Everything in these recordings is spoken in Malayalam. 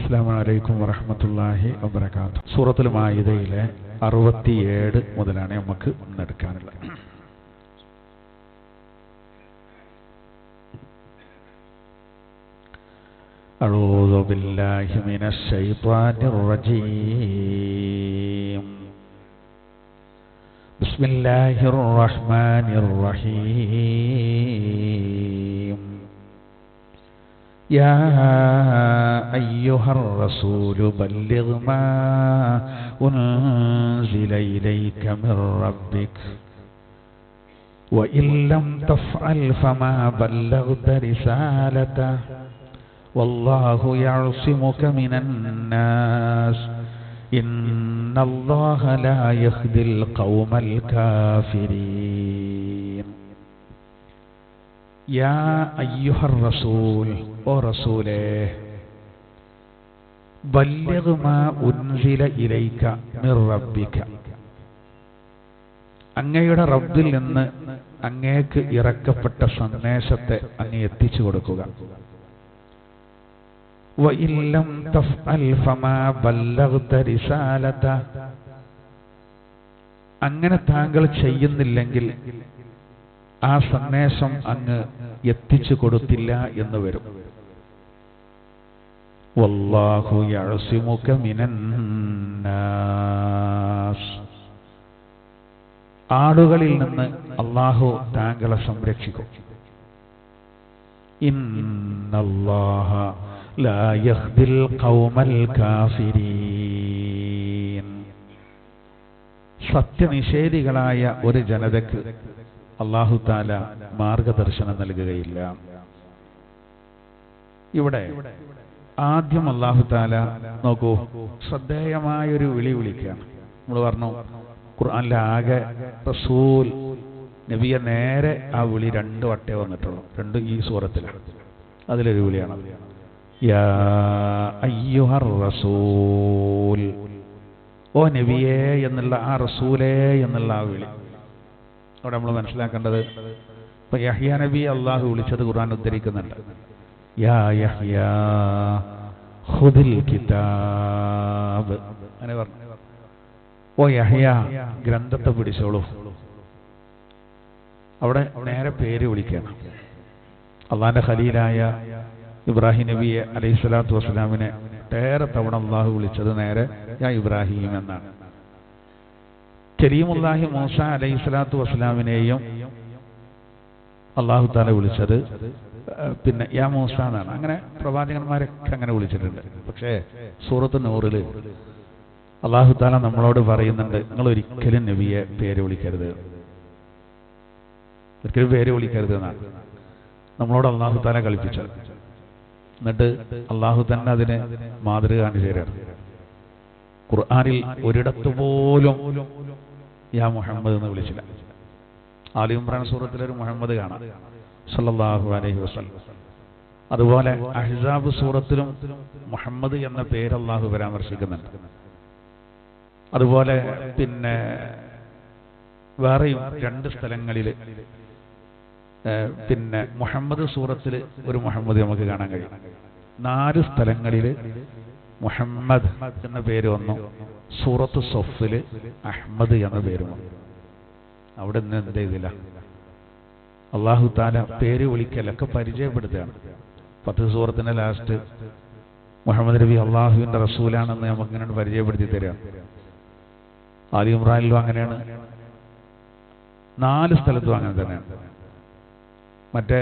അസ്സലാമു അലൈക്കും വറഹ്മത്തുള്ളാഹി വബറകാതുഹു. സൂറത്തുൽ മാഇദയിലെ 67 മുതലാണ് നമുക്ക് എടുക്കാനുള്ളത്. അഊദു ബില്ലാഹി മിനശ് ശൈത്വാനിർ റജീം. ബിസ്മില്ലാഹിർ റഹ്മാനിർ റഹീം. يا أيها الرسول بلغ ما أنزل إليك من ربك وإن لم تفعل فما بلغت رسالته والله يعصمك من الناس إن الله لا يهدي القوم الكافرين. يا أيها الرسول ഓ റസൂലേ, ബല്ലിഗ് മാ ഉൻസില ഇലൈക മിർ റബ്ബിക, അങ്ങയുടെ റബ്ബിൽ നിന്ന് അങ്ങേക്ക് ഇറക്കപ്പെട്ട സന്ദേശത്തെ അങ്ങ് എത്തിച്ചു കൊടുക്കുക. വഇൻ ലം തഫ്അൽ ഫമാ ബല്ലഗ്ത റിസാലത, അങ്ങനെ താങ്കൾ ചെയ്യുന്നില്ലെങ്കിൽ ആ സന്ദേശം അങ്ങ് എത്തിച്ചു കൊടുത്തില്ല എന്ന് വരും. വല്ലാഹു യഅസിമുക മിനന്നാസ്, ആളുകളിൽ നിന്ന് അല്ലാഹു താങ്കളെ സംരക്ഷിക്കും. ഇന്നല്ലാഹ ലാ യഹ്ദിൽ ഖൗമൽ കാഫിരീൻ, സത്യനിഷേധികളായ ഒരു ജനതയ്ക്ക് അല്ലാഹു തആല മാർഗദർശനം നൽകുകയില്ല. ഇവിടെ ആദ്യം അല്ലാഹു തആല നോക്കൂ, ശ്രദ്ധേയമായൊരു വിളി വിളിക്കുകയാണ്. നമ്മൾ പറഞ്ഞു ഖുർആനിലെ ആകെ റസൂൽ നബിയെ നേരെ ആ വിളി 2 വട്ടേ വന്നിട്ടുള്ളൂ, 2 ഈ സൂറത്തിലാണ്. അതിലൊരു വിളിയാണ് യാ അയ്യുഹർ റസൂൽ, ഓ നബിയേ എന്നുള്ള ആ റസൂലേ എന്നുള്ള ആ വിളി. അവിടെ നമ്മൾ മനസ്സിലാക്കേണ്ടത്, ഇപ്പൊ യഹ്യ നബി അള്ളാഹു വിളിച്ചത് ഖുർആൻ ഉദ്ധരിക്കുന്നുണ്ട്. യാ യഹ്യ ഖുദിൽ കിതാബ്, അങ്ങനെ പറഞ്ഞു. ഓ യഹ്യ ഗ്രന്ഥത്തെ പിടിച്ചോളൂ. അവിടെ നേരെ പേര് വിളിക്കണം. അള്ളാന്റെ ഖലീലായ ഇബ്രാഹിം നബിയെ അലൈഹിസ്സലാത്തു വസ്സലാമിനെ ഏറെ തവണ അള്ളാഹു വിളിച്ചത് നേരെ യാ ഇബ്രാഹിം എന്നാണ്. കരീമുല്ലാഹി മൂസ അലൈഹിസ്സലാത്തു വസ്സലാമിനെയും അള്ളാഹു തആല വിളിച്ചത് പിന്നെ യാ മൂസ എന്നാണ്. അങ്ങനെ പ്രവാചകന്മാരൊക്കെ അങ്ങനെ വിളിച്ചിട്ടുണ്ട്. പക്ഷേ സൂറത്ത് നൂറിൽ അള്ളാഹു തആല നമ്മളോട് പറയുന്നുണ്ട്, നിങ്ങൾ ഒരിക്കലും നബിയെ പേര് വിളിക്കരുത്, ഒരിക്കലും പേര് വിളിക്കരുത് എന്നാണ് നമ്മളോട് അള്ളാഹു തആല കൽപ്പിച്ചത്. എന്നിട്ട് അള്ളാഹു തന്നെ അതിന് മാതൃക കാണിച്ചു തരാണ്. ഖുർആനിൽ ഒരിടത്തു പോലും യാ മുഹമ്മദ് എന്ന് വിളിച്ചില്ല. ആലി ഇംറാൻ സൂറത്തിലൊരു മുഹമ്മദ് കാണാം, സല്ലല്ലാഹു അലൈഹി വസല്ലം. അതുപോലെ അഹ്സാബ് സൂറത്തിലും മുഹമ്മദ് എന്ന പേര് അള്ളാഹു പരാമർശിക്കുന്നുണ്ട്. അതുപോലെ പിന്നെ വേറെയും 2 സ്ഥലങ്ങളിൽ പിന്നെ മുഹമ്മദ് സൂറത്തിൽ ഒരു മുഹമ്മദ് നമുക്ക് കാണാൻ കഴിയും. 4 സ്ഥലങ്ങളിൽ മുഹമ്മദ് എന്ന പേര് വന്നു. സൂറത്ത് സഫില് അഹ്മദ് എന്ന പേര് വന്നു. അവിടെ നിന്ന് എന്ത് ചെയ്തില്ല, അള്ളാഹു തആല പേര് വിളിക്കലൊക്കെ പരിചയപ്പെടുത്തുകയാണ്. 10 സൂറത്തിന്റെ ലാസ്റ്റ് മുഹമ്മദ് നബി അള്ളാഹുവിന്റെ റസൂലാണെന്ന് നമുക്ക് ഇങ്ങനെ പരിചയപ്പെടുത്തി തരാം. ആലി ഇംറാനിലും അങ്ങനെയാണ്, 4 സ്ഥലത്തും അങ്ങനെ തന്നെയാണ്. മറ്റേ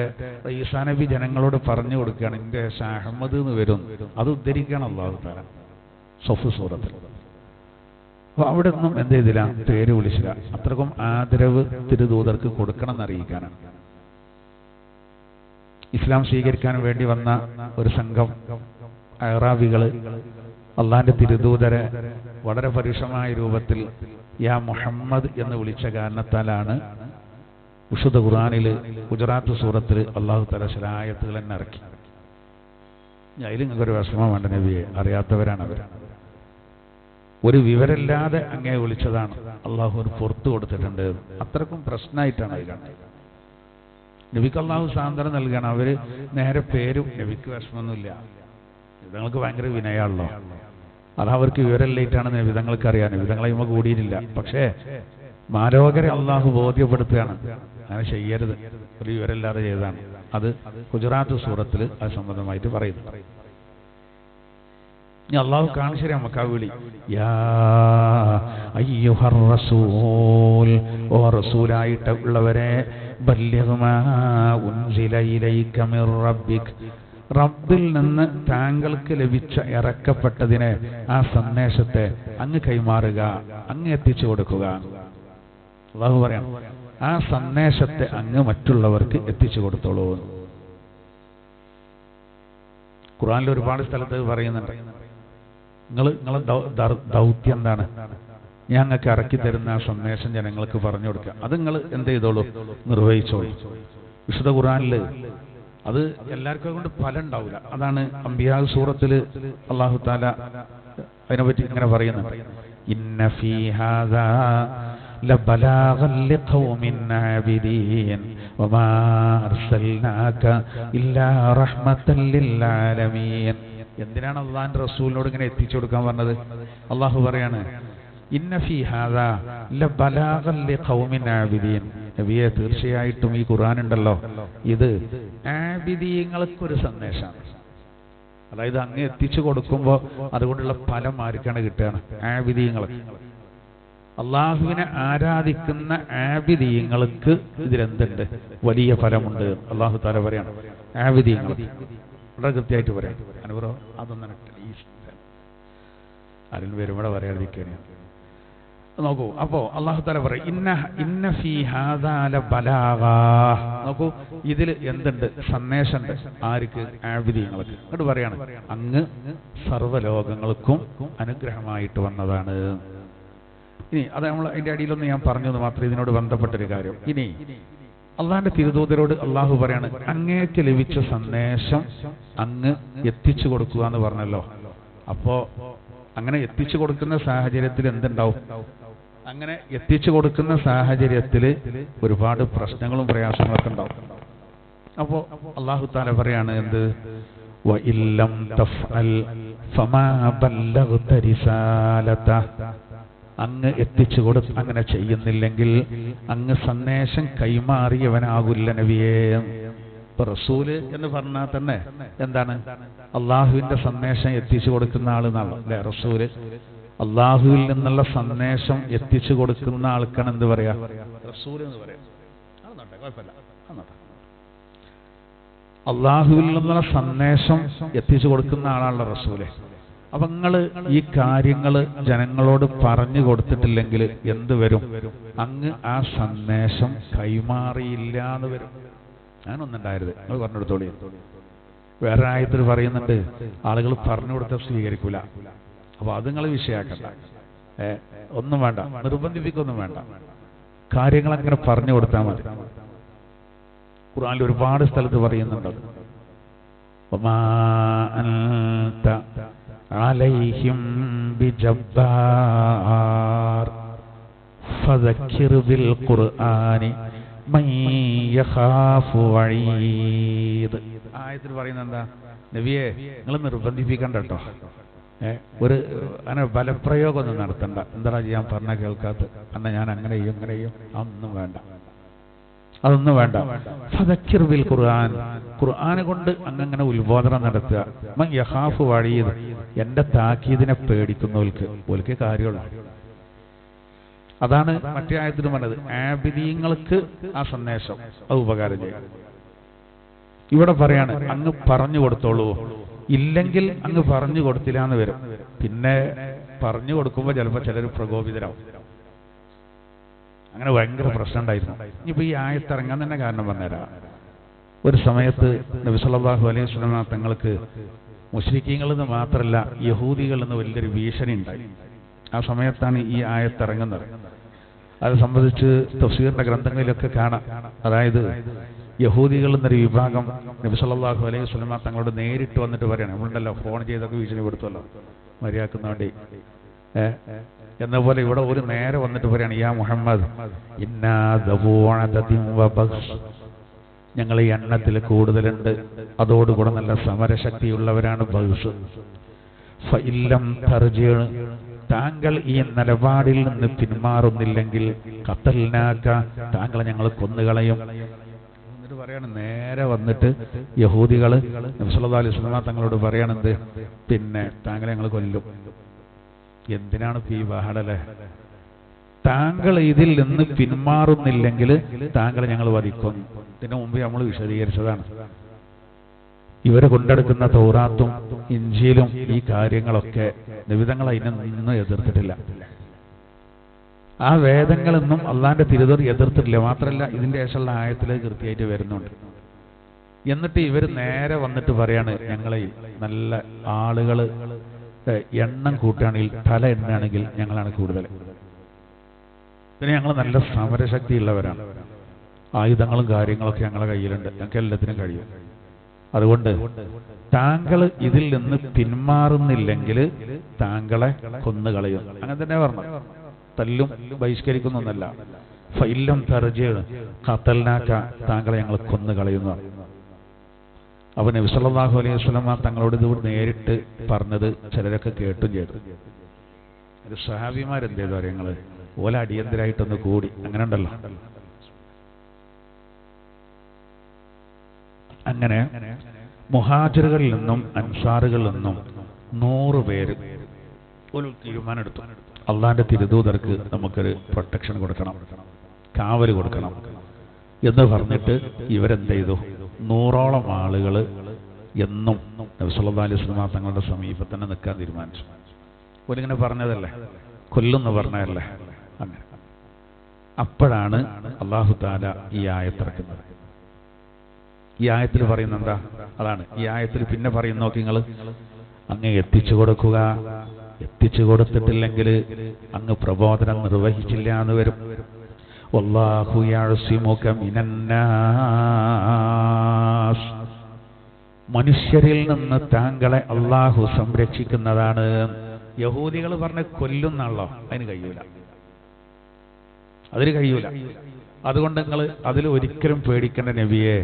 ഈസാ നബി ജനങ്ങളോട് പറഞ്ഞു കൊടുക്കുകയാണ്, എന്റെ അഹ്മദ് എന്ന് വരും, അത് ഉദ്ധരിക്കുകയാണ് അല്ലാഹു തആല സഫ് സൂറത്തിൽ. അപ്പൊ അവിടെ ഒന്നും എന്ത് ചെയ്തില്ല, പേര് വിളിച്ചില്ല. അത്രക്കും ആദരവ് തിരുദൂതർക്ക് കൊടുക്കണം എന്നറിയിക്കാനാണ്. ഇസ്ലാം സ്വീകരിക്കാൻ വേണ്ടി വന്ന ഒരു സംഘം അറാബികള് അള്ളാന്റെ തിരുദൂതരെ വളരെ പരുഷമായ രൂപത്തിൽ യാ മുഹമ്മദ് എന്ന് വിളിച്ച കാരണത്താലാണ് വിശുദ്ധ ഖുർആനിൽ ഗുജറാത്ത് സൂറത്തിൽ അള്ളാഹു തആല ചില ആയത്തുകൾ തന്നെ ഇറക്കി. അതിൽ നിങ്ങൾക്കൊരു വിഷമം വേണ്ട നബിയെ, അറിയാത്തവരാണ് അവർ. ഒരു വിവരമില്ലാതെ അങ്ങേ വിളിച്ചതാണ്, അള്ളാഹു ഒരു പുറത്തു കൊടുത്തിട്ടുണ്ട്. അത്രക്കും പ്രശ്നമായിട്ടാണ് അത് കണ്ടത്. നബിക്ക് അള്ളാഹു സാന്ത്വനം നൽകണം. അവര് നേരെ പേരും നബിക്ക് വിഷമമൊന്നുമില്ല, നബിതങ്ങൾക്ക് ഭയങ്കര വിനയാണല്ലോ. അതവർക്ക് വിവരമില്ലായിട്ടാണ് നബിതങ്ങൾക്ക് അറിയാൻ. നബിതങ്ങളെ ഇമ്മ കൂടിയിട്ടില്ല. പക്ഷേ മാലോകരെ അള്ളാഹു ബോധ്യപ്പെടുത്തുകയാണ്, അങ്ങനെ ചെയ്യരുത്, ഒരു വിവരമില്ലാതെ ചെയ്തതാണ്. അത് ഗുജറാത്ത് സൂറത്തിൽ അത് സംബന്ധമായിട്ട് പറയുന്നു. ഇനി അള്ളാഹു കാണിച്ചു തരാം നമുക്ക് ആ വിളി. യാ അയ്യുഹർ റസൂൽ, ഓ റസൂലായിട്ട് ഉള്ളവരെ, ബല്ലിഗ് മാ ഉൻസില ഇലൈക മിർ റബ്ബിക്, റബ്ബിൽ നിന്ന് താങ്കൾക്ക് ലഭിച്ച ഇറക്കപ്പെട്ടതിനെ, ആ സന്ദേശത്തെ അങ്ങ് കൈമാറുക, അങ്ങ് എത്തിച്ചു കൊടുക്കുക. അള്ളാഹു പറയാം, ആ സന്ദേശത്തെ അങ്ങ് മറ്റുള്ളവർക്ക് എത്തിച്ചു കൊടുത്തോളൂ. ഖുർആനിൽ ഒരുപാട് സ്ഥലത്ത് പറയുന്നുണ്ട്, നിങ്ങളെ ദൗത്യം എന്താണ്? ഞങ്ങൾക്ക് ഇറക്കി തരുന്ന ആ സന്ദേശം ജനങ്ങൾക്ക് പറഞ്ഞു കൊടുക്കുക. അത് നിങ്ങൾ എന്ത് ചെയ്തോളൂ, നിർവഹിച്ചോളൂ. വിശുദ്ധ ഖുർആനിൽ അത് എല്ലാവർക്കും കൊണ്ട് ഫലം ഉണ്ടാവില്ല. അതാണ് അംബിയാ സൂറത്തിൽ അല്ലാഹു തആല അതിനെപ്പറ്റി ഇങ്ങനെ പറയുന്നുണ്ട്, ഇന്ന ഫീ ഹാദാ ലബലാഗൻ ലിഖൗമിൻ ആബിദീൻ വമാ അർസൽനാക ഇല്ലാ റഹ്മത്തൻ ലിൽ ആലമീൻ. എന്തിനാണ് അള്ളാഹിന്റെ റസൂലിനോട് ഇങ്ങനെ എത്തിച്ചു കൊടുക്കാൻ പറഞ്ഞത്? അള്ളാഹു പറയാണ്, ഇന്ന ഫീ ഹാദാ ലബലാഗൻ ലിഖൗമിൻ ആബിദീൻ. നബിയെ, തീർച്ചയായിട്ടും ഈ ഖുർആൻ ഉണ്ടല്ലോ, ഇത് ആബിദീങ്ങൾക്കൊരു സന്ദേശമാണ്. അതായത് അങ്ങ് എത്തിച്ചു കൊടുക്കുമ്പോൾ അതുകൊണ്ടുള്ള ഫലം ആർക്കാണ് കിട്ടുകയാണ്? ആബിദീങ്ങൾക്ക്, അള്ളാഹുവിനെ ആരാധിക്കുന്ന ആബിദീങ്ങൾക്ക് ഇതിലെന്തുണ്ട്? വലിയ ഫലമുണ്ട്. അള്ളാഹു തആല പറയാണ്, ആബിദീങ്ങൾ വളരെ കൃത്യമായിട്ട് പറയാം. അനുഭവം അതൊന്നും ആരും പേരും ഇവിടെ പറയാതിരിക്കുകയാണ്. നോക്കൂ, അപ്പോ അല്ലാഹു തആല പറയും, ഇന്ന ഫീ ഹാദാ ലബലാഗാ. നോക്കൂ, ഇതിൽ എന്തുണ്ട്? സന്ദേശമുണ്ട്. ആർക്ക്? ആബിദീങ്ങൾക്ക്. എന്നിട്ട് പറയാണ്, അങ്ങ് സർവ്വലോകങ്ങൾക്കും അനുഗ്രഹമായിട്ട് വന്നതാണ്. ഇനി അത് നമ്മൾ അതിന്റെ അടിയിലൊന്ന് ഞാൻ പറഞ്ഞത് മാത്രം ഇതിനോട് ബന്ധപ്പെട്ടൊരു കാര്യം. ഇനി അള്ളാഹിന്റെ തിരുദൂതരോട് അള്ളാഹു പറയാണ്, അങ്ങേക്ക് ലഭിച്ച സന്ദേശം അങ്ങ് എത്തിച്ചു കൊടുക്കുക എന്ന് പറഞ്ഞല്ലോ. അപ്പോ അങ്ങനെ എത്തിച്ചു കൊടുക്കുന്ന സാഹചര്യത്തിൽ എന്തുണ്ടാവും? അങ്ങനെ എത്തിച്ചു കൊടുക്കുന്ന സാഹചര്യത്തിൽ ഒരുപാട് പ്രശ്നങ്ങളും പ്രയാസങ്ങളൊക്കെ ഉണ്ടാവും. അപ്പോ അല്ലാഹു തആല പറയാണ്, എന്ത്? വഇല്ലം തഫ്അൽ ഫമാ ബല്ലഗ്ത റിസാലത. അങ്ങ് എത്തിച്ചു കൊടുത്ത് അങ്ങനെ ചെയ്യുന്നില്ലെങ്കിൽ അങ്ങ് സന്ദേശം കൈമാറിയവനാകില്ല നബിയേ. ഇപ്പൊ റസൂല് എന്ന് പറഞ്ഞാൽ തന്നെ എന്താണ്? അള്ളാഹുവിന്റെ സന്ദേശം എത്തിച്ചു കൊടുക്കുന്ന ആളെന്നാണ് അല്ലെ റസൂല്. അള്ളാഹുവിൽ നിന്നുള്ള സന്ദേശം എത്തിച്ചു കൊടുക്കുന്ന ആൾക്കാണ് എന്ത് പറയാ? റസൂല് എന്ന് പറയാം. അള്ളാഹുവിൽ നിന്നുള്ള സന്ദേശം എത്തിച്ചു കൊടുക്കുന്ന ആളാണല്ലോ റസൂല്. അപ്പൊ നിങ്ങൾ ഈ കാര്യങ്ങൾ ജനങ്ങളോട് പറഞ്ഞു കൊടുത്തിട്ടില്ലെങ്കിൽ എന്ത് വരും? അങ്ങ് ആ സന്ദേശം കൈമാറിയില്ല എന്ന് വരും. ഞാനൊന്നുണ്ടായത് നിങ്ങൾ പറഞ്ഞു കൊടുത്തോളി. വേറെ ആയത്തിൽ പറയുന്നുണ്ട്, ആളുകൾ പറഞ്ഞു കൊടുത്ത സ്വീകരിക്കൂല. അപ്പൊ അത് നിങ്ങൾ വിഷയാക്കണ്ട, ഒന്നും വേണ്ട, നിർബന്ധിപ്പിക്കൊന്നും വേണ്ട, കാര്യങ്ങൾ അങ്ങനെ പറഞ്ഞു കൊടുത്താൽ മതി. ഖുർആനിൽ ഒരുപാട് സ്ഥലത്ത് പറയുന്നുണ്ട്, വമാ അൻത അലൈഹിം ബിജബ്ബാർ ഫദക്കിർ ബിൽ ഖുർആനി മൻ യഖാഫു വഈദ്. ആയത്തിൽ പറയുന്നത് എന്താ? നബിയെ, നിങ്ങൾ നിർബന്ധിപ്പിക്കണ്ട കേട്ടോ, ഒരു അങ്ങനെ ബലപ്രയോഗം ഒന്നും നടത്തണ്ട. എന്താ ഞാൻ പറഞ്ഞാൽ കേൾക്കാത്ത അന്ന ഞാൻ അങ്ങനെ ചെയ്യും ഇങ്ങനെ ചെയ്യും, അതൊന്നും വേണ്ട, അതൊന്നും വേണ്ട. ഫദക്കിർ ബിൽ ഖുർആൻ, ഖുർആനെ കൊണ്ട് അങ്ങനെ ഉത്ബോധനം നടത്തുക. മൻ യഖാഫു വഈദ്, എന്റെ താക്കീദിനെ പേടിക്കുന്നവർക്ക് ഓൽക്ക് കാര്യമുള്ള. അതാണ് മറ്റേ ആയത്തിൽ പറഞ്ഞത്, ആബിദീങ്ങൾക്ക് ആ സന്ദേശം അത് ഉപകാരം ചെയ്യും. ഇവിടെ പറയാണ്, അങ്ങ് പറഞ്ഞു കൊടുത്തോളൂ, ഇല്ലെങ്കിൽ അങ്ങ് പറഞ്ഞു കൊടുത്തില്ല എന്ന് വരും. പിന്നെ പറഞ്ഞു കൊടുക്കുമ്പോൾ ചിലപ്പോൾ ചിലർ പ്രകോപിതരാവും. അങ്ങനെ ഭയങ്കര പ്രശ്നം ഉണ്ടായിരുന്നു. ഇനിയിപ്പോ ഈ ആയത്തിറങ്ങാൻ തന്നെ കാരണം പറഞ്ഞുതരാം. ഒരു സമയത്ത് നബി സല്ലല്ലാഹു അലൈഹി വസല്ലം തങ്ങൾക്ക് മുശ്രിക്കീങ്ങളിൽ നിന്ന് മാത്രമല്ല യഹൂദികളിൽ നിന്ന് വലിയൊരു ഭീഷണി ഉണ്ടായി. ആ സമയത്താണ് ഈ ആയത്തിറങ്ങുന്നത്. അത് സംബന്ധിച്ച് തഫ്സീറിന്റെ ഗ്രന്ഥങ്ങളിലൊക്കെ കാണാം. അതായത് യഹൂദികളിൽ നിന്നൊരു വിഭാഗം നബി സല്ലല്ലാഹു അലൈഹി വസല്ലം തങ്ങളോട് നേരിട്ട് വന്നിട്ട് പറയണം, നമ്മളുണ്ടല്ലോ ഫോൺ ചെയ്തൊക്കെ ഭീഷണിപ്പെടുത്തുമല്ലോ മര്യാദക്കുന്ന വേണ്ടി, എന്ന പോലെ ഇവിടെ ഒരു നേരെ വന്നിട്ട് പറയാണ്, യാ മുഹമ്മദ് ഇന്നാ ദബൂഅതതിൻ വബഗ്സ്, ഞങ്ങൾ ഈ എണ്ണത്തിൽ കൂടുതലുണ്ട്, അതോടുകൂടെ നല്ല സമരശക്തിയുള്ളവരാണ്. ബൗസ് ഫഇല്ലം തർജിഅ, താങ്കൾ ഈ നിലപാടിൽ നിന്ന് പിന്മാറുന്നില്ലെങ്കിൽ ഖതൽനാക, താങ്കളെ ഞങ്ങൾ കൊന്നുകളയും. എന്നിട്ട് പറയാണ്, നേരെ വന്നിട്ട് യഹൂദികള് നബി സല്ലല്ലാഹു അലൈഹി വസല്ലം തങ്ങളോട് പറയണത്, പിന്നെ താങ്കളെ ഞങ്ങൾ കൊല്ലും. എന്തിനാണ് ഈ ബഹളല്ലേ? താങ്കൾ ഇതിൽ നിന്ന് പിന്മാറുന്നില്ലെങ്കിൽ താങ്കളെ ഞങ്ങൾ വധിക്കും. ഇതിനു മുമ്പ് നമ്മൾ വിശദീകരിച്ചതാണ്. ഇവരെ കൊണ്ടെടുക്കുന്ന തൗറാത്തും ഇഞ്ചീലും ഈ കാര്യങ്ങളൊക്കെ നിബിധങ്ങൾ അതിനൊന്നും എതിർത്തിട്ടില്ല. ആ വേദങ്ങളൊന്നും അള്ളാന്റെ തിരുതർ എതിർത്തിട്ടില്ല. മാത്രമല്ല ഇതിന്റെ ശേഷമുള്ള ആയത്തില് കൃത്യമായിട്ട് വരുന്നുണ്ട്. എന്നിട്ട് ഇവർ നേരെ വന്നിട്ട് പറയാണ്, ഞങ്ങളെ നല്ല ആളുകള് എണ്ണം കൂട്ടുകയാണെങ്കിൽ, തല എണ്ണാണെങ്കിൽ ഞങ്ങളാണ് കൂടുതൽ. പിന്നെ ഞങ്ങൾ നല്ല സമരശക്തി ഉള്ളവരാണ്, ആയുധങ്ങളും കാര്യങ്ങളൊക്കെ ഞങ്ങളുടെ കയ്യിലുണ്ട്, ഞങ്ങൾക്ക് എല്ലാത്തിനും കഴിയും. അതുകൊണ്ട് താങ്കൾ ഇതിൽ നിന്ന് പിന്മാറുന്നില്ലെങ്കിൽ താങ്കളെ കൊന്നുകളയും. അങ്ങനെ തന്നെ പറഞ്ഞു. തല്ലും ബഹിഷ്കരിക്കുന്നൊന്നല്ല. ഫഇല്ലം തർജിഅ ഖതൽനാക, താങ്കളെ ഞങ്ങൾ കൊന്നുകളയുന്നു. അപ്പൊ നബി സല്ലല്ലാഹു അലൈഹി വസല്ലം തങ്ങളോട് ഇത് നേരിട്ട് പറഞ്ഞത് ചിലരൊക്കെ കേട്ടും ചെയ്തു. ഒരു സഹാബിമാരെന്ത് ചെയ്തു അറിയങ്ങള്, ഓല അടിയന്തരായിട്ടൊന്ന് കൂടി, അങ്ങനെ ഉണ്ടല്ലോ. അങ്ങനെ മുഹാജിറുകളിൽ നിന്നും അൻസാറുകളിൽ നിന്നും 100 പേര് ഒരു തീരുമാനം എടുത്തു. അള്ളാന്റെ തിരുദൂതർക്ക് നമുക്കൊരു പ്രൊട്ടക്ഷൻ കൊടുക്കണം, കാവല് കൊടുക്കണം എന്ന് പറഞ്ഞിട്ട് ഇവരെന്ത് ചെയ്തു, 100ഓളം ആളുകൾ എന്നും നബി സല്ലല്ലാഹു അലൈഹി വസല്ലം തങ്ങളുടെ സമീപത്ത് തന്നെ നിൽക്കാൻ തീരുമാനിച്ചു. ഒരിങ്ങനെ പറഞ്ഞതല്ലേ, കൊല്ലുന്ന് പറഞ്ഞതല്ലേ. അങ്ങനെ അപ്പോഴാണ് അല്ലാഹു തആല ഈ ആയത്തിറക്കുന്നത്. ഈ ആയത്തിൽ പറയുന്ന എന്താ? അതാണ് ഈ ആയത്തിൽ പിന്നെ പറയുന്ന, നോക്കി നിങ്ങൾ, അങ്ങ് എത്തിച്ചു കൊടുക്കുക, എത്തിച്ചു കൊടുത്തിട്ടില്ലെങ്കിൽ അങ്ങ് പ്രബോധനം നിർവഹിച്ചില്ല എന്ന് വരും. വല്ലാഹു യഅസിമുക മിനന്നാസ്, മനുഷ്യരിൽ നിന്ന് താങ്കളെ അള്ളാഹു സംരക്ഷിക്കുന്നതാണ്. യഹൂദികൾ പറഞ്ഞ കൊല്ലുന്നാണല്ലോ, അതിന് കഴിയൂല, അതിന് കഴിയൂല. അതുകൊണ്ട് നിങ്ങൾ അതിൽ ഒരിക്കലും പേടിക്കേണ്ട നബിയെ,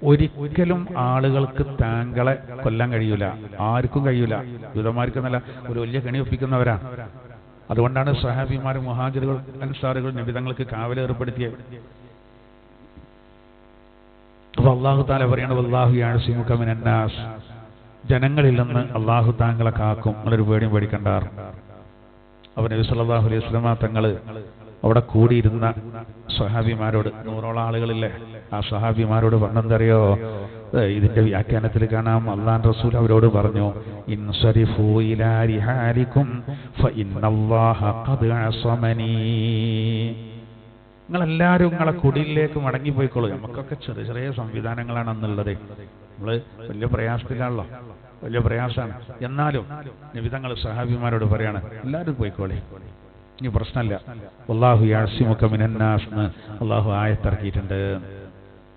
ഒരിക്കലും ആളുകൾക്ക് താങ്കളെ കൊല്ലാൻ കഴിയൂല, ആർക്കും കഴിയൂല. യൂതന്മാർക്കെന്നല്ല, ഒരു വലിയ കെണി ഒപ്പിക്കുന്നവരാണ്. അതുകൊണ്ടാണ് സ്വഹാബിമാരും മുഹാജിറുകൾ അൻസാറുകൾ നബി തങ്ങൾക്ക് കാവൽ ഏർപ്പെടുത്തിയത്. അപ്പൊ അല്ലാഹു തആല പറയണത്, വല്ലാഹു യഅസിമുക മിനന്നാസ്, ജനങ്ങളിൽ നിന്ന് അല്ലാഹു താങ്കളെ കാക്കും, നിങ്ങളൊരു പേടിയും പേടിക്കണ്ടാർ. അപ്പൊ നബി സല്ലല്ലാഹു അലൈഹി വസല്ലം തങ്ങൾ അവിടെ കൂടിയിരുന്ന സ്വഹാബിമാരോട്, 100ഓളം ആളുകളില്ലേ, ആ സ്വഹാബിമാരോട് പറഞ്ഞെന്തറിയോ, ഇതിന്റെ വ്യാഖ്യാനത്തിൽ കാണാം, അല്ലാഹുവിന്റെ റസൂൽ അവരോട് പറഞ്ഞു, ഇൻസരിഫൂ ഇലാ റിഹാലിക്കും ഫഇന്നല്ലാഹ ഖദ് അസമനീ, നിങ്ങളെല്ലാവരും നിങ്ങളെ കുടിയിലേക്ക് മടങ്ങിപ്പോയിക്കോളൂ. നമുക്കൊക്കെ ചെറിയ ചെറിയ സംവിധാനങ്ങളാണ് അന്നുള്ളത്. നമ്മള് വലിയ പ്രയാസത്തിലാണല്ലോ, വലിയ പ്രയാസമാണ്. എന്നാലും നബി തങ്ങൾ സ്വഹാബിമാരോട് പറയാണ്, എല്ലാവരും പോയിക്കോളെ, ഇനി പ്രശ്നമില്ല. വല്ലാഹു യഅസിമുക മിനന്നാസ് എന്ന് അള്ളാഹു ആയത്തിറക്കിയിട്ടുണ്ട്.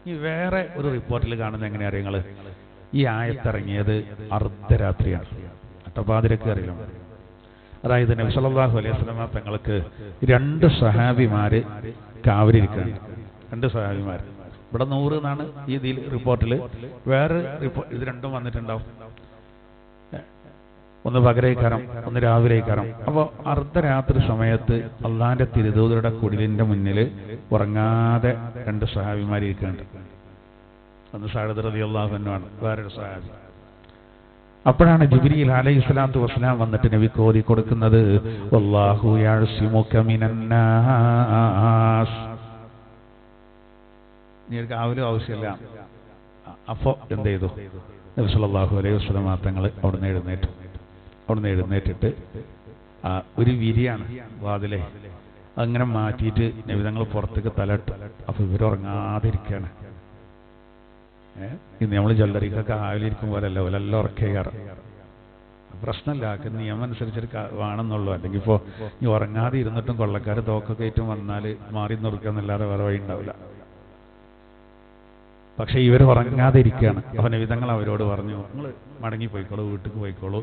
ഈ വേറെ ഒരു റിപ്പോർട്ടിൽ കാണുന്ന എങ്ങനെയാ അറിയങ്ങള്, ഈ ആയത്തിറങ്ങിയത് അർദ്ധരാത്രിയാണ്, അട്ടപ്പാതിരക്ക് അറിയാം. അതായത് നബി സല്ലല്ലാഹു അലൈഹി വസല്ലം തങ്ങൾക്ക് 2 സ്വഹാബിമാര് കാവലിരിക്കുകയാണ്. 2 സ്വഹാബിമാർ. ഇവിടെ 100 എന്നാണ് ഈ റിപ്പോർട്ടിൽ. വേറെ ഇത് രണ്ടും വന്നിട്ടുണ്ടാവും. ഒന്ന് പകരേക്കാരം, ഒന്ന് രാവിലേക്കാരം. അപ്പോൾ അർദ്ധരാത്രി സമയത്ത് അള്ളാന്റെ തിരുദൂതരുടെ കുടിലിന്റെ മുന്നിൽ ഉറങ്ങാതെ 2 സ്വഹാബിമാർ ഇരിക്കുന്നുണ്ട്. ഒന്ന് സഅദ് റളിയല്ലാഹു അൻഹു ആണ്, വേറൊരു സ്വഹാബി. അപ്പോഴാണ് ജിബ്രീൽ അലൈഹിസ്സലാത്തു വസ്സലാം വന്നിട്ട് നബിക്ക് ഓതി കൊടുക്കുന്നത്, വല്ലാഹു യഅസിമുക മിനന്നാസ്. നിങ്ങൾക്ക് കാവലും ആവശ്യമില്ല. അപ്പോൾ എന്ത് ചെയ്തു, നബി സല്ലല്ലാഹു അലൈഹി വസല്ലം തങ്ങൾ അവിടുന്ന് എഴുന്നേറ്റിട്ട് ഒരു വിരിയാണ് വാതിലെ, അങ്ങനെ മാറ്റിയിട്ട് നബി തങ്ങൾ പുറത്തേക്ക് തലട്ട്. അപ്പൊ ഇവരുറങ്ങാതിരിക്കുകയാണ്. ഇന്ന് നമ്മൾ ജല്ലറിക്കൊക്കെ ആവിലിരിക്കും പോലല്ല, ഓലെല്ലാം ഉറക്കേകാറ്. പ്രശ്നമില്ല, നിയമം അനുസരിച്ചൊരു വേണമെന്നുള്ളൂ. അല്ലെങ്കിൽ ഇപ്പോൾ ഈ ഉറങ്ങാതെ ഇരുന്നിട്ടും കൊള്ളക്കാർ തോക്കൊക്കെ ഏറ്റവും വന്നാൽ മാറി നിർക്കുക എന്നല്ലാതെ വേറെ വഴി ഉണ്ടാവില്ല. പക്ഷെ ഇവർ ഉറങ്ങാതെ ഇരിക്കുകയാണ്. അപ്പൊ നബി തങ്ങൾ അവരോട് പറഞ്ഞു, നിങ്ങൾ മടങ്ങി പോയിക്കോളൂ, വീട്ടിൽ പോയിക്കോളൂ,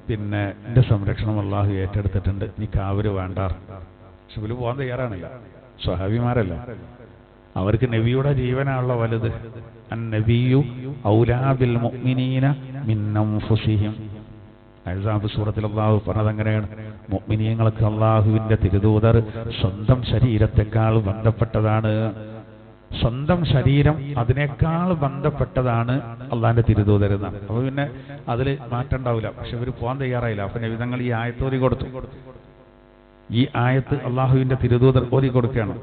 പിന്നെ എന്റെ സംരക്ഷണം അല്ലാഹു ഏറ്റെടുത്തിട്ടുണ്ട്, നീ കാവല് വേണ്ട. പക്ഷെ ഇവര് പോകാൻ തയ്യാറാണില്ല, സ്വഹാബിമാരല്ല. അവർക്ക് നബിയുടെ ജീവനാണല്ലോ വലുത്. അന്നബിയു ഔലാ ബിൽ മുഅ്മിനീന മിൻ അൻഫുസിഹിം. അഹ്സാബ് സൂറത്തിൽ അല്ലാഹു പറഞ്ഞത് അങ്ങനെയാണ്. മുഅ്മിനീങ്ങൾക്ക് അല്ലാഹുവിന്റെ തിരുദൂതർ സ്വന്തം ശരീരത്തെക്കാൾ ബന്ധപ്പെട്ടതാണ്. സ്വന്തം ശരീരം അതിനേക്കാൾ ബന്ധപ്പെട്ടതാണ് അള്ളാഹിന്റെ തിരുദൂതർ എന്നാണ്. അപ്പൊ പിന്നെ അതിൽ മാറ്റം ഉണ്ടാവില്ല. പക്ഷെ ഇവർ പോകാൻ തയ്യാറായില്ല. അപ്പൊ നബി തങ്ങൾ ഈ ആയത്ത് ഓതി കൊടുത്തു. ഈ ആയത്ത് അള്ളാഹുവിന്റെ തിരുദൂതർ ഓതി കൊടുക്കുകയാണ്.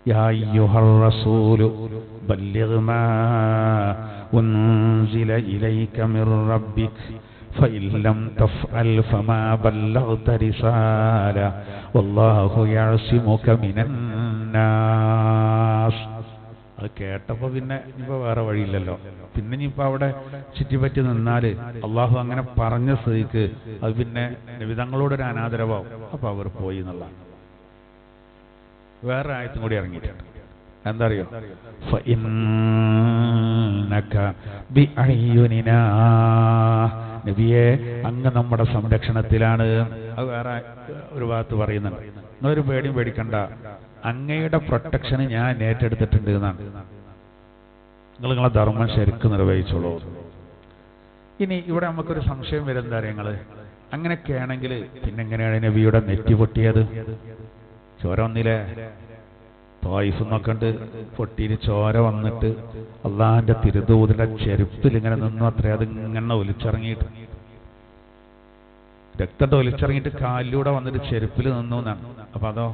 യാ അയ്യുഹർ റസൂലു ബല്ലിഗ് മാ ഉൻസില ഇലൈക മിർ റബ്ബിക ഫഇൻ ലം തഫ്അൽ ഫമാ ബല്ലഗ്ത റിസാല വല്ലാഹു യഅസിമുക മിനൻ നാസ്. അത് കേട്ടപ്പോ പിന്നെ ഇപ്പൊ വേറെ വഴിയില്ലല്ലോ. പിന്നെ ഇനിയിപ്പോ അവിടെ ചുറ്റിപ്പറ്റി നിന്നാല് അള്ളാഹു അങ്ങനെ പറഞ്ഞ സ്ഥിതിക്ക് അത് പിന്നെ നബിതങ്ങളോടൊരു അനാദരവാവും. അപ്പൊ അവർ പോയി എന്നുള്ള വേറെ ആയത്തും കൂടി ഇറങ്ങിയിട്ടുണ്ട്. എന്താ അറിയോ? നബിയെ അങ്ങ് നമ്മുടെ സംരക്ഷണത്തിലാണ്. അത് വേറെ ഒരു ഭാഗത്ത് പറയുന്നുണ്ട്. നിങ്ങളൊരു പേടിയും പേടിക്കണ്ട, അങ്ങയുടെ പ്രൊട്ടക്ഷന് ഞാൻ ഏറ്റെടുത്തിട്ടുണ്ട് എന്നാണ്. നിങ്ങളെ ധർമ്മം ശരിക്കും നിർവഹിച്ചോളൂ. ഇനി ഇവിടെ നമുക്കൊരു സംശയം വരുന്ന കാര്യങ്ങള് അങ്ങനെയൊക്കെ ആണെങ്കിൽ പിന്നെ എങ്ങനെയാണ് നബിയുടെ നെറ്റി പൊട്ടിയത്? ചോര വന്നില്ലേ? ത്വായിഫ് എന്നൊക്കെണ്ട് പൊട്ടിയിട്ട് ചോര വന്നിട്ട് അള്ളാഹിന്റെ തിരുദൂതന്റെ ചെരുപ്പിൽ ഇങ്ങനെ നിന്നു അത്രേ. അത് ഇങ്ങനെ ഒലിച്ചിറങ്ങിയിട്ട് രക്തത്തെ ഒലിച്ചിറങ്ങിയിട്ട് കാലിലൂടെ വന്നിട്ട് ചെരുപ്പിൽ നിന്നു എന്നാണ്. അപ്പൊ അതോ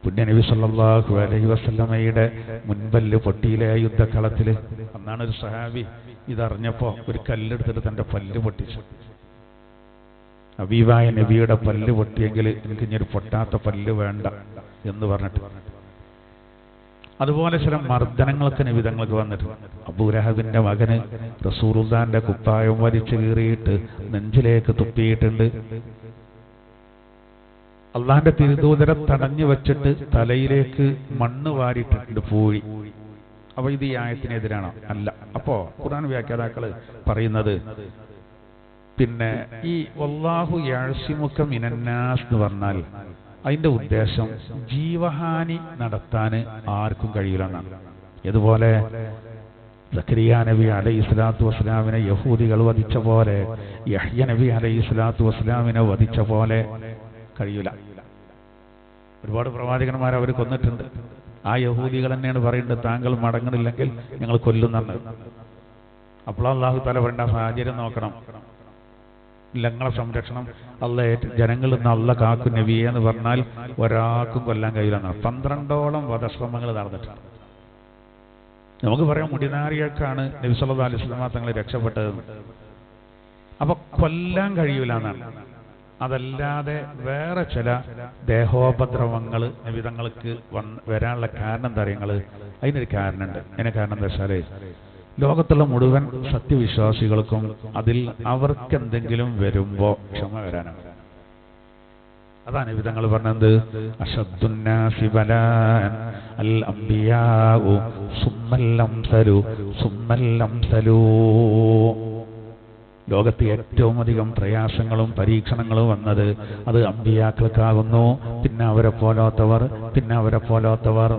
പുണ്യ നബി സല്ലല്ലാഹു അലൈഹി വസല്ലമയുടെ മുൻപല്ല് പൊട്ടിയിലെ യുദ്ധക്കളത്തില് അന്നാണ് ഒരു സഹാബി ഇതറിഞ്ഞപ്പോ ഒരു കല്ലെടുത്തിട്ട് തന്റെ പല്ല് പൊട്ടിച്ചു. ഹബീബായ നബിയുടെ പല്ല് പൊട്ടിയെങ്കിൽ എനിക്ക് ഇനി ഒരു പൊട്ടാത്ത പല്ല് വേണ്ട എന്ന് പറഞ്ഞിട്ട്. അതുപോലെ ചില മർദ്ദനങ്ങളൊക്കെ നബിതങ്ങൾക്ക് വന്നിട്ടുണ്ട്. അബൂലഹബിന്റെ മകന് റസൂലുള്ളാഹിന്റെ കുപ്പായം വലിച്ചു കീറിയിട്ട് നെഞ്ചിലേക്ക് തുപ്പിയിട്ടുണ്ട്. അള്ളാഹിന്റെ തിരുദൂതരെ തടഞ്ഞു വെച്ചിട്ട് തലയിലേക്ക് മണ്ണ് വാരിയിട്ടിട്ടുണ്ട് പൂഴി. അപ്പൊ ഇത് ഈ ആയത്തിനെതിരാണോ? അല്ല. അപ്പോ ഖുർആൻ വ്യാഖ്യാതാക്കള് പറയുന്നത് പിന്നെ ഈ വല്ലാഹു യഅസിമുക മിനന്നാസ് എന്ന് പറഞ്ഞാൽ അതിന്റെ ഉദ്ദേശം ജീവഹാനി നടത്താൻ ആർക്കും കഴിയില്ലെന്നാണ്. ഇതുപോലെ സക്കരിയ നബി അലൈഹി സ്വലാത്തു വസ്സലാമിനെ യഹൂദികൾ വധിച്ച പോലെ യഹ്യ നബി അലൈഹി സ്വലാത്തു വസ്സലാമിനെ വധിച്ച പോലെ കഴിയില്ല. ഒരുപാട് പ്രവാചകന്മാർ അവർ കൊന്നിട്ടുണ്ട്. ആ യഹൂദികൾ തന്നെയാണ് പറയുന്നത് താങ്കൾ മടങ്ങണില്ലെങ്കിൽ ഞങ്ങൾ കൊല്ലുന്നുണ്ട്. അപ്പോൾ അല്ലാഹു തആല പറയേണ്ട സാഹചര്യം നോക്കണം. ഞങ്ങളെ സംരക്ഷണം അല്ല ജനങ്ങളിൽ നിന്ന് അല്ല കാക്കും നബിയെ എന്ന് പറഞ്ഞാൽ ഒരാൾക്കും കൊല്ലാൻ കഴിയില്ലെന്നാണ്. 12ഓളം വധശ്രമങ്ങൾ നടന്നിട്ടുണ്ട്. നമുക്ക് പറയാം മുടിനാരിയേക്കാണ് നബി സല്ലല്ലാഹു അലൈഹി വസല്ലം തങ്ങളെ രക്ഷപ്പെട്ടത്. അപ്പൊ കൊല്ലാൻ കഴിയൂല എന്നാണ്. അതല്ലാതെ വേറെ ചില ദേഹോപദ്രവങ്ങൾ നബിതങ്ങൾക്ക് വരാനുള്ള കാരണം എന്താ അറിയങ്ങൾ? അതിനൊരു കാരണമുണ്ട്. അതിന് കാരണം എന്താ വെച്ചാല് ലോകത്തുള്ള മുഴുവൻ സത്യവിശ്വാസികൾക്കും അതിൽ അവർക്ക് എന്തെങ്കിലും വരുമ്പോ ക്ഷമ വരാനാണ്. അതാണ് നബിതങ്ങൾ പറഞ്ഞത് അശദ്ദുന്നാസി ബലാൻ അൽ അംബിയാഉ സുമ്മൽ അംസലു സുമ്മൽ അംസലു. ലോകത്ത് ഏറ്റവും അധികം പ്രയാസങ്ങളും പരീക്ഷണങ്ങളും വന്നത് അത് അമ്പിയാക്കൾക്കാകുന്നു. പിന്നെ അവരെ പോലാത്തവർ, പിന്നെ അവരെ പോലാത്തവർ.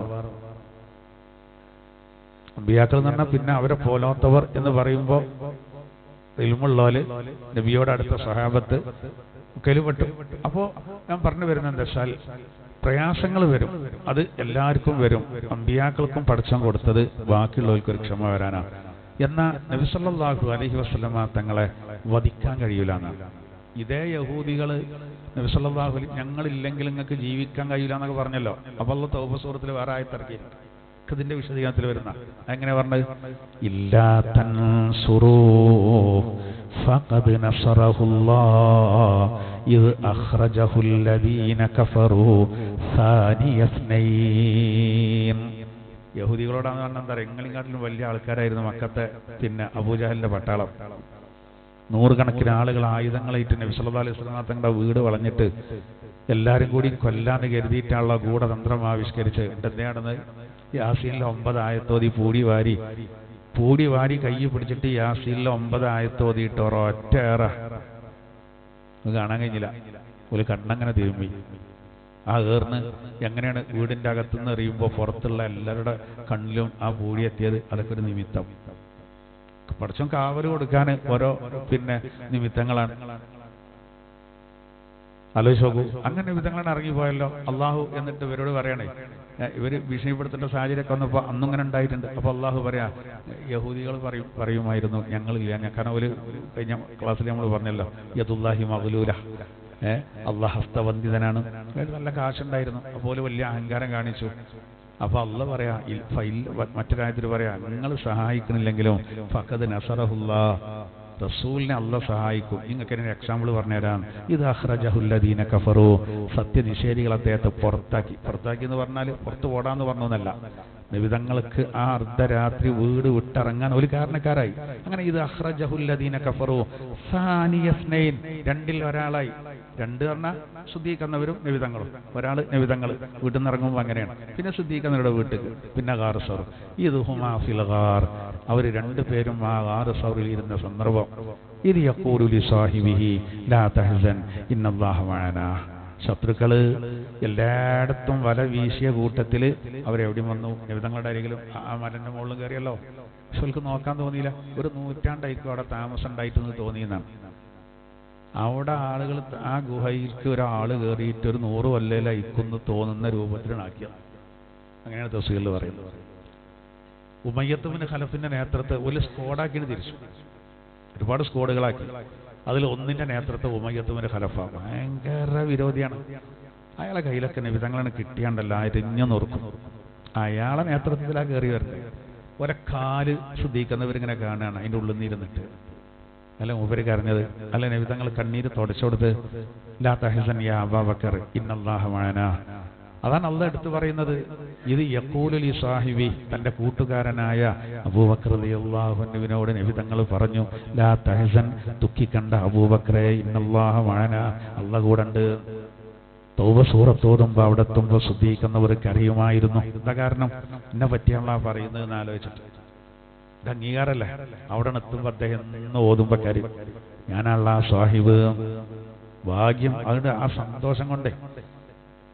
അമ്പിയാക്കൾ എന്ന് പറഞ്ഞാൽ പിന്നെ അവരെ പോലാത്തവർ എന്ന് പറയുമ്പോൾ ഇൽമുള്ളോല് നബിയോട് അടുത്ത സഹാബത്ത് കെലുപെട്ടു. അപ്പോ ഞാൻ പറഞ്ഞു വരുന്നത് എന്താ വെച്ചാൽ പ്രയാസങ്ങൾ വരും, അത് എല്ലാവർക്കും വരും. അമ്പിയാക്കൾക്കും പടച്ചോൻ കൊടുത്തത് ബാക്കിയുള്ളവർക്ക് ഒരു ക്ഷമ വരാനാണ്. എന്നാൽ നബി സല്ലല്ലാഹു അലൈഹി വസല്ലമ തങ്ങളെ വധിക്കാൻ കഴിയൂല എന്നാണ്. ഇതേ യഹൂദികൾ നബി സല്ലല്ലാഹു അലൈഹി ഞങ്ങളില്ലെങ്കിൽ നിങ്ങൾക്ക് ജീവിക്കാൻ കഴിയില്ല എന്നൊക്കെ പറഞ്ഞല്ലോ. അപ്പോൾ അല്ലാഹു തൗബ സൂറത്തിൽ വേറെ ആയത്തിറക്കി ഇതിന്റെ വിശദീകരണത്തിൽ വരുന്ന എങ്ങനെ പറഞ്ഞത്? ഇല്ലാ തൻസുറൂ ഫഖദ് നസറഹുല്ലാഹ് ഇദ് അഖ്റജഹുൽ ലദീന കഫറൂ സാനിയസ്നൈൻ. യഹൂദികളോടാന്ന് പറഞ്ഞാൽ എന്താ പറയുക? ഇങ്ങളിങ്ങാട്ടിലും വലിയ ആൾക്കാരായിരുന്നു മക്കത്തെ പിന്നെ അബൂജഹലിന്റെ പട്ടാളം. നൂറുകണക്കിന് ആളുകൾ ആയുധങ്ങളായിട്ട് നബി സല്ലല്ലാഹു അലൈഹി വസല്ലം തങ്ങളുടെ വീട് വളഞ്ഞിട്ട് എല്ലാവരും കൂടി കൊല്ലാന്ന് കരുതിയിട്ടുള്ള ഗൂഢതന്ത്രം ആവിഷ്കരിച്ച് എന്തെയാണെന്ന് യാസീനിലെ 9 ആയത്തോതി പൂടി വാരി കൈ പിടിച്ചിട്ട് യാസീനിലെ 9 ആയത്തോതിയിട്ട് ഒരൊറ്റ ഏറ കാണാൻ കഴിഞ്ഞില്ല. ഒരു കണ്ണങ്ങനെ തിരുമ്പി. ആ ഏറിന് എങ്ങനെയാണ് വീടിൻ്റെ അകത്തുനിന്ന് എറിയുമ്പോൾ പുറത്തുള്ള എല്ലാവരുടെ കണ്ണിലും ആ പൂഴി എത്തിയത്? അതൊക്കെ ഒരു നിമിത്തം. പടച്ചോൻ കാവല് കൊടുക്കാൻ ഓരോ നിമിത്തങ്ങളാണ്. ആലോചിച്ച് നോക്കൂ. അങ്ങനെ വിധങ്ങളാണ് ഇറങ്ങിപ്പോയല്ലോ അള്ളാഹു. എന്നിട്ട് ഇവരോട് പറയണേ, ഇവർ ഭീഷണിപ്പെടുത്തേണ്ട സാഹചര്യമൊക്കെ വന്നപ്പോൾ അന്നും ഇങ്ങനെ ഉണ്ടായിട്ടുണ്ട്. അപ്പോൾ അള്ളാഹു പറയാ, യഹൂദികൾ പറയുമായിരുന്നു ഞങ്ങളില്ല. കാരണം ഒരു കഴിഞ്ഞ ക്ലാസ്സിൽ നമ്മൾ പറഞ്ഞല്ലോ, യദുല്ലാഹി മഗ്ലൂല, അള്ളാഹ് ഹസ്തബന്ധിതനാണ്. നല്ല കാശുണ്ടായിരുന്നു, അപ്പോൾ വലിയ അഹങ്കാരം കാണിച്ചു. അപ്പൊ അള്ള പറയാ, മറ്റൊരായത്തിൽ പറയാ, നിങ്ങൾ സഹായിക്കണില്ലെങ്കിലും ഫഖദ് നസറഹുല്ലാ, റസൂലിനെ അള്ള സഹായിക്കും. നിങ്ങൾക്ക് എന്നെ എക്സാമ്പിൾ പറഞ്ഞുതരാം. ഇത് അഖ്റജഹുല്ലദീന കഫറു, സത്യനിഷേധികൾ അദ്ദേഹത്തെ പുറത്താക്കി എന്ന് പറഞ്ഞാൽ പുറത്ത് ഓടാന്ന് പറഞ്ഞൊന്നല്ല. നിബിതങ്ങൾക്ക് ആ അർദ്ധരാത്രി വീട് വിട്ടിറങ്ങാൻ ഒരു കാരണക്കാരായി. അങ്ങനെ ഇത് അഖ്റജഹുല്ലദീന കഫറു സാനിയസ്നൈൻ, രണ്ടിൽ ഒരാളായി. രണ്ട് പറഞ്ഞാൽ ശുദ്ധീകരിക്കുന്നവരും നിബിതങ്ങളും. ഒരാൾ നിബിതങ്ങൾ വീട്ടിൽ നിന്ന് ഇറങ്ങുമ്പോൾ അങ്ങനെയാണ്. പിന്നെ ശുദ്ധീകരിക്കുന്നവരുടെ വീട്ടിൽ, പിന്നെ ഗാർ സൗർ. ഇത് ഹുമാ ഫിൽ ഗാർ, അവർ രണ്ടുപേരും ആ ഗാർ സൗറിൽ ഇരുന്ന സന്ദർഭം. ഇത് യഖൂലു ലി സാഹിബിഹി ലാ തഹ്സൻ ഇന്നല്ലാഹ മഅനാ. ശത്രുക്കള് എല്ലായിടത്തും വല വീശിയ കൂട്ടത്തിൽ അവരെവിടെയും വന്നു. നിബിതങ്ങളുടെ അരികിലും ആ മലന്റെ മുകളിലും കയറിയല്ലോ. പക്ഷെ അവർക്ക് നോക്കാൻ തോന്നിയില്ല. ഒരു നൂറ്റാണ്ടായിരിക്കും അവിടെ താമസം ഉണ്ടായിട്ടെന്ന് തോന്നിയെന്നാണ്. അവിടെ ആളുകൾ ആ ഗുഹയിലേക്ക് ഒരാൾ കയറിയിട്ട് ഒരു 100 കൊല്ലയിലയക്കുന്നു തോന്നുന്ന രൂപത്തിലാക്കിയത്. അങ്ങനെയാണ് തഫ്സീറിൽ പറയുന്നത്. ഉമയ്യത്ത് ബിൻ ഖലഫിന്റെ നേതൃത്വത്തിൽ ഒരു സ്ക്വാഡാക്കിന് തിരിച്ചു. ഒരുപാട് സ്ക്വാഡുകളാക്കി. അതിൽ ഒന്നിന്റെ നേതൃത്വം ഉമയ്യത്ത് ബിൻ ഖലഫ. ഭയങ്കര വിരോധിയാണ്. അയാളെ കയ്യിലൊക്കെ നിബിധങ്ങളാണ് കിട്ടിയാണ്ടല്ല അരിഞ്ഞു നോർക്കും. അയാളെ നേതൃത്വത്തിലാണ് കയറി വരുന്നത്. ഒരക്കാല് ശുദ്ധീകരിക്കുന്നവരിങ്ങനെ കാണുകയാണ് അതിൻ്റെ ഉള്ളിൽ നിന്ന് ഇരുന്നിട്ട്. അല്ല മൂപ്പര് കരഞ്ഞത്, അല്ല നബിതങ്ങൾ കണ്ണീര് തുടച്ചുകൊടുത്ത് ലാ തഹ്സൻ യാ അബൂബക്കർ ഇന്നല്ലാഹ മഅനാ. അതാണ് അള്ളാഹ് എടുത്തു പറയുന്നത്. ഇത് യഖൂലു ലി സാഹിബി, തന്റെ കൂട്ടുകാരനായ അബൂബക്കർ റളിയല്ലാഹു അൻഹുവിനോട് നബിതങ്ങൾ പറഞ്ഞു, ലാ തഹ്സൻ, ദുഃഖിക്കണ്ട അബൂബക്കറേ, ഇന്നല്ലാഹ മഅനാ, അള്ളാഹ് കൂടെയുണ്ട്. തൗബ സൂറത്ത് ഓതുമ്പോൾ അവിടെ എത്തുമ്പോൾ ശുദ്ധീകരിക്കുന്നവർക്ക് അറിയുമായിരുന്നു. എന്താ കാരണം? എന്നെ പറ്റിയാണല്ലോ പറയുന്നത് എന്ന് ആലോചിച്ചിട്ട്. ഇത് അംഗീകാരല്ലേ? അവിടെ എത്തുമ്പോൾ അദ്ദേഹം എന്ന് ഓതുമ്പോ കാര്യം ഞാനുള്ള സാഹിബ്, ഭാഗ്യം, അതിന്റെ ആ സന്തോഷം കൊണ്ടേ.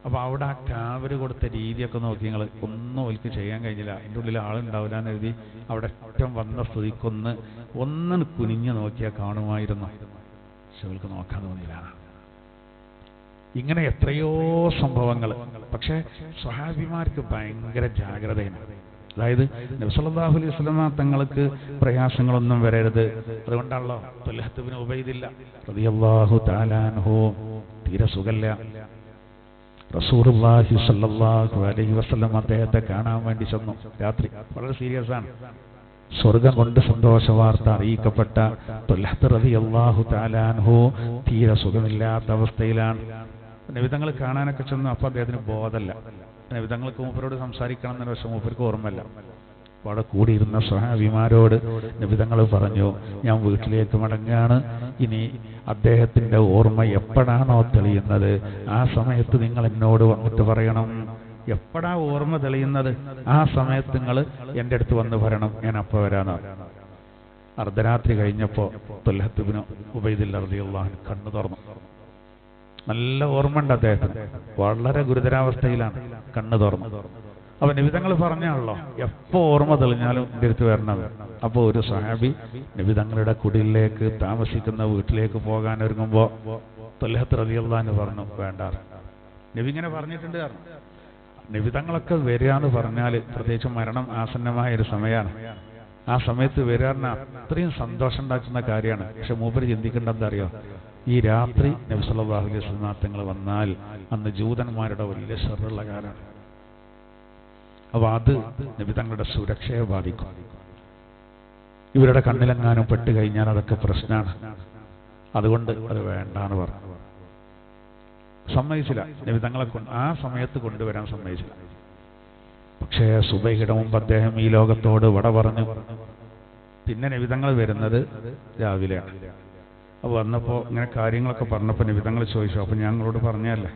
അപ്പൊ അവിടെ ആ കാവര് കൊടുത്ത രീതിയൊക്കെ നോക്കി നിങ്ങൾ, ഒന്നും ഒരിക്കലും ചെയ്യാൻ കഴിഞ്ഞില്ല. അതിൻ്റെ ഉള്ളിൽ ആളുണ്ടാവില്ല എന്ന് എഴുതി അവിടെ ഏറ്റവും വന്ന സ്തുതിക്കൊന്ന് കുനിഞ്ഞു നോക്കിയാൽ കാണുമായിരുന്നു. പക്ഷെ അവർക്ക് നോക്കാൻ തോന്നിയില്ല. ഇങ്ങനെ എത്രയോ സംഭവങ്ങൾ. പക്ഷെ സ്വഹാബിമാർക്ക് ഭയങ്കര ജാഗ്രതയാണ്. അതായത് നബി സല്ലല്ലാഹു അലൈഹി വസല്ലം തങ്ങൾക്ക് പ്രയാസങ്ങളൊന്നും വരരുത്. അതുകൊണ്ടാണല്ലോ ത്വൽഹത്ത് ഇബ്നു ഉബൈദില്ല റളിയല്ലാഹു തആല അൻഹു തീരെ സുഖല്ല. റസൂലുള്ളാഹി സ്വല്ലല്ലാഹു അലൈഹി വസല്ലം അദ്ദേഹത്തെ കാണാൻ വേണ്ടി ചെന്നു. രാത്രി വളരെ സീരിയസ് ആണ്. സ്വർഗം കൊണ്ട് സന്തോഷ വാർത്ത അറിയിക്കപ്പെട്ട ത്വൽഹത്ത് റളിയല്ലാഹു തആല അൻഹു തീരെ സുഖമില്ലാത്ത അവസ്ഥയിലാണ്. നബിതങ്ങൾ കാണാനൊക്കെ ചെന്നു. അപ്പോൾ അദ്ദേഹത്തിന് ബോധമല്ല. നബിതങ്ങൾക്ക് മൂപ്പരോട് സംസാരിക്കണം എന്ന പക്ഷെ മൂപ്പർക്ക് ഓർമ്മയില്ല. അപ്പോൾ അവിടെ കൂടിയിരുന്ന സ്വഹാബിമാരോട് നബിതങ്ങൾ പറഞ്ഞു, ഞാൻ വീട്ടിലേക്ക് മടങ്ങുകയാണ്. ഇനി അദ്ദേഹത്തിന്റെ ഓർമ്മ എപ്പോഴാണോ തെളിയുന്നത് ആ സമയത്ത് നിങ്ങൾ എന്നോട് വന്നിട്ട് പറയണം. എപ്പോഴാ ഓർമ്മ തെളിയുന്നത് ആ സമയത്ത് നിങ്ങൾ എൻ്റെ അടുത്ത് വന്ന് പറയണം, ഞാൻ അപ്പോൾ വരാനാ. അർദ്ധരാത്രി കഴിഞ്ഞപ്പോൾ ത്വൽഹത്ത് ഇബ്നു ഉബൈദില്ല റളിയല്ലാഹു അൻഹു കണ്ണു തുറന്നു. നല്ല ഓർമ്മ ഉണ്ട് അദ്ദേഹത്തിന്. വളരെ ഗുരുതരാവസ്ഥയിലാണ്. കണ്ണ് തുറന്നു. അപ്പൊ നബിതങ്ങൾ പറഞ്ഞാണല്ലോ എപ്പോ ഓർമ്മ തെളിഞ്ഞാലും എൻ്റെ അടുത്ത് വരണം. അപ്പോൾ ഒരു സ്വഹാബി നബിതങ്ങളുടെ കുടിലേക്ക് താമസിക്കുന്ന വീട്ടിലേക്ക് പോകാൻ ഒരുങ്ങുമ്പോ ത്വൽഹത്ത് റളിയല്ലാഹു അൻഹു പറഞ്ഞു, വേണ്ട. നബി ഇങ്ങനെ പറഞ്ഞിട്ടുണ്ട്. നബിതങ്ങളൊക്കെ വരികയെന്ന് പറഞ്ഞാൽ പ്രത്യേകിച്ച് മരണം ആസന്നമായ ഒരു സമയമാണ്. ആ സമയത്ത് വരികയെന്ന് അത്രയും സന്തോഷം ഉണ്ടാക്കുന്ന കാര്യമാണ്. പക്ഷെ മൂപ്പര് ചിന്തിക്കേണ്ട എന്താ അറിയോ? ഈ രാത്രി നബി സല്ലല്ലാഹു അലൈഹി വസല്ലം തങ്ങൾ വന്നാൽ അന്ന് ജൂതന്മാരുടെ വലിയ ഷർറുള്ള കാലമാണ്. അപ്പൊ അത് നബി തങ്ങളുടെ സുരക്ഷയെ ബാധിക്കും. ഇവരുടെ കണ്ണിലെങ്ങാനും പെട്ട് കഴിഞ്ഞാൽ അതൊക്കെ പ്രശ്നമാണ്. അതുകൊണ്ട് അത് വേണ്ടാന്ന് പറഞ്ഞു. സമ്മതിച്ചില്ല. നബി തങ്ങളെ ആ സമയത്ത് കൊണ്ടുവരാൻ സമ്മതിച്ചില്ല. പക്ഷേ സുബഹിയുടെ മുമ്പ് അദ്ദേഹം ഈ ലോകത്തോട് വട പറഞ്ഞു. പിന്നെ നബി തങ്ങൾ വരുന്നത് രാവിലെയാണ്. അപ്പോൾ വന്നപ്പോൾ ഇങ്ങനെ കാര്യങ്ങളൊക്കെ പറഞ്ഞപ്പോൾ നബി തങ്ങൾ ചോദിച്ചു, അപ്പം ഞങ്ങളോട് പറഞ്ഞല്ലേ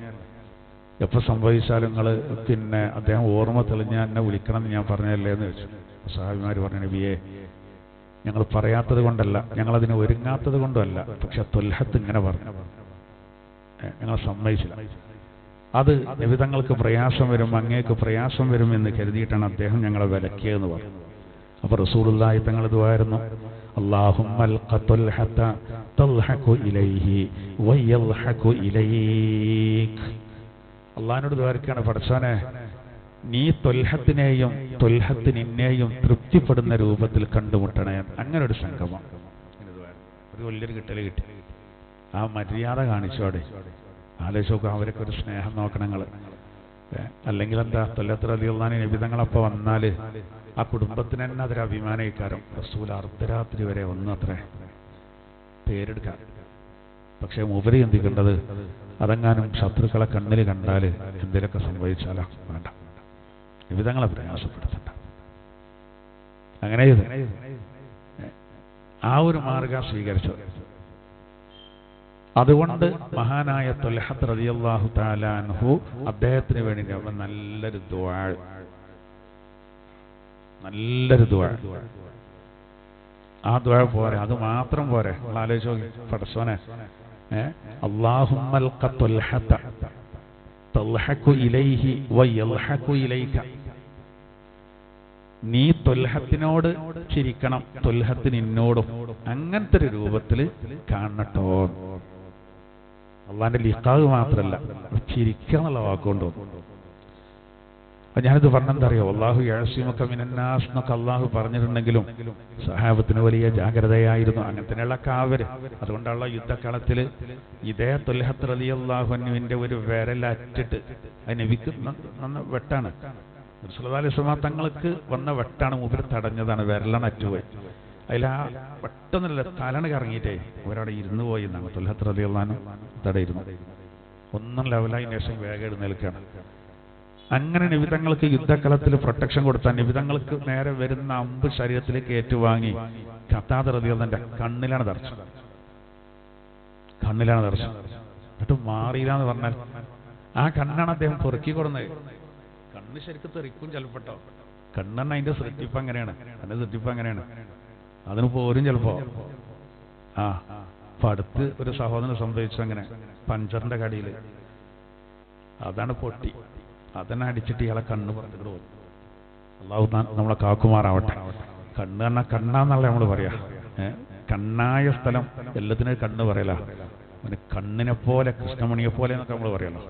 എപ്പോൾ സംഭവിച്ചാലും നിങ്ങൾ പിന്നെ അദ്ദേഹം ഓർമ്മ തെളിഞ്ഞാൽ എന്നെ വിളിക്കണം എന്ന് ഞാൻ പറഞ്ഞല്ലേ എന്ന് ചോദിച്ചു. സഹാബിമാർ പറഞ്ഞു, നബിയെ ഞങ്ങൾ പറയാത്തത് കൊണ്ടല്ല, ഞങ്ങളതിന് ഒരുങ്ങാത്തത് കൊണ്ടല്ല, പക്ഷെ ത്വൽഹത്ത് ഇങ്ങനെ പറഞ്ഞു, ഞങ്ങൾ സമ്മതിച്ചില്ല. അത് നിബിതങ്ങൾക്ക് പ്രയാസം വരും, അങ്ങേക്ക് പ്രയാസം വരും എന്ന് കരുതിയിട്ടാണ് അദ്ദേഹം ഞങ്ങളെ വിലക്കിയതെന്ന് പറഞ്ഞു. അപ്പോൾ റസൂലുള്ളാഹി തങ്ങൾ ദുആയിരുന്നു, അല്ലാഹുമ്മൽ ഖത്ൽഹത തൽഹഖു ഇലൈഹി വയൽഹഖു ഇലൈക്. അല്ലാഹുവിനോട് ദുആർക്കാണ്, പടച്ചോനെ നീ തൊൽഹത്തിനെയും തൊൽഹത്ത് നിന്നെയും തൃപ്തിപ്പെടുന്ന രൂപത്തിൽ കണ്ടുമുട്ടണേ. അങ്ങനെ ഒരു സംഗമം, ഒരു വലിയൊരു കിട്ടല് കിട്ടി. ആ മര്യാദ കാണിച്ചോടെ ആലോചിച്ച് നോക്കുക. അവരൊക്കെ ഒരു സ്നേഹം നോക്കണം നിങ്ങൾ. അല്ലെങ്കിൽ എന്താ, തൊല്ലത്ത് റളിയല്ലാഹു അൻഹു നബിതങ്ങളപ്പോൾ വന്നാൽ ആ കുടുംബത്തിന് തന്നെ അതൊരു അഭിമാനക്കാരം. റസൂൽ അർദ്ധരാത്രി വരെ ഒന്നത്രേ പേരെടുക്കാൻ. പക്ഷേ മൂപ്പര് ചിന്തിക്കേണ്ടത്, അതെങ്ങാനും ശത്രുക്കളെ കണ്ണിൽ കണ്ടാൽ എന്തെങ്കിലുമൊക്കെ സംഭവിച്ചാലോ, വേണ്ട, നബിതങ്ങളെ പ്രയാസപ്പെടുത്തണ്ട. അങ്ങനെ ആ ഒരു മാർഗം സ്വീകരിച്ചത്. അതുകൊണ്ട് മഹാനായ ത്വൽഹത്ത് റളിയല്ലാഹു തആല അൻഹു അദ്ദേഹത്തിന് വേണ്ടി നല്ലൊരു ദുആ. ആ ദുആ പോരെ, അത് മാത്രം പോരെ. ആലോചിച്ച് നോക്കി, പടച്ചോനെ അല്ലാഹുമ്മൽ ഖത്ൽഹത തൽഹഖു ഇലൈഹി വയൽഹഖു ഇലൈക. നീ ത്വൽഹത്തിനോട് ചിരിക്കണം, ത്വൽഹത്ത് നിന്നോടും. അങ്ങനത്തെ ഒരു രൂപത്തിൽ കാണട്ടോ. അള്ളാന്റെ ലിഖാവ് മാത്രമല്ല, ചിരിക്കുക എന്നുള്ള വാക്കുകൊണ്ട്. ഞാനിത് പറഞ്ഞെന്താ അറിയോ, അല്ലാഹു യഅസിമുക മിനന്നാസ് എന്നൊക്കെ അള്ളാഹു പറഞ്ഞിട്ടുണ്ടെങ്കിലും സഹാബത്തിന് വലിയ ജാഗ്രതയായിരുന്നു. അങ്ങനെ തന്നെയുള്ള കാവര്. അതുകൊണ്ടുള്ള യുദ്ധക്കളത്തിൽ ഇതേ ത്വൽഹത്ത് റളിയല്ലാഹു അൻഹുവിന്റെ ഒരു വിരലറ്റിട്ട് അത് നബിക്ക് വെട്ടാണ്. റസൂലുള്ളാഹി സ്വല്ലല്ലാഹു അലൈഹി വസല്ലം തങ്ങൾക്ക് വന്ന വെട്ടാണ്, മൂപ്പര് തടഞ്ഞതാണ്, വിരലാണ് അറ്റുപോയി. അതിൽ ആ പെട്ടെന്നല്ല തലണ് കറങ്ങിയിട്ടേ അവരവിടെ ഇരുന്നു പോയി എന്നാണ്. ത്വൽഹത്ത് റളിയല്ലാഹു അൻഹു തടയിരുന്നു. ഒന്നും ലെവലായി ശേഷം വേഗം എഴുന്നേൽക്കുകയാണ്. അങ്ങനെ നിബിതങ്ങൾക്ക് യുദ്ധക്കളത്തിൽ പ്രൊട്ടക്ഷൻ കൊടുത്താൽ നിബിതങ്ങൾക്ക് നേരെ വരുന്ന അമ്പ് ശരീരത്തിലേക്ക് ഏറ്റുവാങ്ങി ഖത്താദ് റളിയല്ലാഹു അൻഹു കണ്ണിലാണ് തറച്ചത്. എന്നിട്ട് മാറിയില്ല എന്ന് പറഞ്ഞാൽ ആ കണ്ണാണ് അദ്ദേഹം പൊറുക്കി കൊടുന്നത്. കണ്ണ് ശരിക്കും തെറിക്കും ചിലപ്പെട്ടോ. കണ്ണെണ്ണ അതിന്റെ സൃഷ്ടിപ്പ് അങ്ങനെയാണ്, അതിന്റെ സൃഷ്ടിപ്പ് അങ്ങനെയാണ്. അതിന് പോരും ചിലപ്പോ. അപ്പൊ അടുത്ത് ഒരു സഹോദരന് സംഭവിച്ചു അങ്ങനെ, പഞ്ചറിന്റെ കടിയിൽ അതാണ് പൊട്ടി. അതന്നെ അടിച്ചിട്ട് ഇയാളെ കണ്ണ് പുറത്തേക്ക് പോകും. അല്ലാഹു നമ്മളെ കാക്കുമാറാവട്ടെ. കണ്ണ് പറഞ്ഞാൽ കണ്ണാന്നല്ല നമ്മൾ പറയാ. കണ്ണായ സ്ഥലം എല്ലാത്തിനും കണ്ണ് പറയല. കണ്ണിനെ പോലെ കൃഷ്ണമണിയെ പോലെ എന്നൊക്കെ നമ്മൾ പറയല്ലോ.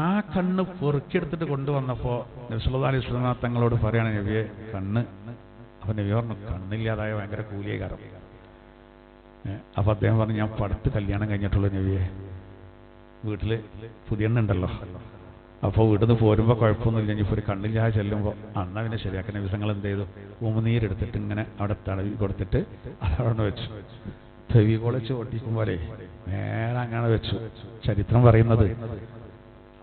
ആ കണ്ണ് പൊറുക്കിയെടുത്തിട്ട് കൊണ്ടുവന്നപ്പോ നബി സല്ലല്ലാഹു അലൈഹി വസല്ലം തങ്ങളോട് പറയാണ്, നബിയെ കണ്ണ്. അപ്പൊ നബി പറഞ്ഞു, കണ്ണില്ലാതായ ഭയങ്കര കൂലിയായി കാരണം. അപ്പൊ അദ്ദേഹം പറഞ്ഞു, ഞാൻ പടുത്ത് കല്യാണം കഴിഞ്ഞിട്ടുള്ളൂ നബിയെ. വീട്ടില് പുതിയ എണ്ണുണ്ടല്ലോ. അപ്പോൾ വീട്ടിൽ നിന്ന് പോരുമ്പോൾ കുഴപ്പമൊന്നുമില്ല. ഇനിയിപ്പോൾ ഒരു കണ്ണില്ലാതെ ചെല്ലുമ്പോൾ അന്ന് അവനെ ശരിയാക്കുന്ന ദിവസങ്ങൾ എന്ത് ചെയ്തു, ഉമിനീരെടുത്തിട്ട് ഇങ്ങനെ അവിടെ തടവി കൊടുത്തിട്ട് അതവിടെ വെച്ചു. ഫെവികോളച്ച് ഒട്ടിക്കുമ്പോലെ നേരെ അങ്ങനെ വെച്ചു. ചരിത്രം പറയുന്നത്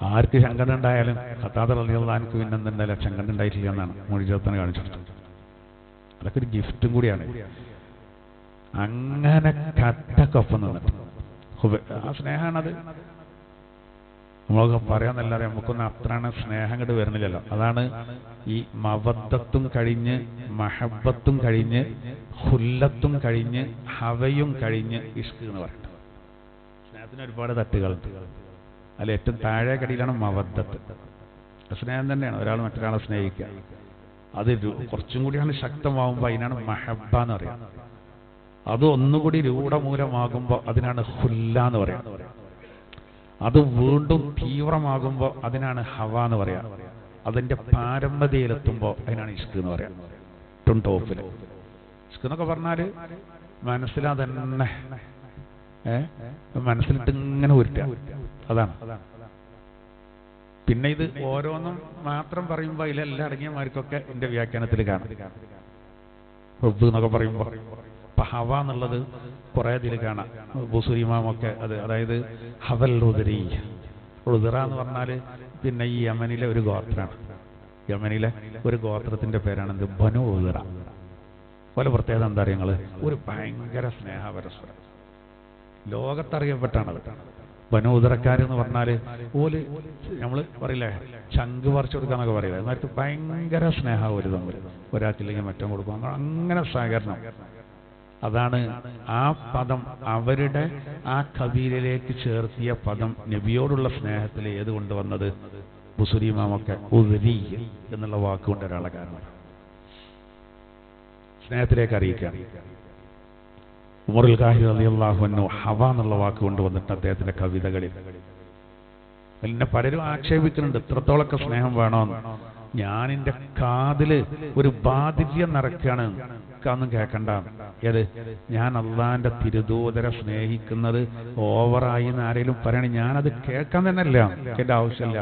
ആർക്ക് ശങ്കട ഉണ്ടായാലും ഖത്താദ് റളിയല്ലാഹു അൻഹു പിന്നെന്തുണ്ടായാലും ശങ്കട ഉണ്ടായിട്ടില്ല എന്നാണ് മൊഴിജത്തിന് കാണിച്ചിട്ട്. അതൊക്കെ ഒരു ഗിഫ്റ്റും കൂടിയാണ്. അങ്ങനെ കട്ടക്കൊപ്പം നിന്നിട്ട് ആ സ്നേഹമാണത്. നമ്മളൊക്കെ പറയാന്നല്ലാതെ നമുക്കൊന്നും അത്രയാണ് സ്നേഹം കണ്ട് വരുന്നില്ലല്ലോ. അതാണ് ഈ മവദ്ദത്തും കഴിഞ്ഞ് മഹബത്തും കഴിഞ്ഞ് ഹുല്ലത്തും കഴിഞ്ഞ് ഹവയും കഴിഞ്ഞ് ഇഷ്ക് എന്ന് പറയുന്നത്. സ്നേഹത്തിന് ഒരുപാട് തട്ടുകളുണ്ട്. അതിൽ ഏറ്റവും താഴെ കടിയിലാണ് മവദ്ദത്ത്. സ്നേഹം തന്നെയാണ്, ഒരാൾ മറ്റൊരാളെ സ്നേഹിക്കുക. അത് കുറച്ചും കൂടിയാണ് ശക്തമാകുമ്പോൾ അതിനാണ് മഹബ എന്ന് പറയാം. അത് ഒന്നുകൂടി രൂഢമൂലമാകുമ്പോൾ അതിനാണ് ഹുല്ല എന്ന് പറയാം. അത് വീണ്ടും തീവ്രമാകുമ്പോൾ അതിനാണ് ഹവ എന്ന് പറയാം. അതിന്റെ പാരമ്പര്യയിലെത്തുമ്പോൾ അതിനാണ് ഇഷ്ക് എന്ന് പറയാം. ഏറ്റവും ടോപ്പിൽ ഇഷ്ക് എന്നൊക്കെ പറഞ്ഞാല് മനസ്സിലതന്നെ മനസ്സിലിട്ട് ഇങ്ങനെ ഉരുട്ടുക, അതാണ്. പിന്നെ ഇത് ഓരോന്നും മാത്രം പറയുമ്പോൾ അതിലെല്ലാം അടങ്ങിയമാർക്കൊക്കെ എന്റെ വ്യാഖ്യാനത്തിൽ കാണാം. ഹുബ്ബ് എന്നൊക്കെ പറയുമ്പോൾ ഹവ എന്നുള്ളത് കുറെ ഇതിൽ കാണാം. ബുസൂരി ഇമാമൊക്കെ അത്, അതായത് ഹവൽ റുദരി. റുദറ എന്ന് പറഞ്ഞാൽ പിന്നെ ഈ യമനിലെ ഒരു ഗോത്രമാണ്. യമനിലെ ഒരു ഗോത്രത്തിന്റെ പേരാണ് എന്ത്, ബനു ഉദറ. പോലെ പ്രത്യേകത എന്താ അറിയങ്ങള്, ഒരു ഭയങ്കര സ്നേഹ പരസ്പരം ലോകത്തറിയപ്പെട്ടാണത്. ബനു ഉദറക്കാരെന്ന് പറഞ്ഞാല് ഓല് നമ്മള് പറയില്ലേ ചങ്ക് പറിച്ചു കൊടുക്കാന്നൊക്കെ പറയില്ല. എന്നാലും ഭയങ്കര സ്നേഹം ഒരു തമ്മിൽ, ഒരാൾക്കില്ലെങ്കിൽ മറ്റോ കൊടുക്കും. അങ്ങനെ സഹകരണം. അതാണ് ആ പദം, അവരുടെ ആ കബീലയിലേക്ക് ചേർത്തിയ പദം നബിയോടുള്ള സ്നേഹത്തിൽ ഏത് കൊണ്ടുവന്നത്? ബുസുരിമാമൊക്കെ ഉദരി എന്നുള്ള വാക്കുകൊണ്ട് ഒരാളെ കാരണം സ്നേഹത്തിലേക്ക് അറിയിക്കാൻ. ഉമറുൽ ഖാഹിർ റളിയല്ലാഹു അൻഹു ഹവ എന്നുള്ള വാക്ക് കൊണ്ടുവന്നിട്ട് അദ്ദേഹത്തിന്റെ കവിതകളിൽ. എന്നെ പലരും ആക്ഷേപിക്കുന്നുണ്ട് ഇത്രത്തോളൊക്കെ സ്നേഹം വേണമെന്ന്. ഞാനെന്റെ കാതില് ഒരു ബാധിര്യം നിറയ്ക്കാണ്, ഒന്നും കേൾക്കണ്ട. ഏത്? ഞാൻ അള്ളാന്റെ തിരുദൂതരെ സ്നേഹിക്കുന്നത് ഓവറായി എന്ന് ആരെങ്കിലും പറയണേ ഞാനത് കേൾക്കാൻ തന്നെ അല്ല, എന്റെ ആവശ്യമില്ല.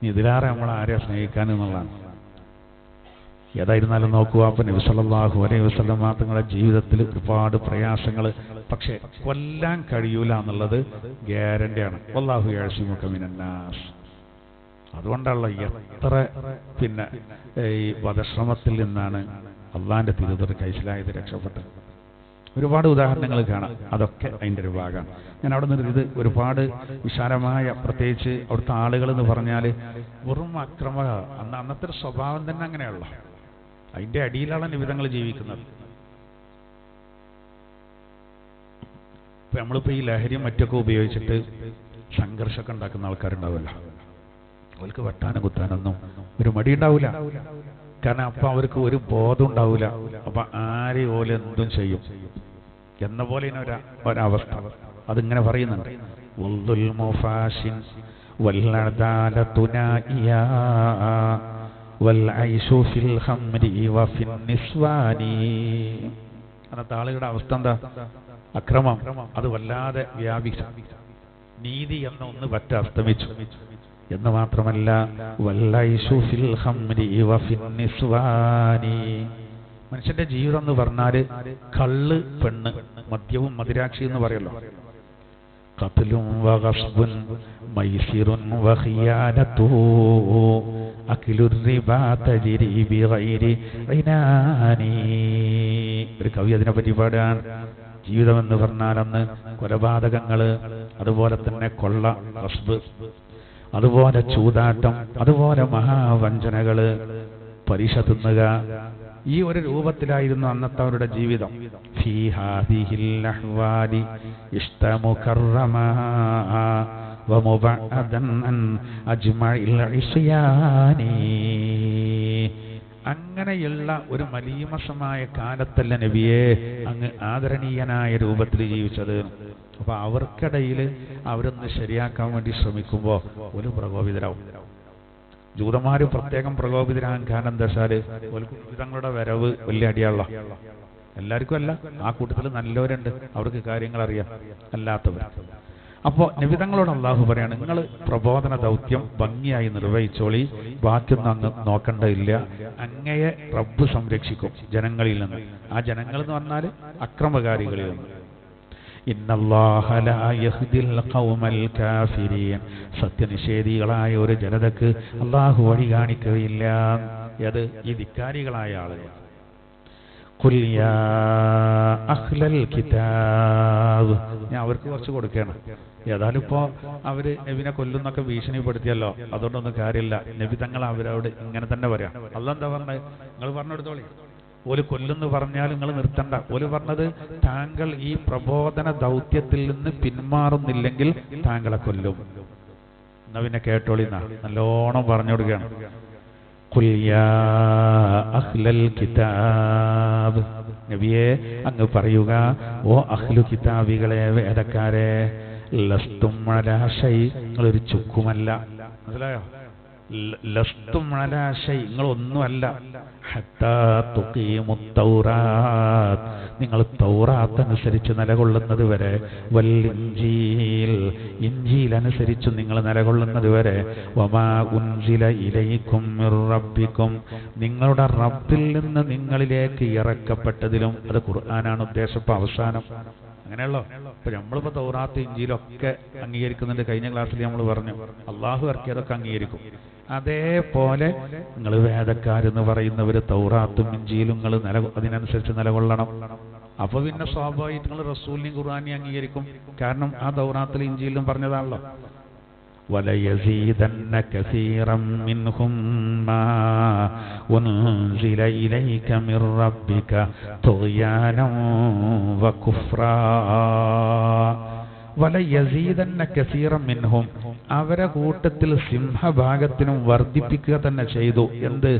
ഇതിലാറെ നമ്മൾ ആരെയാ സ്നേഹിക്കാനെന്നുള്ളതാണ്. ഏതായിരുന്നാലും നോക്കുക, അപ്പൊ നബി സല്ലല്ലാഹു അലൈഹി വസല്ലം തങ്ങളുടെ ജീവിതത്തിൽ ഒരുപാട് പ്രയാസങ്ങൾ, പക്ഷെ കൊല്ലാൻ കഴിയൂല എന്നുള്ളത് ഗ്യാരണ്ടിയാണ്. വല്ലാഹു യഅസിമുക മിനന്നാസ്. അതുകൊണ്ടുള്ള എത്ര ഈ വധശ്രമത്തിൽ നിന്നാണ് അള്ളാന്റെ തിരുദൂതർ കൈസലായത് രക്ഷപ്പെട്ടത്. ഒരുപാട് ഉദാഹരണങ്ങൾ കാണാം. അതൊക്കെ അതിൻ്റെ ഒരു ഭാഗമാണ്. ഞാൻ അവിടെ നിന്ന് ഇത് ഒരുപാട് വിശാലമായ, പ്രത്യേകിച്ച് അവിടുത്തെ ആളുകൾ എന്ന് പറഞ്ഞാൽ വെറും അക്രമ, അന്നത്തെ ഒരു സ്വഭാവം തന്നെ അങ്ങനെയുള്ള, അതിൻ്റെ അടിയിലാണ് നിവിധങ്ങൾ ജീവിക്കുന്നത്. ഇപ്പൊ നമ്മളിപ്പോൾ ഈ ലഹരിയും മറ്റൊക്കെ ഉപയോഗിച്ചിട്ട് സംഘർഷമൊക്കെ ഉണ്ടാക്കുന്ന ആൾക്കാരുണ്ടാവില്ല. അവർക്ക് വെട്ടാനും കുത്താനൊന്നും ഒരു മടി ഉണ്ടാവില്ല. കാരണം അപ്പൊ അവർക്ക് ഒരു ബോധം ഉണ്ടാവില്ല. അപ്പൊ ആരെ ഓല് എന്തും ചെയ്യും എന്ന പോലെ ഒരവസ്ഥ. അതിങ്ങനെ പറയുന്നുണ്ട്. അന്നത്തെ ആളുകളുടെ അവസ്ഥ എന്താ? അക്രമം അത് വല്ലാതെ വ്യാപിച്ചു. നീതി എന്ന ഒന്ന് പറ്റ അസ്തമിച്ചു എന്ന് മാത്രമല്ല, മനുഷ്യന്റെ ജീവിതം എന്ന് പറഞ്ഞാല് കള്ള്, പെണ്ണ്, മദ്യവും മദിരാക്ഷി എന്ന് പറയല്ലോ. ഖത്ലും വഗസ്ബുൻ മൈസിറുൻ വഖിയാനതു അക്ലുർ റിബാ തജ്രി ബിഗൈരി ഇനാനി. ഒരു കവി അതിനെ പറ്റി പാടാൻ. ജീവിതം എന്ന് പറഞ്ഞാൽ അന്ന് കൊലപാതകങ്ങള്, അതുപോലെ തന്നെ കൊള്ള, ഖസ്ബ്, അതുപോലെ ചൂതാട്ടം, അതുപോലെ മഹാവഞ്ചനകള്, പലിശ തിന്നുക, ഈ ഒരു രൂപത്തിലായിരുന്നു അന്നത്തെ അവരുടെ ജീവിതം. ഫീ ഹാദിഹിൽ അഹ്വാലി ഇസ്തമുകറമാ വമുബഅദൻ അൻ അജ്മഇൽ ഇസ്യാനി. അങ്ങനെയുള്ള ഒരു മലീമസമായ കാലത്തല്ല നബിയെ അങ്ങ് ആദരണീയനായ രൂപത്തിൽ ജീവിച്ചത്. അപ്പൊ അവർക്കിടയിൽ അവരൊന്ന് ശരിയാക്കാൻ വേണ്ടി ശ്രമിക്കുമ്പോൾ ഒരു പ്രകോപിതരാവും. ജൂതന്മാര് പ്രത്യേകം പ്രകോപിതരാകാൻ കാരണം എന്താ വെച്ചാല് തങ്ങളുടെ വരവ് വലിയ അടിയാള. എല്ലാവർക്കും അല്ല, ആ കൂട്ടത്തിൽ നല്ലവരുണ്ട്, അവർക്ക് കാര്യങ്ങൾ അറിയാം, അല്ലാത്തവർ. അപ്പോൾ നബിതങ്ങളോട് അള്ളാഹു പറയാണ്, നിങ്ങൾ പ്രബോധന ദൗത്യം ഭംഗിയായി നിർവഹിച്ചോളി, ബാക്കിയൊന്നും അങ്ങ് നോക്കണ്ടയില്ല. അങ്ങയെ റബ്ബ് സംരക്ഷിക്കും ജനങ്ങളിൽ നിന്ന്. ആ ജനങ്ങൾ എന്ന് പറഞ്ഞാൽ അക്രമകാരികളിൽ നിന്ന്. ഇന്നല്ലാഹ ലാ യഹ്ദിൽ ഖൗമൽ കാഫിരീൻ. സത്യനിഷേധികളായ ഒരു ജനതക്ക് അള്ളാഹു വഴി കാണിക്കുകയില്ല. അത് ഈ ധിക്കാരികളായ ആളുകൾ. ഖുൽ യാ അഹ്ലൽ കിതാബ്. ഞാൻ അവർക്ക് കുറച്ച് കൊടുക്കണം. ഏതായാലും ഇപ്പോ അവര് നബിനെ കൊല്ലുന്നൊക്കെ ഭീഷണിപ്പെടുത്തിയല്ലോ, അതുകൊണ്ടൊന്നും കാര്യമില്ല. നബി തങ്ങൾ അവരോട് ഇങ്ങനെ തന്നെ പറയാം. അല്ലാഹ് എന്താ പറഞ്ഞത്? നിങ്ങൾ പറഞ്ഞെടുത്തോളി. ഓല് കൊല്ലുന്നു പറഞ്ഞാൽ നിങ്ങൾ നിർത്തണ്ട. ഓല് പറഞ്ഞത്, താങ്കൾ ഈ പ്രബോധന ദൗത്യത്തിൽ നിന്ന് പിന്മാറുന്നില്ലെങ്കിൽ താങ്കളെ കൊല്ലും. എന്നാ പിന്നെ കേട്ടോളിന്നാ നല്ലോണം പറഞ്ഞു കൊടുക്കുകയാണ്. ഖുൽ യാ അഹ്ലൽ കിതാബ്. നബിയെ അങ്ങ് പറയുക, ഓ അഹ്ലു കിതാബികളെ, വേദക്കാരെ, ലസ്തും അലാ ശൈ, നിങ്ങളൊരു ചുക്കുമല്ല. മനസ്സിലായോ? ലസ്തും അലാ ശൈ, നിങ്ങളൊന്നുമല്ല. ഹത്താ തുഖീമുത് തൗറാത്ത്, നിങ്ങൾ തൗറാത്ത് അനുസരിച്ച് നിലകൊള്ളുന്നത് വരെ, വൽ ഇൻജീൽ, ഇൻജീൽ അനുസരിച്ച് നിങ്ങൾ നിലകൊള്ളുന്നത് വരെ, വമാ ഉൻസില ഇലൈക്കും മിർ റബ്ബിക്കും, നിങ്ങളുടെ റബ്ബിൽ നിന്ന് നിങ്ങളിലേക്ക് ഇറക്കപ്പെട്ടതിലും. അത് ഖുർആനാണ് ഉദ്ദേശം. അവസാനം അങ്ങനെയല്ലോ. ഇപ്പൊ നമ്മളിപ്പോ തൗറാത്ത് ഇൻജീലൊക്കെ അംഗീകരിക്കുന്നുണ്ട്. കഴിഞ്ഞ ക്ലാസ്സിൽ നമ്മൾ പറഞ്ഞു അള്ളാഹു ഇറക്കിയതൊക്കെ അംഗീകരിക്കും. അതേപോലെ നിങ്ങൾ വേദക്കാരെന്ന് പറയുന്നവർ തൗറാത്തും ഇൻജീലും നിങ്ങൾ അതിനനുസരിച്ച് നിലകൊള്ളണം. അപ്പൊ പിന്നെ സ്വാഭാവികമായിട്ട് നിങ്ങൾ റസൂലിനെയും ഖുർആനെയും അംഗീകരിക്കും. കാരണം ആ തൗറാത്തിലും ഇൻജീലിലും പറഞ്ഞതാണല്ലോ. وَلَيَزِيدَنَّ كَثِيرًا مِّنْهُمْ مَا أُنْزِلَ إِلَيْكَ مِنْ رَبِّكَ طُغْيَانًا وَكُفْرًا وَلَيَزِيدَنَّ كَثِيرًا مِّنْهُمْ അവരെ കൂട്ടത്തിൽ സിംഹഭാഗത്തിനും വർദ്ധിപ്പിക്കുക തന്നെ ചെയ്തു. എന്ത്?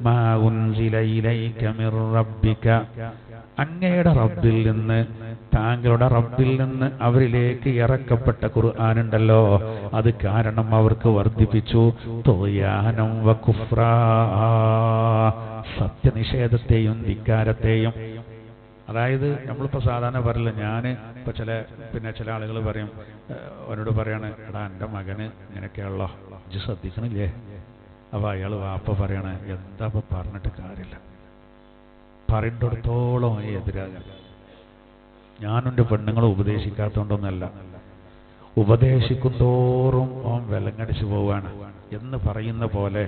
മാ ഉൻസില ഇലൈക മിർ റബ്ബിക, അങ്ങയുടെ റബ്ബിൽ നിന്ന്, താങ്കളുടെ റബ്ബിൽ നിന്ന് അവരിലേക്ക് ഇറക്കപ്പെട്ട ഖുർആൻ ഉണ്ടല്ലോ, അത് കാരണം അവർക്ക് വർദ്ധിപ്പിച്ചു. തുഗ്യാനം വകുഫ്രാ, സത്യനിഷേധത്തെയും ധിക്കാരത്തെയും. അതായത് നമ്മളിപ്പോൾ സാധാരണ പറയില്ല, ഞാൻ ഇപ്പോൾ ചില ആളുകൾ പറയും, അവനോട് പറയാണ്, എടാ എൻ്റെ മകന് ഇങ്ങനെയൊക്കെയുള്ള ഇജ്ജ് ശ്രദ്ധിക്കണില്ലേ? അപ്പോൾ അയാൾ വാപ്പ പറയണ, എന്താ ഇപ്പം പറഞ്ഞിട്ട് കാര്യമില്ല, പറയണ്ടിടത്തോളം എതിരാകാൻ. ഞാനും എൻ്റെ പെണ്ണുങ്ങളെ ഉപദേശിക്കാത്തതുകൊണ്ടൊന്നല്ല, ഉപദേശിക്കും തോറും ഓൻ വിലങ്ങടിച്ചു പോവാണ് എന്ന് പറയുന്ന പോലെ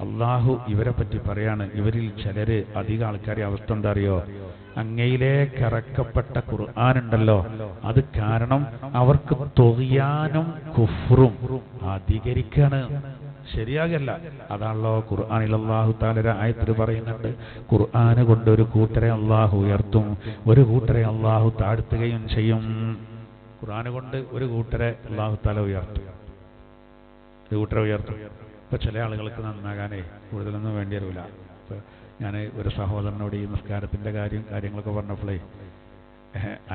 അള്ളാഹു ഇവരെ പറ്റി പറയാണ്. ഇവരിൽ ചിലര്, അധികം ആൾക്കാരെ അവസ്ഥ എന്താ അറിയോ? അങ്ങയിലേക്ക് ഇറക്കപ്പെട്ട ഖുർആനുണ്ടല്ലോ, അത് കാരണം അവർക്ക് തുഗ്യാനും കുഫ്റും അധികരിക്കാണ്, ശരിയാകല്ല. അതാണല്ലോ ഖുർആനിൽ അല്ലാഹു തആല ആയത്തിൽ പറയുന്നുണ്ട്, ഖുർആന് കൊണ്ട് ഒരു കൂട്ടരെ അള്ളാഹു ഉയർത്തും, ഒരു കൂട്ടരെ അള്ളാഹു താഴ്ത്തുകയും ചെയ്യും. ഖുർആന് കൊണ്ട് ഒരു കൂട്ടരെ അള്ളാഹു തആല ഉയർത്തും, ഒരു കൂട്ടരെ ഉയർത്തും. ഇപ്പൊ ചില ആളുകൾക്ക് നന്നാകാനേ കൂടുതലൊന്നും വേണ്ടി വരില്ല. ഇപ്പൊ ഞാൻ ഒരു സഹോദരനോട് ഈ നിസ്കാരത്തിന്റെ കാര്യങ്ങളൊക്കെ പറഞ്ഞപ്പോഴേ,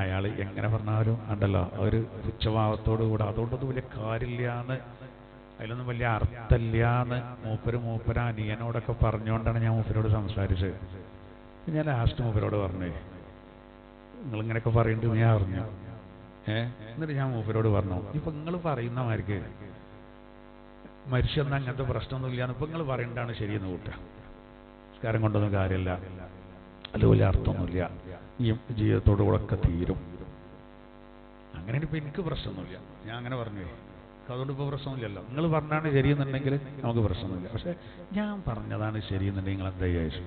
അയാൾ എങ്ങനെ പറഞ്ഞാലും ഉണ്ടല്ലോ ഒരു പുച്ഛഭാവത്തോടു കൂടെ, അതുകൊണ്ടൊന്നും വലിയ കാര്യമില്ലാന്ന്, അതിലൊന്നും വലിയ അർത്ഥമില്ലാന്ന് മൂപ്പര അനിയനോടൊക്കെ പറഞ്ഞുകൊണ്ടാണ് ഞാൻ മൂപ്പരോട് സംസാരിച്ചത്. ഞാൻ ലാസ്റ്റ് മൂപ്പരോട് പറഞ്ഞേ, നിങ്ങളിങ്ങനെയൊക്കെ പറയുന്നുണ്ട് ഞാൻ അറിഞ്ഞു. എന്നിട്ട് ഞാൻ മൂപ്പരോട് പറഞ്ഞു, ഇപ്പൊ നിങ്ങൾ പറയുന്ന മാർക്ക് മനുഷ്യന്ന് അങ്ങനത്തെ പ്രശ്നമൊന്നുമില്ലാന്ന് ഇപ്പൊ നിങ്ങൾ പറയേണ്ടതാണ് ശരിയെന്ന് കൂട്ടുക. സംസ്കാരം കൊണ്ടൊന്നും കാര്യമില്ല, അതുപോലെ അർത്ഥമൊന്നുമില്ല, ഈ ജീവിതത്തോടു കൂടെ ഒക്കെ തീരും. അങ്ങനെ ഇപ്പൊ എനിക്ക് പ്രശ്നമൊന്നുമില്ല, ഞാൻ അങ്ങനെ പറഞ്ഞു. അതുകൊണ്ട് ഇപ്പോൾ പ്രശ്നമില്ലല്ലോ. നിങ്ങൾ പറഞ്ഞാണ് ശരിയെന്നുണ്ടെങ്കിൽ നമുക്ക് പ്രശ്നമൊന്നുമില്ല. പക്ഷെ ഞാൻ പറഞ്ഞതാണ് ശരിയെന്നുണ്ടെങ്കിൽ നിങ്ങൾ എന്താ വിചാരിച്ചു?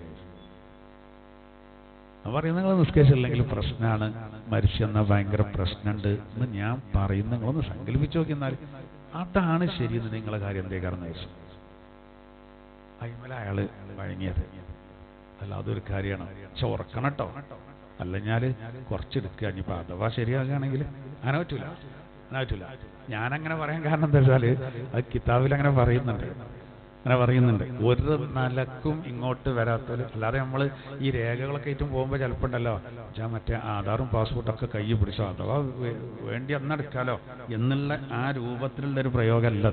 ഞാൻ പറയുന്നത് നിങ്ങൾ നിസ്കരിച്ചില്ലെങ്കിൽ പ്രശ്നമാണ്, മരിച്ചെന്നാൽ ഭയങ്കര പ്രശ്നമുണ്ട് എന്ന് ഞാൻ പറയുന്നത് നിങ്ങളൊന്ന് സങ്കല്പിച്ച് നോക്കിയെന്നാൽ അതാണ് ശരിയെന്ന് നിങ്ങളെ കാര്യം എന്തേക്കാരെന്ന് വെച്ചു. അയ്മല അയാൾ വഴങ്ങിയത് അല്ല, അതൊരു കാര്യമാണ്. പക്ഷെ ഉറക്കണം കേട്ടോ, അല്ലഞ്ഞാൽ കുറച്ചെടുക്കുക. ഇനിയിപ്പോൾ അഥവാ ശരിയാകുകയാണെങ്കിൽ അങ്ങനെ പറ്റൂല. ഞാനങ്ങനെ പറയാൻ കാരണം എന്താ വെച്ചാൽ അത് കിതാബിൽ അങ്ങനെ പറയുന്നുണ്ട്. ഒരു നിലക്കും ഇങ്ങോട്ട് വരാത്തവർ, അല്ലാതെ നമ്മൾ ഈ രേഖകളൊക്കെ ആയിട്ടും പോകുമ്പോൾ ചിലപ്പോൾ ഉണ്ടല്ലോ, മറ്റേ ആധാറും പാസ്പോർട്ടൊക്കെ കൈ പിടിച്ചോ, അഥവാ വേണ്ടി അന്നെടുക്കാലോ എന്നുള്ള ആ രൂപത്തിലുള്ള ഒരു പ്രയോഗമല്ല.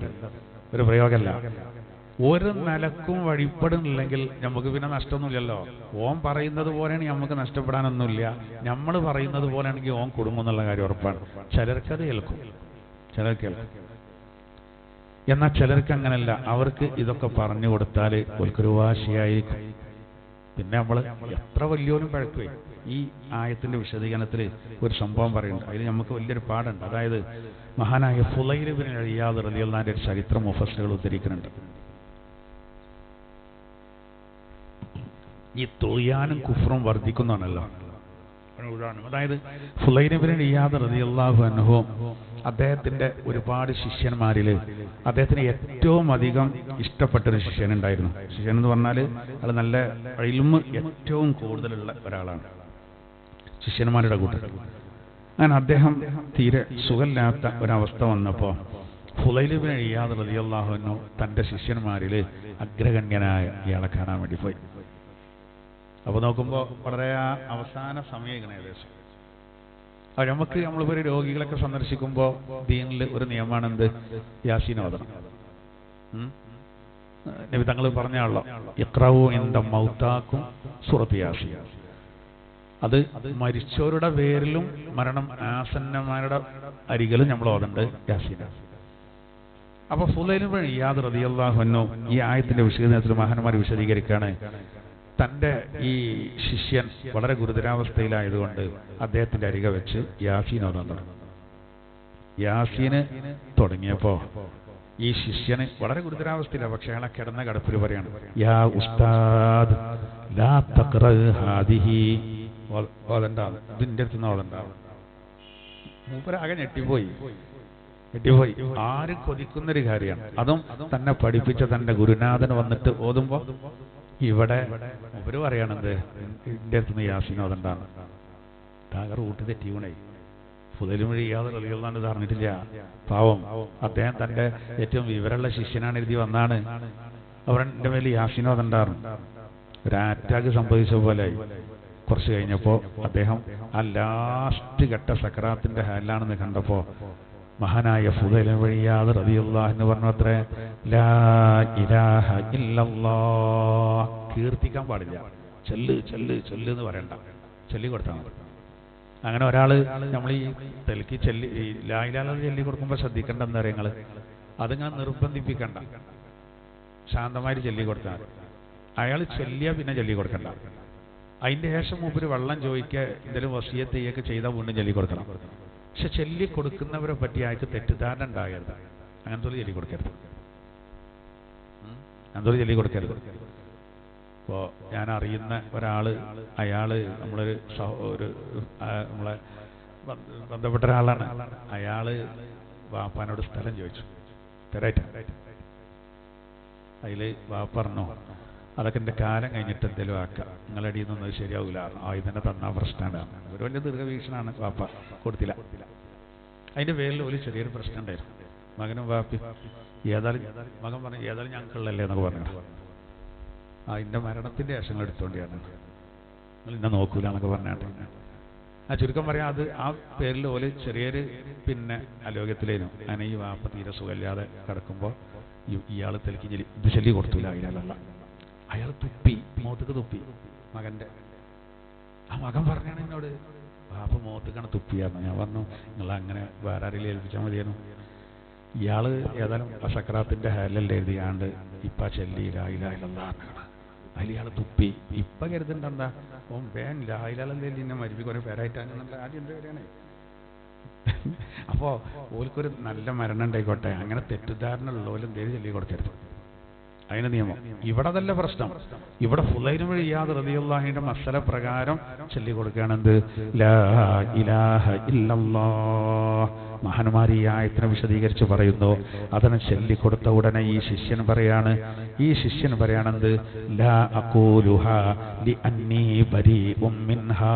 ഒരു നിലക്കും വഴിപ്പെടുന്നില്ലെങ്കിൽ നമുക്ക് പിന്നെ നഷ്ടമൊന്നുമില്ലല്ലോ. ഓൻ പറയുന്നത് പോലെയാണ് നമുക്ക് നഷ്ടപ്പെടാനൊന്നുമില്ല. നമ്മൾ പറയുന്നത് പോലെയാണെങ്കിൽ ഓൻ കുടുങ്ങും എന്നുള്ള കാര്യം ഉറപ്പാണ്. ചിലർക്കത് കേൾക്കും. എന്നാൽ ചിലർക്ക് അങ്ങനല്ല, അവർക്ക് ഇതൊക്കെ പറഞ്ഞു കൊടുത്താൽ ഒരിക്കലും വാശിയായിരിക്കും. പിന്നെ നമ്മൾ എത്ര വലിയോനും പഴക്കുവേ. ഈ ആയത്തിന്റെ വിശദീകരണത്തിൽ ഒരു സംഭവം പറയുന്നുണ്ട്, അതിൽ നമുക്ക് വലിയൊരു പാടുണ്ട്. അതായത് മഹാനായ ഫുളൈൽ ഇബ്നു ഇയാദ് റളിയല്ലാഹു അൻഹുവിന്റെ ചരിത്രം മുഫസ്സിറുകൾ ഉദ്ധരിക്കുന്നുണ്ട്. ഈ തുഗ്യാനും കുഫ്റും വർദ്ധിക്കുന്നതാണല്ലോ. അതായത് ഫുളൈൽ ഇബ്നു ഇയാദ് റളിയല്ലാഹു അൻഹു അദ്ദേഹത്തിന്റെ ഒരുപാട് ശിഷ്യന്മാരിൽ അദ്ദേഹത്തിന് ഏറ്റവും അധികം ഇഷ്ടപ്പെട്ടൊരു ശിഷ്യനുണ്ടായിരുന്നു. ശിഷ്യൻ എന്ന് പറഞ്ഞാൽ അത് നല്ല ഇൽമ് ഏറ്റവും കൂടുതലുള്ള ഒരാളാണ് ശിഷ്യന്മാരുടെ കൂട്ടത്തിൽ. അങ്ങനെ അദ്ദേഹം തീരെ സുഖമില്ലാത്ത ഒരവസ്ഥ വന്നപ്പോൾ ഫുളൈൽ ഇബ്നു ഇയാദ് റളിയല്ലാഹു അൻഹു തൻ്റെ ശിഷ്യന്മാരിൽ അഗ്രഗണ്യനായ ഇയാളെ കാണാൻ വേണ്ടി പോയി. അപ്പോൾ നോക്കുമ്പോൾ വളരെ അവസാന സമയം ഏകദേശം. നമുക്ക് നമ്മളിപ്പോൾ രോഗികളൊക്കെ സന്ദർശിക്കുമ്പോൾ ദീനിൽ ഒരു നിയമമാണ് എന്ത്? യാസീൻ ഓതണം. നബി തങ്ങൾ പറഞ്ഞാണല്ലോ, ഇഖ്റഉ ഇൻദ മൗതാക്കും സൂറത്ത് യാസീൻ. അത് മരിച്ചവരുടെ പേരിലും മരണം ആസന്നമാരുടെ അരികിലും നമ്മൾ ഓതണ്ട് യാസീൻ. അപ്പൊ ഫുളൈൽ ഇബ്നു ഇയാദ് റളിയല്ലാഹു അൻഹു ഈ ആയത്തിന്റെ വിശദീകരണത്തിൽ മഹാന്മാർ വിശദീകരിക്കുകയാണ്, തൻ്റെ ഈ ശിഷ്യൻ വളരെ ഗുരുതരാവസ്ഥയിലായതുകൊണ്ട് അദ്ദേഹത്തിന്റെ അരികെ വെച്ച് യാസീൻ ഓതാൻ തുടങ്ങി. യാസീന് തുടങ്ങിയപ്പോൾ ഈ ശിഷ്യന് വളരെ ഗുരുതരാവസ്ഥയിലാണ്. പക്ഷെ അയാളെ കിടന്ന കിടപ്പിൽ പറയാണ്, യാ ഉസ്താദ് ലാ തഖ്റ ഹാദിഹി, ഓതണ്ട, ഇതിന്റെ അടുത്ത് നിന്ന് ഓതണ്ട. മൂപ്പരാകെ ഞെട്ടിപ്പോയി. എട്ടിപ്പോയി. ആരും കൊതിക്കുന്നൊരു കാര്യമാണ്. അതും തന്നെ പഠിപ്പിച്ച തന്റെ ഗുരുനാഥൻ വന്നിട്ട് ഓതുമ്പോ ഇവിടെ ഇവര് പറയണത് എന്റെ അടുത്ത് നിന്ന് യാസീൻ ഓതണ്ടാണ്. താകർ ഊട്ടി തെറ്റിയൂണേ. ഫുദൈലുൽ ഇയാദ് റളിയല്ലാഹു അൻഹു അറിഞ്ഞിട്ടില്ല. പാവം അദ്ദേഹം തന്റെ ഏറ്റവും വിവരമുള്ള ശിഷ്യനാണ് എഴുതി വന്നാണ്. അവരുടെ മേൽ യാസീൻ ഓതണ്ടാറുണ്ട്. ഒരു അറ്റാക്ക് സംഭവിച്ച പോലെ കുറച്ച് കഴിഞ്ഞപ്പോ അദ്ദേഹം ആ ലാസ്റ്റ് ഘട്ട സക്രാത്തിന്റെ ഹാലാണെന്ന് കണ്ടപ്പോ മഹാനായ ഫുദൈലുൽ ഇയാദ് റളിയല്ലാഹു അൻഹു പറഞ്ഞു അത്രേ, ലാ ഇലാഹ ഇല്ലല്ലാഹ്. കീർത്തിക്കാൻ പാടില്ല, ചെല്ല് ചെല്ല് ചെല്ല് എന്ന് പറയണ്ട, ചൊല്ലി കൊടുത്താൽ മതി. അങ്ങനെ ഒരാള് നമ്മൾ ഈ തെൽക്കി ചെല്ലി ഈ ലാ ഇലാഹ ഇല്ലല്ലാഹ് ചൊല്ലി കൊടുക്കുമ്പോൾ ശ്രദ്ധിക്കേണ്ട എന്താ പറയുക, നിങ്ങൾ അതിങ്ങനെ നിർബന്ധിപ്പിക്കണ്ട, ശാന്തമായിട്ട് ചൊല്ലി കൊടുത്താൽ മതി. അയാൾ ചൊല്ലിയാൽ പിന്നെ ചൊല്ലി കൊടുക്കണ്ട. അതിന്റെ ശേഷം മൂപ്പര് വെള്ളം ചോദിക്കുക എന്തെങ്കിലും വസിയത്ത് ചെയ്യൊക്കെ ചെയ്താൽ വീണ്ടും ചൊല്ലി കൊടുക്കണം. പക്ഷെ ചൊല്ലി കൊടുക്കുന്നവരെ പറ്റി അയാൾക്ക് തെറ്റിദ്ധാരണ ഉണ്ടാകരുത്. അങ്ങനത്തെ ചൊല്ലി കൊടുക്കരുത്, അങ്ങനത്തെ ചൊല്ലി കൊടുക്കരുത്. ഇപ്പോൾ ഞാൻ അറിയുന്ന ഒരാള്, അയാള് നമ്മളൊരു നമ്മളെ ബന്ധപ്പെട്ട ഒരാളാണ്. അയാള് വാപ്പാനോട് സ്ഥലം ചോദിച്ചു തരായിട്ട്. അതില് വാപ്പ പറഞ്ഞു, അതൊക്കെ എൻ്റെ കാലം കഴിഞ്ഞിട്ട് എന്തെങ്കിലും ആക്കാം, നിങ്ങളുടെ അടിയിൽ നിന്നത് ശരിയാവില്ല, ഇതിനെ തന്നാ പ്രശ്നമാണ്. ഒരു വലിയ ദീർഘവീക്ഷണമാണ്. വാപ്പ കൊടുത്തില്ല. അതിന്റെ പേരിൽ ഒരു ചെറിയൊരു പ്രശ്നം ഉണ്ടായിരുന്നു. മകനും വാപ്പി ഏതായാലും മകൻ പറഞ്ഞു ഏതായാലും ഞങ്ങൾക്കുള്ളല്ലേ എന്നൊക്കെ പറഞ്ഞു. അതിന്റെ മരണത്തിന്റെ ശേഷങ്ങൾ എടുത്തോണ്ടിയാണ്, നിങ്ങൾ ഇന്നെ നോക്കൂല എന്നൊക്കെ പറഞ്ഞാട്ടെ. ആ ചുരുക്കം പറയാം, അത് ആ പേരിൽ ഓല് ചെറിയൊരു അലോക്യത്തിലേനും. അങ്ങനെ ഈ വാപ്പ തീരെ സുഖമില്ലാതെ കിടക്കുമ്പോൾ ഇയാൾ തെളിക്ക് ഇത് ചൊല്ലി കൊടുത്തില്ല. അതിലല്ല അയാൾ തുപ്പി, മോത്തക്ക് തുപ്പി മകന്റെ. ആ മകൻ പറഞ്ഞാണ് എന്നോട്, വാപ്പ മോത്തക്കാണ് തുപ്പിയായിരുന്നു. ഞാൻ പറഞ്ഞു നിങ്ങൾ അങ്ങനെ വേറെ ആരെങ്കിലും ഏൽപ്പിച്ചാൽ മതിയായിരുന്നു. ഇയാള് ഏതായാലും സക്രാത്തിന്റെ ഹാലല്ലേ എഴുതിയാണ്ട് ഇപ്പ ചെല്ലിയില്ല അതിൽ ഇയാൾ തുപ്പി. ഇപ്പൊ കരുതണ്ടെന്താ ഓൻ വേൻ ലായിലല്ലേ എന്നെ മരിപ്പിക്കൊരു പേരായിട്ടാണെന്നുള്ള ആദ്യം എന്ത് കാര്യമാണ്. അപ്പോ ഓൽക്കൊരു നല്ല മരണം ഉണ്ടായിക്കോട്ടെ, അങ്ങനെ തെറ്റിദ്ധാരണ ഉള്ളവരും ദേവി ചൊല്ലി കൊടുക്കരുത്. അതിന് നിയമം. ഇവിടെ അതല്ല പ്രശ്നം. ഇവിടെ ഫുദൈലുൽ ഇയാദ് റളിയല്ലാഹു അൻഹുവിന്റെ മസല പ്രകാരം ചൊല്ലി കൊടുക്കുകയാണെന്ത്, ലാ ഇലാഹ ഇല്ലല്ലാഹ്. മഹാന്മാർ ഈ ആയത്തിനെ വിശദീകരിച്ച് പറയുന്നു. അതിനെ ചൊല്ലിക്കൊടുത്ത ഉടനെ ഈ ശിഷ്യൻ പറയാണെന്ത്, ലാ അഖൂലുഹാ ലിഅന്നീ ബരീഉം മിൻഹാ.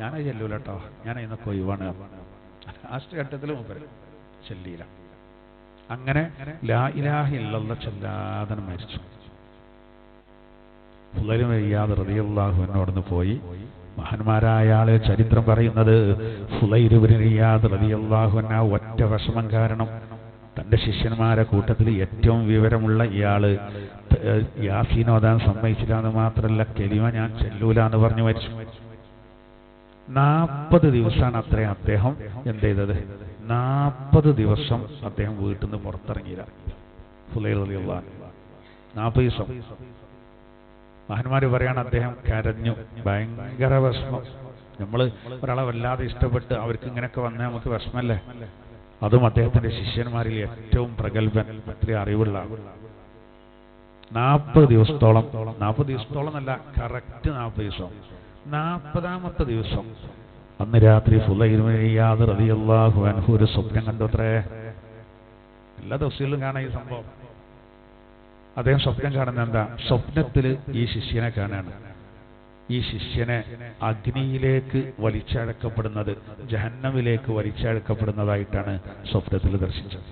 ഞാനത് ചെല്ലൂല കേട്ടോ, ഞാൻ അതിനൊക്കെ ഒഴിവാണ്. ലാസ്റ്റ് ഘട്ടത്തിൽ മൂപ്പര് ചൊല്ലിയില്ല. അങ്ങനെ ലാ ഇലാഹ ഇല്ലല്ലാഹ് ചൊല്ലാതെ മരിച്ചു. ഫുദൈലുൽ ഇയാദ് റളിയല്ലാഹു അൻഹു പോയി. മഹാന്മാരായ ആളെ ചരിത്രം പറയുന്നത്, ഫുദൈലുൽ ഇയാദ് റളിയല്ലാഹു അൻഹു ഒറ്റ വിഷമം കാരണം തന്റെ ശിഷ്യന്മാരെ കൂട്ടത്തിൽ ഏറ്റവും വിവരമുള്ള ഇയാള് യാസീൻ ഓതാൻ സമ്മതിച്ചില്ല എന്ന് മാത്രമല്ല, കലിമ ഞാൻ ചൊല്ലൂല എന്ന് പറഞ്ഞു മരിച്ചു. 40 ദിവസമാണ് അത്രയും അദ്ദേഹം എന്ത് ചെയ്തത്. 40 ദിവസം അദ്ദേഹം വീട്ടിൽ നിന്ന് പുറത്തിറങ്ങിയില്ല. ഫുദൈൽ റളിയല്ലാഹു അൻഹു 40 ദിവസം. മഹാന്മാര് പറയാണ് അദ്ദേഹം കരഞ്ഞു, ഭയങ്കര വിഷമം. നമ്മള് ഒരാളെ വല്ലാതെ ഇഷ്ടപ്പെട്ട് അവർക്ക് ഇങ്ങനെയൊക്കെ വന്നാൽ നമുക്ക് വിഷമല്ലേ. അതും അദ്ദേഹത്തിന്റെ ശിഷ്യന്മാരിൽ ഏറ്റവും പ്രഗത്ഭൻ, അത്രയും അറിവുള്ള 40 ദിവസത്തോളം. 40 ദിവസത്തോളം അല്ല, കറക്റ്റ് 40 ദിവസം. 40ാമത്തെ ദിവസം അന്ന് രാത്രി ഫുദൈലുൽ ഇയാദ് റളിയല്ലാഹു അൻഹു ഒരു സ്വപ്നം കണ്ടു. അത്രേ, എല്ലാ ദിവസങ്ങളിലും കാണാൻ ഈ സംഭവം. അദ്ദേഹം സ്വപ്നം കാണുന്ന എന്താ, സ്വപ്നത്തിൽ ഈ ശിഷ്യനെ കാണാണ്. ഈ ശിഷ്യനെ അഗ്നിയിലേക്ക് വലിച്ചഴക്കപ്പെടുന്നത്, ജഹന്നമിലേക്ക് വലിച്ചഴക്കപ്പെടുന്നതായിട്ടാണ് സ്വപ്നത്തിൽ ദർശിച്ചത്.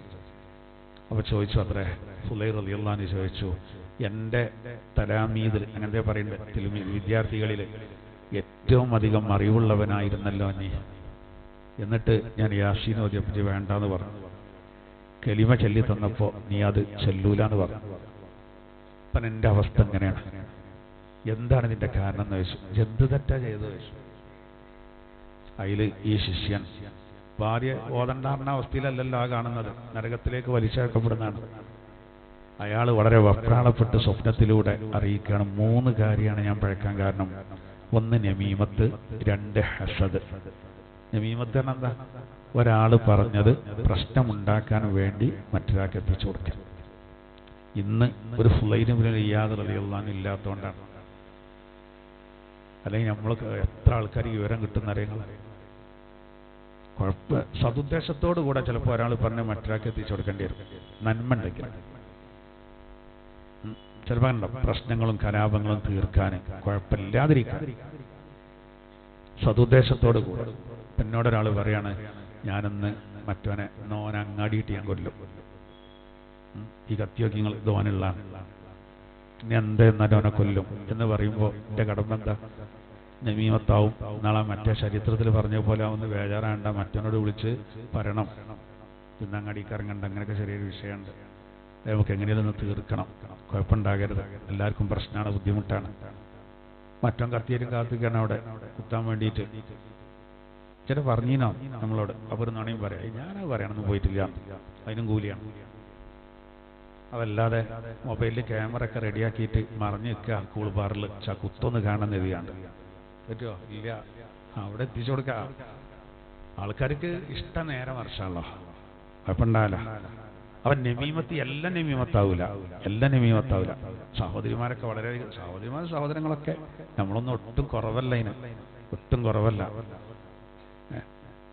അപ്പൊ ചോദിച്ചു അത്രേ, ഫുദൈൽ റളിയല്ലാഹു അൻഹു ചോദിച്ചു, എൻ്റെ തലാമീദിൽ, അങ്ങനത്തെ പറയുന്നത് വിദ്യാർത്ഥികളിൽ ഏറ്റവും അധികം അറിവുള്ളവനായിരുന്നല്ലോ നീ, എന്നിട്ട് ഞാൻ യാസീൻ ഓതിയപ്പറ്റി വേണ്ടാന്ന് പറഞ്ഞു. കലിമ ചൊല്ലി തന്നപ്പോ നീ അത് ചൊല്ലൂലാന്ന് പറഞ്ഞു. അപ്പം എൻ്റെ അവസ്ഥ എങ്ങനെയാണ്, എന്താണ് ഇതിന്റെ കാരണം എന്ന് ചോദിച്ചു. എന്ത് തെറ്റാ ചെയ്തു ചോദിച്ചു. അതിൽ ഈ ശിഷ്യൻ ഭാര്യ ഓതണ്ടാർന്ന അവസ്ഥയിലല്ലല്ലോ ആ കാണുന്നത്, നരകത്തിലേക്ക് വലിച്ചഴക്കപ്പെടുന്നതാണ്. അയാൾ വളരെ വപ്രാളപ്പെട്ട് സ്വപ്നത്തിലൂടെ അറിയിക്കുകയാണ്, 3 കാര്യമാണ് ഞാൻ പഴക്കാൻ കാരണം. 1 നമീമത്ത്, 2 ഹസദ്. നമീമത്ത് പറഞ്ഞാൽ എന്താ, ഒരാൾ പറഞ്ഞത് പ്രശ്നമുണ്ടാക്കാൻ വേണ്ടി മറ്റൊരാൾക്ക് എത്തിച്ചു കൊടുക്കുക. ഇന്ന് ഒരു ഫുദൈലുൽ ഇയാദ് റളിയല്ലാഹു അൻഹു ഇല്ലാത്തതുകൊണ്ടാണ്. അല്ലെങ്കിൽ നമ്മൾക്ക് എത്ര ആൾക്കാർ വിവരം കിട്ടുന്ന അറിയങ്ങൾ. സതുദ്ദേശത്തോടു കൂടെ ചിലപ്പോൾ ഒരാൾ പറഞ്ഞ് മറ്റൊരാൾക്ക് എത്തിച്ചു കൊടുക്കേണ്ടി വരും, നന്മ ഉണ്ടെങ്കിൽ. ചിലപ്പോൾ ഉണ്ടോ പ്രശ്നങ്ങളും കലാപങ്ങളും തീർക്കാൻ, കുഴപ്പമില്ലാതിരിക്കാൻ സതുദ്ദേശത്തോടു കൂടെ. എന്നോടൊരാൾ പറയാണ്, ഞാനൊന്ന് മറ്റവനെ നോൻ അങ്ങാടിയിട്ട് ഞാൻ കൊല്ലും, ഈ കത്തിയൊക്കെ നിങ്ങൾ ഇതോനുള്ള ഇനി എന്തെന്നാലും അവനെ കൊല്ലും എന്ന് പറയുമ്പോൾ എൻ്റെ കടമ എന്താ? നമീമത്താവും. നാളെ മറ്റേ ചരിത്രത്തിൽ പറഞ്ഞ പോലെ ഒന്ന് ബേജാറാണ്ട, മറ്റവനോട് വിളിച്ച് പറയണം ഇന്ന് അങ്ങാടിക്ക് ഇറങ്ങണ്ട, അങ്ങനെയൊക്കെ ചെറിയൊരു വിഷയമുണ്ട്, നമുക്ക് എങ്ങനെയും ഒന്ന് തീർക്കണം, കുഴപ്പമുണ്ടാകരുത്, എല്ലാവർക്കും പ്രശ്നമാണ്, ബുദ്ധിമുട്ടാണ്. മറ്റവൻ കത്തിയേരും കാത്തിക്കാണ് അവിടെ കുത്താൻ വേണ്ടിയിട്ട്. ചില പറഞ്ഞീനോ നമ്മളോട്, അപ്പോൾ ഒരു നുണയും പറയാം, ഞാനത് പറയാനൊന്നും പോയിട്ടില്ല, അതിനും കൂലിയാണ്. അതല്ലാതെ മൊബൈലിൽ ക്യാമറ ഒക്കെ റെഡിയാക്കിയിട്ട് മറിഞ്ഞ് നിൽക്കുക കൂൾ ബാറിൽ, കുത്തൊന്ന് കാണാൻ എഴുതിയാണ്ട് പറ്റുമോ? ഇല്ല, അവിടെ എത്തിച്ചു കൊടുക്കുക. ആൾക്കാർക്ക് ഇഷ്ടം നേരെ മറിച്ചാണല്ലോ, കുഴപ്പമുണ്ടാവില്ല. അവൻ നമീമത്ത് എല്ലാം നമീമത്താവൂല, എല്ലാം നമീമത്താവൂല. സഹോദരിമാരൊക്കെ വളരെയധികം, സഹോദരങ്ങളൊക്കെ നമ്മളൊന്നും ഒട്ടും കുറവല്ല, ഇതിന് ഒട്ടും കുറവല്ല.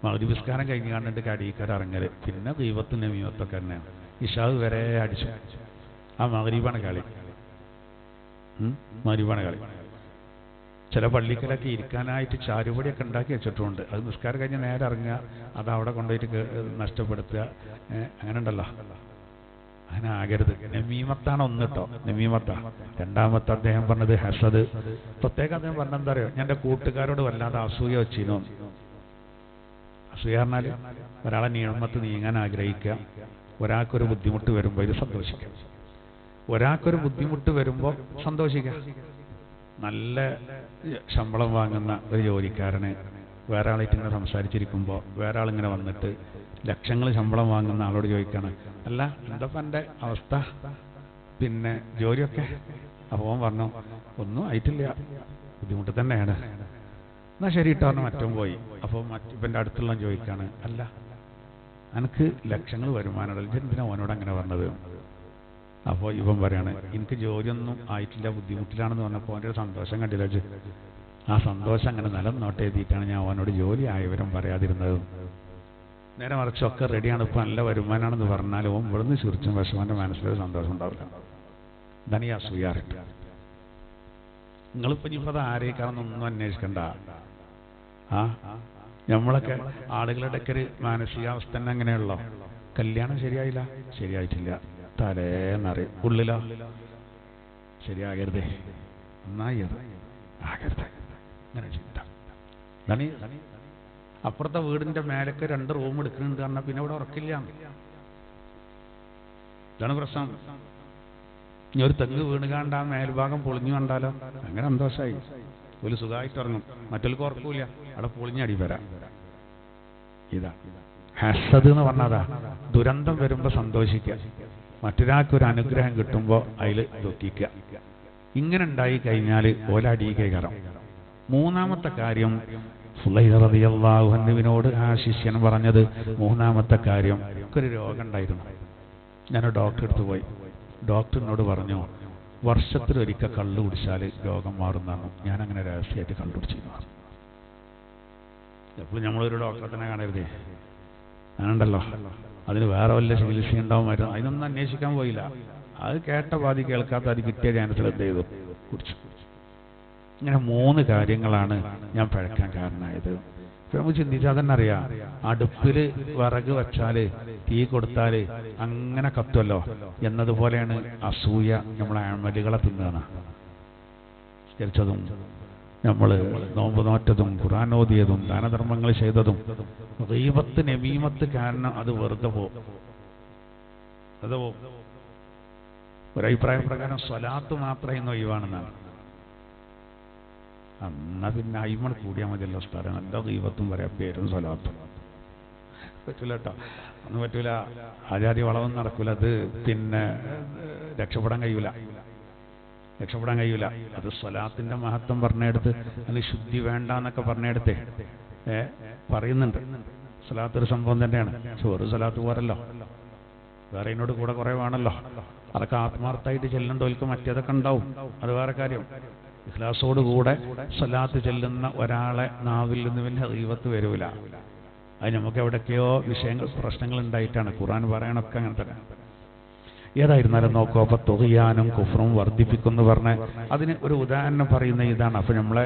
മഗ്‌രിബ് നിസ്കാരം കഴിഞ്ഞ് കണ്ടിട്ട് കടിക്കാർ ഇറങ്ങല്, പിന്നെ ദൈവത്തും നമീമത്തൊക്കെ തന്നെയാണ്. ഇശാവ് വരെ അടിച്ചു. ആ മഗ്‌രിബാണ് കളി, മഗ്‌രിബാണ് കളി. ചില പള്ളിക്കലൊക്കെ ഇരിക്കാനായിട്ട് ചാരുപടിയൊക്കെ ഉണ്ടാക്കി വെച്ചിട്ടുണ്ട്. അത് നിസ്കാരം കഴിഞ്ഞ് നേരെ ഇറങ്ങുക, അത് അവിടെ കൊണ്ടുപോയിട്ട് നഷ്ടപ്പെടുത്തുക, അങ്ങനെ ഉണ്ടല്ലോ. അങ്ങനെ ആകരുത്. നമീമത്താണ് ഒന്ന് കേട്ടോ, നമീമത്താ. രണ്ടാമത്തെ അദ്ദേഹം പറഞ്ഞത് ഹസദ്. പ്രത്യേകം അദ്ദേഹം പറഞ്ഞെന്താ അറിയോ, ഞാൻ എൻ്റെ കൂട്ടുകാരോട് വല്ലാതെ അസൂയ വെച്ചിരുന്നു. അസൂയ പറഞ്ഞാൽ ഒരാളെ നിയമത്ത് നീങ്ങാൻ ആഗ്രഹിക്കുക, ഒരാൾക്കൊരു ബുദ്ധിമുട്ട് വരുമ്പോൾ ഇത് സന്തോഷിക്കുക, ഒരാൾക്കൊരു ബുദ്ധിമുട്ട് വരുമ്പോൾ സന്തോഷിക്കുക. നല്ല ശമ്പളം വാങ്ങുന്ന ഒരു ജോലിക്കാരന് വേറെ ആളായിട്ട് ഇങ്ങനെ സംസാരിച്ചിരിക്കുമ്പോൾ വേറെ ആളിങ്ങനെ വന്നിട്ട് ലക്ഷങ്ങൾ ശമ്പളം വാങ്ങുന്ന ആളോട് ചോദിക്കണം, അല്ല എന്താ എൻ്റെ അവസ്ഥ, പിന്നെ ജോലിയൊക്കെ? അപ്പോൾ അവൻ പറഞ്ഞു, ഒന്നും ആയിട്ടില്ല, ബുദ്ധിമുട്ട് തന്നെയാണ്. എന്നാൽ ശരി ഇട്ടോ പറഞ്ഞ് മറ്റും പോയി. അപ്പോൾ ഇവൻ്റെ അടുത്തുള്ള ചോദിക്കാണ്, അല്ല എനിക്ക് ലക്ഷങ്ങൾ വരുമാനമുള്ള എന്തിനാ അവനോട് അങ്ങനെ പറഞ്ഞത്? അപ്പോൾ ഇവൻ പറയാണ്, എനിക്ക് ജോലിയൊന്നും ആയിട്ടില്ല, ബുദ്ധിമുട്ടിലാണെന്ന് പറഞ്ഞപ്പോൾ അവൻ്റെ ഒരു സന്തോഷം കണ്ടില്ല. ആ സന്തോഷം അങ്ങനെ നിലനിന്നോട്ട് എഴുതിയിട്ടാണ് ഞാൻ അവനോട് ജോലി ആയവരും പറയാതിരുന്നത്. നേരെ മറിച്ചൊക്കെ റെഡിയാണ്, ഇപ്പം നല്ല വരുമാനമാണെന്ന് പറഞ്ഞാലും അവൻ ഇവിടുന്ന് ചിരിച്ചും പക്ഷേ അവൻ്റെ മനസ്സിലൊരു സന്തോഷം ഉണ്ടാവില്ല. ഇതാണ് ഈ അസൂയാറിട്ട്. നിങ്ങളിപ്പോൾ ഇനിയിപ്പോൾ അത് ആരേക്കാണെന്നൊന്നും അന്വേഷിക്കണ്ട. നമ്മളൊക്കെ ആളുകളുടെ ഒക്കെ ഒരു മാനസികാവസ്ഥ തന്നെ അങ്ങനെയുള്ളോ. കല്യാണം ശരിയായില്ല, ശരിയായിട്ടില്ല, തലേന്നറിയും, ഉള്ളിലോ ശരിയാകരുതേ, നന്നായി ആകരുത്, അങ്ങനെ ചിന്ത. അപ്പുറത്തെ വീടിന്റെ മേലൊക്കെ 2 റൂം എടുക്കുന്നുണ്ട് പറഞ്ഞാൽ പിന്നെ ഇവിടെ ഉറക്കില്ല. ഇതാണ് പ്രശ്നം. ഇനി ഒരു തെങ്ങ് വീണ് കണ്ട ആ മേൽഭാഗം പൊളിഞ്ഞു കണ്ടാലോ അങ്ങനെ സന്തോഷമായി, ഒരു സുഖമായിട്ട് ഇറങ്ങും, മറ്റൊരു ഉറക്കൂല, അവിടെ പൊളിഞ്ഞടി വരാം. ഇതാ ഹസദ് എന്ന് പറഞ്ഞതാ. ദുരന്തം വരുമ്പോൾ സന്തോഷിക്കുക, മറ്റൊരാൾക്കൊരു അനുഗ്രഹം കിട്ടുമ്പോൾ അതിൽ ദുഃഖിക്കുക. ഇങ്ങനെ ഉണ്ടായി കഴിഞ്ഞാൽ ഓലടിയിക്കേ കയറാം. മൂന്നാമത്തെ കാര്യം ഫുളൈഹ റളിയല്ലാഹു അൻഹുവിനോട് ആ ശിഷ്യൻ പറഞ്ഞത്, മൂന്നാമത്തെ കാര്യം, ഒരു രോഗം ഉണ്ടായിരുന്നു, ഞാനൊരു ഡോക്ടറെ അടുത്ത് പോയി. ഡോക്ടറിനോട് പറഞ്ഞു, വർഷത്തിലൊരിക്കൽ കള്ളു കുടിച്ചാൽ രോഗം മാറുന്നതാണ്. ഞാനങ്ങനെ രഹസ്യമായിട്ട് കണ്ടുപിടിച്ചിരുന്നു. എപ്പോഴും നമ്മളൊരു ഡോക്ടറെ തന്നെ കാണരുതേ, ഞാനുണ്ടല്ലോ അതിന് വേറെ വല്ല ചികിത്സ ഉണ്ടാവുമായിരുന്നു, അതിനൊന്നും അന്വേഷിക്കാൻ പോയില്ല. അത് കേട്ട പാതി കേൾക്കാത്ത അത് കിട്ടിയ ചാൻസിൽ എന്ത് ചെയ്തു, കുടിച്ചു. ഇങ്ങനെ 3 കാര്യങ്ങളാണ് ഞാൻ പഴക്കാൻ കാരണമായത്. നമുക്ക് ചിന്തിച്ചാൽ തന്നെ അറിയാം, അടുപ്പിൽ വിറക് വെച്ചാൽ തീ കൊടുത്താൽ അങ്ങനെ കത്തുമല്ലോ എന്നതുപോലെയാണ് അസൂയ നമ്മളെ അമലുകളെ തിന്നുകയാണ്. ചരിച്ചതും നമ്മൾ നോമ്പ് നോറ്റതും ഖുർആൻ ഓതിയതും ദാനധർമ്മങ്ങൾ ചെയ്തതും ഗീബത്ത് നമീമത്ത് കാരണം അത് വെറുതെ പോകും. ഒരഭിപ്രായ പ്രകാരം സ്വലാത്ത് മാത്രമേ ഇന്ന് ഒഴിവാണെന്നാണ്. എന്നാ പിന്നെ അയിമൺ കൂടിയാൽ മതിയല്ലോ സ്ഥലം, നല്ല ഗീബത്തും പറയാം, പേരും സ്വലാത്തും പറ്റൂല കേട്ടോ, ഒന്നും പറ്റൂല. ആചാര്യ വളവൊന്നും നടക്കൂല. അത് പിന്നെ രക്ഷപ്പെടാൻ കഴിയൂല. അത് സ്വലാത്തിന്റെ മഹത്വം പറഞ്ഞെടുത്ത്, അതിന് ശുദ്ധി വേണ്ട എന്നൊക്കെ പറഞ്ഞെടുത്തേ പറയുന്നുണ്ട്. സ്വലാത്ത് ഒരു സംഭവം തന്നെയാണ്. ചോറ് സ്വലാത്ത് പോരല്ലോ, വേറെ ഇതിനോട് കൂടെ കുറെ വേണമല്ലോ. അതൊക്കെ ആത്മാർത്ഥമായിട്ട് ചെല്ലുന്നവർക്ക് മറ്റേതൊക്കെ ഉണ്ടാവും, അത് വേറെ കാര്യം. ഇഖ്ലാസോടുകൂടെ സ്വലാത്ത് ചെല്ലുന്ന ഒരാളെ നാവിൽ നിന്ന് പിന്നെ ഗീബത്ത് വരൂല. അത് നമുക്ക് എവിടൊക്കെയോ പ്രശ്നങ്ങൾ ഉണ്ടായിട്ടാണ്. ഖുർആൻ പറയണൊക്കെ അങ്ങനെ തന്നെ. ഏതായിരുന്നാലും നോക്കൂ, അപ്പോൾ തുഗ്യാനും കുഫ്റും വർദ്ധിപ്പിക്കുന്നു പറഞ്ഞ അതിന് ഒരു ഉദാഹരണം പറയുന്ന ഇതാണ്. അപ്പോൾ നമ്മളെ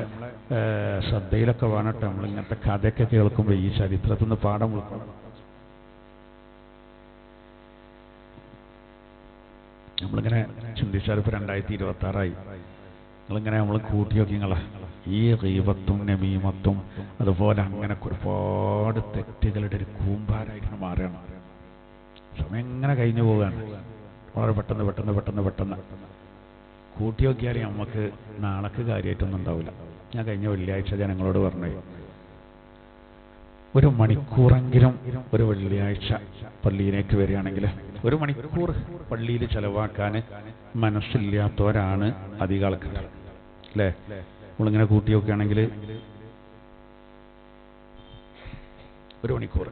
ശ്രദ്ധയിലൊക്കെ വേണട്ടെ, നമ്മൾ ഇങ്ങനത്തെ കഥയൊക്കെ കേൾക്കുമ്പോൾ ഈ ചരിത്രത്തിൽ നിന്ന് പാഠം ഉൾക്കൊള്ളണം. നമ്മളിങ്ങനെ ചിന്തിച്ചാൽ ഇപ്പോൾ 2026 നിങ്ങളിങ്ങനെ നമ്മൾ കൂട്ടി നോക്കി, ഈ ഗീബത്തും നമീമത്തും അതുപോലെ അങ്ങനെ ഒരുപാട് തെറ്റുകളുടെ ഒരു കൂമ്പാരായിട്ട് മാറുകയാണ്. സമയം എങ്ങനെ കഴിഞ്ഞു പോവുകയാണ്, വളരെ പെട്ടെന്ന് പെട്ടെന്ന് പെട്ടെന്ന് പെട്ടെന്ന് കൂട്ടി നോക്കിയാൽ നമുക്ക് നാളേക്ക് കാര്യമായിട്ടൊന്നും ഉണ്ടാവില്ല. ഞാൻ കഴിഞ്ഞ വെള്ളിയാഴ്ച ജനങ്ങളോട് പറഞ്ഞു, ഒരു മണിക്കൂറെങ്കിലും ഒരു വെള്ളിയാഴ്ച പള്ളിയിലേക്ക് വരികയാണെങ്കിൽ 1 മണിക്കൂർ പള്ളിയിൽ ചെലവാക്കാൻ മനസ്സില്ലാത്തവരാണ് അധികം ആൾക്കാർ അല്ലേ? നമ്മളിങ്ങനെ കൂട്ടി നോക്കുകയാണെങ്കിൽ 1 മണിക്കൂർ,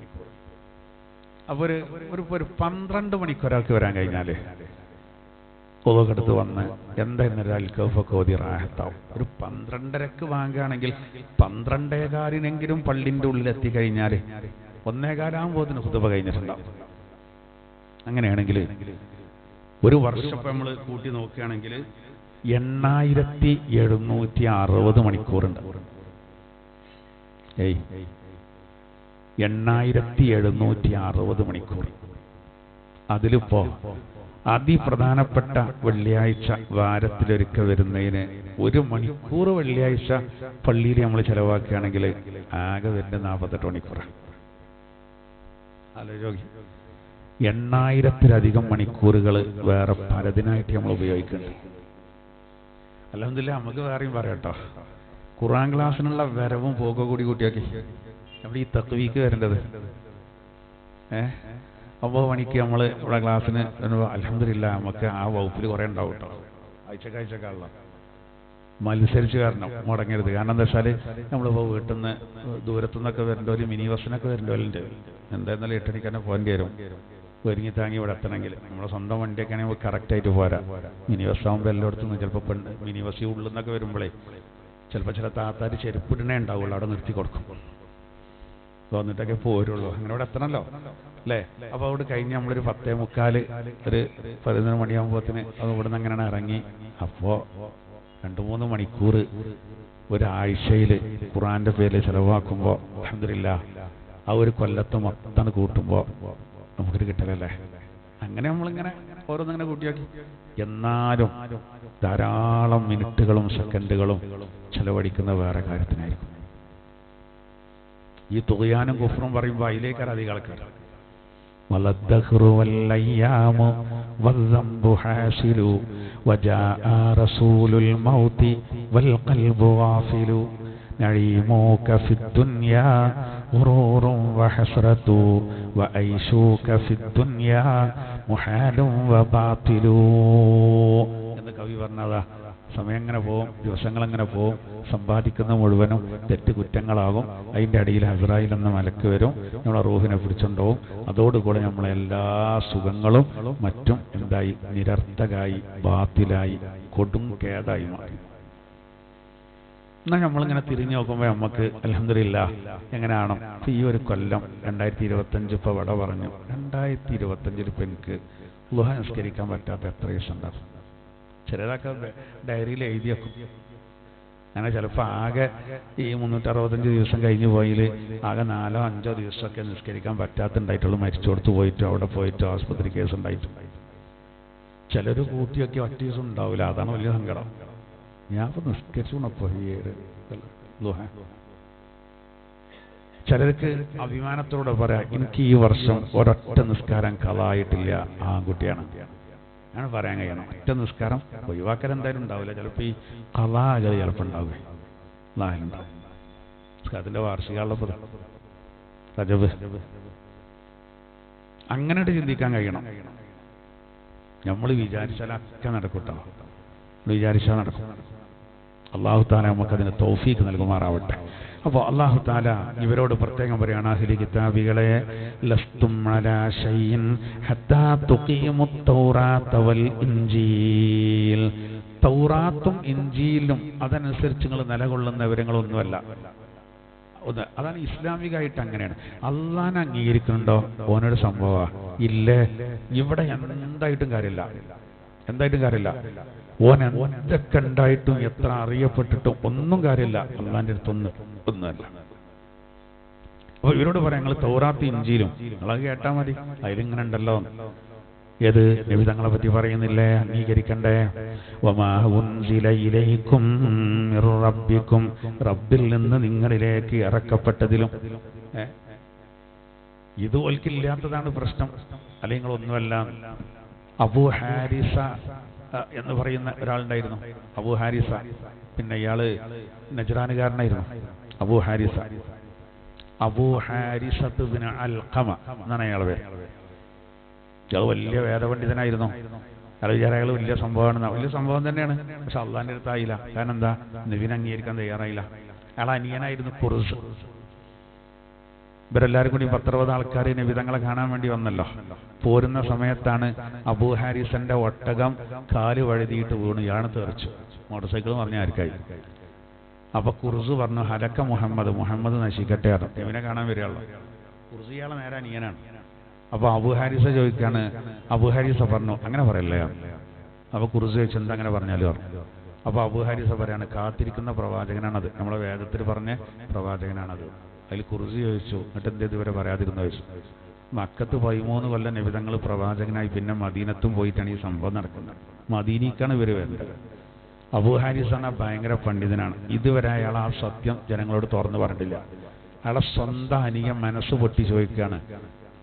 അപ്പോൾ ഒരു 12 മണിക്ക് ഒരാൾക്ക് വരാൻ കഴിഞ്ഞാൽ കൊതുകെടുത്ത് വന്ന് എന്തായിരുന്നൊരു അൽക്കൗഫൊക്കെ ഓതി റാഹത്താവും. ഒരു 12:30 വാങ്ങുകയാണെങ്കിൽ 12:15 പള്ളിൻ്റെ ഉള്ളിലെത്തി കഴിഞ്ഞാൽ 1:15 ഖുതുബ കഴിഞ്ഞിട്ടുണ്ടാവും. അങ്ങനെയാണെങ്കിൽ ഒരു വർഷം നമ്മൾ കൂട്ടി നോക്കുകയാണെങ്കിൽ 8760 മണിക്കൂറുണ്ട്. 8760 മണിക്കൂർ. അതിലിപ്പോ അതിപ്രധാനപ്പെട്ട വെള്ളിയാഴ്ച വാരത്തിലൊരിക്കൽ വരുന്നതിന് 1 മണിക്കൂർ വെള്ളിയാഴ്ച പള്ളിയിൽ നമ്മൾ ചെലവാക്കുകയാണെങ്കിൽ ആകെ വരുന്നത് 48 മണിക്കൂറാണ്. ആലോചിച്ച് 8000-ലധികം മണിക്കൂറുകൾ വേറെ പലതിനായിട്ട് നമ്മൾ ഉപയോഗിക്കുന്നുണ്ട്. അൽഹംദുലില്ലാ, നമുക്ക് വേറെയും പറയാട്ടോ, ഖുർആൻ ക്ലാസ്സിനുള്ള വരവും പോകോ കൂടി കൂട്ടിയാക്കി നമ്മൾ ഈ തഖ്വീക്ക് വരേണ്ടത് 9 മണിക്ക് നമ്മൾ ഇവിടെ ക്ലാസ്സിന് അൽഹംദുലില്ലാ നമുക്ക് ആ വകുപ്പിൽ കുറേ ഉണ്ടാവും കേട്ടോ. ആഴ്ചക്കാഴ്ചക്കാണല്ലോ മത്സരിച്ച് കാരണം മുടങ്ങരുത്. കാരണം എന്താ വെച്ചാൽ നമ്മളിപ്പോൾ വീട്ടിൽ നിന്ന് ദൂരത്തുനിന്നൊക്കെ വരേണ്ട ഒരു മിനി ബസ്സിനൊക്കെ വരേണ്ട പോലുണ്ട്. എന്തായിരുന്നാലും 8 മണിക്ക് തന്നെ പോകേണ്ടി വരും. ഒരുങ്ങി താങ്ങി ഇവിടെ എത്തണമെങ്കിൽ നമ്മുടെ സ്വന്തം വണ്ടിയൊക്കെ ആണെങ്കിൽ കറക്റ്റായിട്ട് പോരാ. മിനി ബസ് ആകുമ്പോൾ എല്ലായിടത്തും ചിലപ്പോൾ മിനി ബസ് ഉള്ളിൽ നിന്നൊക്കെ വരുമ്പോഴേ ചിലപ്പോൾ ചില താത്താർ ചെരുപ്പിടണേ ഉണ്ടാവുള്ളൂ, അവിടെ നിർത്തി കൊടുക്കും, വന്നിട്ടൊക്കെ പോരുള്ളൂ. അങ്ങനെ ഇവിടെ എത്തണമല്ലോ അല്ലേ? അപ്പോൾ അവിടെ കഴിഞ്ഞ് നമ്മളൊരു 10:45 ഒരു 11 മണിയാകുമ്പോഴത്തേന് അത് ഇവിടെ നിന്ന് അങ്ങനെയാണ് ഇറങ്ങി. അപ്പോൾ 2-3 മണിക്കൂർ ഒരാഴ്ചയിൽ ഖുർആന്റെ പേരിൽ ചിലവാക്കുമ്പോൾ അൽഹംദുലില്ലാ ആ ഒരു കൊല്ലത്ത് മൊത്തം കൂട്ടുമ്പോൾ നമുക്കൊരു കിട്ടലല്ലേ. അങ്ങനെ നമ്മളിങ്ങനെ ഓരോന്നിങ്ങനെ കൂട്ടിയാക്കി. എന്നാലും ധാരാളം മിനിറ്റുകളും സെക്കൻഡുകളും ചെലവഴിക്കുന്ന വേറെ കാര്യത്തിനായിരിക്കും. ഈ തുഗ്യാനും കുഫ്റും പറയുമ്പോൾ അതിലേക്കാണ് അധികം ആൾക്കാർ. والدهر والأيام والذنب حاصل وجاء رسول الموت والقلب غافل نعيمك في الدنيا غرور وحسرة وعيشك في الدنيا محال وباطل. എന്ന് കവി പറഞ്ഞതാ. സമയം എങ്ങനെ പോവും, ദിവസങ്ങളെങ്ങനെ പോവും, സമ്പാദിക്കുന്ന മുഴുവനും തെറ്റ് കുറ്റങ്ങളാകും. അതിൻ്റെ അടിയിൽ അസ്രായിൽ എന്ന മലക്ക് വരും, നമ്മളെ റൂഹിനെ പിടിച്ചുണ്ടാവും. അതോടുകൂടെ നമ്മളെ എല്ലാ സുഖങ്ങളും മറ്റും എന്തായി, നിരർത്ഥകായി, ബാത്തിലായി, കൊടും കേടായി മാറി. എന്നാൽ നമ്മളിങ്ങനെ തിരിഞ്ഞു നോക്കുമ്പോൾ നമുക്ക് അൽഹംദുലില്ലാ എങ്ങനെയാണോ ഈ ഒരു കൊല്ലം 2025 ഇപ്പോൾ ഇവിടെ പറഞ്ഞു, 2025 ഇപ്പം എനിക്ക് ളുഹ നിസ്കരിക്കാൻ പറ്റാത്ത എത്ര ദിവസം ഉണ്ടാകും. ചിലതൊക്കെ ഡയറിയിൽ എഴുതി വെക്കും. അങ്ങനെ ചിലപ്പോൾ ആകെ ഈ 365 ദിവസം കഴിഞ്ഞു പോയിൽ ആകെ 4-5 ദിവസമൊക്കെ നിസ്കരിക്കാൻ പറ്റാത്തുണ്ടായിട്ടുള്ളൂ. മരിച്ചു കൊടുത്ത് പോയിട്ടോ അവിടെ പോയിട്ടോ ആസ്പത്രി കേസ് ഉണ്ടായിട്ടുണ്ടായി. ചിലർ കൂട്ടിയൊക്കെ 1 ദിവസം ഉണ്ടാവില്ല. അതാണ് വലിയ സങ്കടം. ഞാൻ ഇപ്പോൾ നിസ്കരിച്ചുകൊണ്ടപ്പോൾ ഈ ചിലർക്ക് അഭിമാനത്തോടെ പറയാം, എനിക്ക് ഈ വർഷം ഒരൊറ്റ നിസ്കാരം കളായിട്ടില്ല. ആൺകുട്ടിയാണ് അങ്ങനെ പറയാൻ കഴിയണം. ഒറ്റ നിസ്കാരം ഒഴിവാക്കൽ എന്തായാലും ഉണ്ടാവില്ല. ചിലപ്പോൾ ഈ കളാകൽ ചിലപ്പോൾ ഉണ്ടാവുകയും നാലുണ്ടാവും. നിസ്കാരത്തിൻ്റെ വാർഷികമുള്ളപ്പോൾ റജബ് അങ്ങനെയായിട്ട് ചിന്തിക്കാൻ കഴിയണം. നമ്മൾ വിചാരിച്ചാലൊക്കെ നടക്കൂട്ടോ, വിചാരിച്ചാൽ നടക്കും. അല്ലാഹു തആല നമുക്കതിന് തൗഫീഖ് നൽകുമാറാവട്ടെ. അപ്പോൾ അല്ലാഹു തആല ഇവരോട് പ്രത്യേകം പറയാണ്, അഹ്ലി കിതാബികളെ, ലസ്തും അലാ ശൈഇൻ ഹത്താ തുഖീമുത് തൗറാത വൽ ഇൻജീൽ. തൗറാത്തും ഇൻജീലും അതനുസരിച്ച് നിങ്ങൾ നിലകൊള്ളുന്ന വിവരങ്ങളൊന്നുമല്ല. അതാണ് ഇസ്ലാമികമായിട്ട് അങ്ങനെയാണ്. അള്ളാനെ അംഗീകരിക്കുന്നുണ്ടോ? ഓനൊരു സംഭവമാണ് ഇല്ലേ, ഇവിടെ എന്തായിട്ടും കാര്യമില്ല, എന്തായിട്ടും കാര്യമില്ല. ഓൻ എന്തൊക്കെ ഉണ്ടായിട്ടും എത്ര അറിയപ്പെട്ടിട്ടും ഒന്നും കാര്യമില്ല, അള്ളാന്റെ ഒന്നുമല്ല. അപ്പൊ ഇവരോട് പറയാം, നിങ്ങൾ തൗറാത്ത് ഇഞ്ചീലും നിങ്ങളത് കേട്ടാൽ മതി, അതിലിങ്ങനെ ഉണ്ടല്ലോ. ഏത് നബി തങ്ങളെ പറ്റി പറയുന്നില്ലേ, അംഗീകരിക്കണ്ടേ? വമാ ഉൻസില ഇലൈക്കും മിർ റബ്ബിക്കും, റബ്ബിൽ നിന്ന് നിങ്ങളിലേക്ക് ഇറക്കപ്പെട്ടതിലും. ഇത് ഓൽക്കില്ലാത്തതാണ് പ്രശ്നം, അല്ലെങ്കിൽ നിങ്ങളൊന്നുമല്ല. അബൂ ഹാരിസ എന്ന് പറയുന്ന ഒരാളുണ്ടായിരുന്നു, അബൂ ഹാരിസ. പിന്നെ ഇയാള് നജ്റാനുകാരനായിരുന്നു, അബൂ ഹാരിസ. അബൂ ഹാരിസത്ത് ബിൻ അൽഖമ എന്നാണ് അയാളെ പേര്. അത് വലിയ വേദപണ്ഡിതനായിരുന്നു. അയാൾ വിചാരം വലിയ സംഭവമാണ്, വലിയ സംഭവം തന്നെയാണ്. പക്ഷെ അള്ളാന്റെ അടുത്തായില്ല. കാരണം എന്താ? നബിനെ അംഗീകരിക്കാൻ തയ്യാറായില്ല. അയാൾ അനിയനായിരുന്നു ഖുർസ്. ഇവരെല്ലാവരും കൂടി 10-60 ആൾക്കാർ നബിതങ്ങളെ കാണാൻ വേണ്ടി വന്നല്ലോ. പോരുന്ന സമയത്താണ് അബൂ ഹാരിസന്റെ ഒട്ടകം കാല് വഴുതിയിട്ട് വീണു, ഇയാൾ തെറിച്ചു. മോട്ടോർ സൈക്കിൾ പറഞ്ഞ ആർക്കായി. അപ്പൊ ഖുർസ് പറഞ്ഞു, ഹലക്ക മുഹമ്മദ്, മുഹമ്മദ് നശിക്കട്ടെ. നബിനെ കാണാൻ വരികയുള്ളൂ. ഖുർസ് ഇയാളെ നേരെ അനിയനാണ്. അപ്പൊ അബൂ ഹാരിസ ചോദിക്കാണ്, അബൂ ഹാരിസ പറഞ്ഞു, അങ്ങനെ പറയല്ലേ. അപ്പൊ ഖുർസ് ചോദിച്ചു, എന്താ അങ്ങനെ പറഞ്ഞാലും പറഞ്ഞു. അപ്പൊ അബൂ ഹാരിസ പറയാണ്, കാത്തിരിക്കുന്ന പ്രവാചകനാണത്, നമ്മളെ വേദത്തിൽ പറഞ്ഞ പ്രവാചകനാണത്. അതിൽ ഖുർസ് ചോദിച്ചു, എന്നിട്ട് എന്ത് ഇതുവരെ പറയാതിരുന്നു ചോദിച്ചു. മക്കത്ത് 13 കൊല്ലം നബിതങ്ങൾ പ്രവാചകനായി, പിന്നെ മദീനത്തും പോയിട്ടാണ് ഈ സംഭവം നടക്കുന്നത്. മദീനക്കാണ് ഇവർ വരുന്നത്. അബൂ ഹാരിസ ഭയങ്കര പണ്ഡിതനാണ്. ഇതുവരെ അയാൾ ആ സത്യം ജനങ്ങളോട് തുറന്നു പറഞ്ഞിട്ടില്ല. അയാളെ സ്വന്തം അനിയൻ മനസ്സ് പൊട്ടി ചോദിക്കുകയാണ്.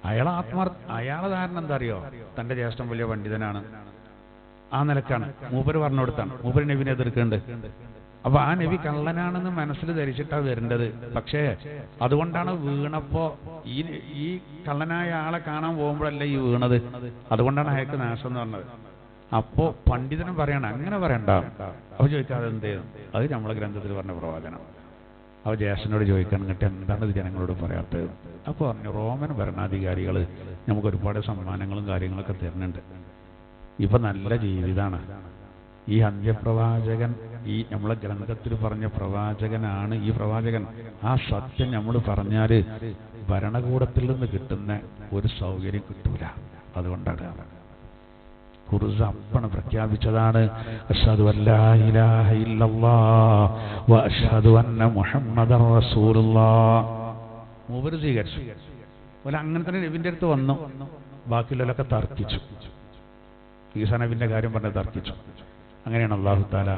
അയാളെ ധാരണ എന്താ അറിയോ, തന്റെ ജ്യേഷ്ഠൻ വലിയ പണ്ഡിതനാണ്, ആ നിലക്കാണ്. മൂപ്പര് പറഞ്ഞു കൊടുത്താണ്, മൂപ്പര് നബിനെ എതിർക്കുന്നുണ്ട്. അപ്പൊ ആ നബി കള്ളനാണെന്ന് മനസ്സിൽ ധരിച്ചിട്ടാണ് വരേണ്ടത്. പക്ഷേ അതുകൊണ്ടാണ് വീണപ്പോ ഈ കള്ളനായ ആളെ കാണാൻ പോകുമ്പോഴല്ല ഈ വീണത്, അതുകൊണ്ടാണ് അയാൾക്ക് നാശം എന്ന് പറഞ്ഞത്. അപ്പോ പണ്ഡിതനും പറയണം, അങ്ങനെ പറയണ്ട. അപ്പൊ ചോദിക്കാതെ എന്ത് ചെയ്യും, അത് നമ്മളെ ഗ്രന്ഥത്തിൽ പറഞ്ഞ പ്രവാചനം. അവ ജ്യേഷ്ഠനോട് ചോദിക്കണം, എന്നിട്ട് എന്താണ് ഇത് ജനങ്ങളോട് പറയാത്തത്? അപ്പോൾ പറഞ്ഞു, റോമൻ ഭരണാധികാരികൾ നമുക്ക് ഒരുപാട് സമ്മാനങ്ങളും കാര്യങ്ങളൊക്കെ തരുന്നുണ്ട്. ഇപ്പൊ നല്ല ജീവിതമാണ്. ഈ അന്ത്യപ്രവാചകൻ, ഈ നമ്മളെ ഗ്രന്ഥത്തിൽ പറഞ്ഞ പ്രവാചകനാണ് ഈ പ്രവാചകൻ. ആ സത്യം നമ്മൾ പറഞ്ഞാല് ഭരണകൂടത്തിൽ നിന്ന് കിട്ടുന്ന ഒരു സൗകര്യം കിട്ടൂല. അതുകൊണ്ടാണ് ഖുർസ് അപ്പണ് പ്രഖ്യാപിച്ചതാണ്, അഷ്ഹദു അല്ലാ ഇലാഹ ഇല്ലല്ലാഹ് വ അഷ്ഹദു അന്ന മുഹമ്മദൻ റസൂലുള്ളാഹ്. മൂവര് സ്വീകരിച്ചു. അതുപോലെ അങ്ങനെ തന്നെ നബിന്റെ അടുത്ത് വന്നു. ബാക്കിയുള്ളവരൊക്കെ തർക്കിച്ചു. ഈസാ നബിന്റെ കാര്യം പറഞ്ഞ് തർക്കിച്ചു. അങ്ങനെയാണ് അല്ലാഹു തആല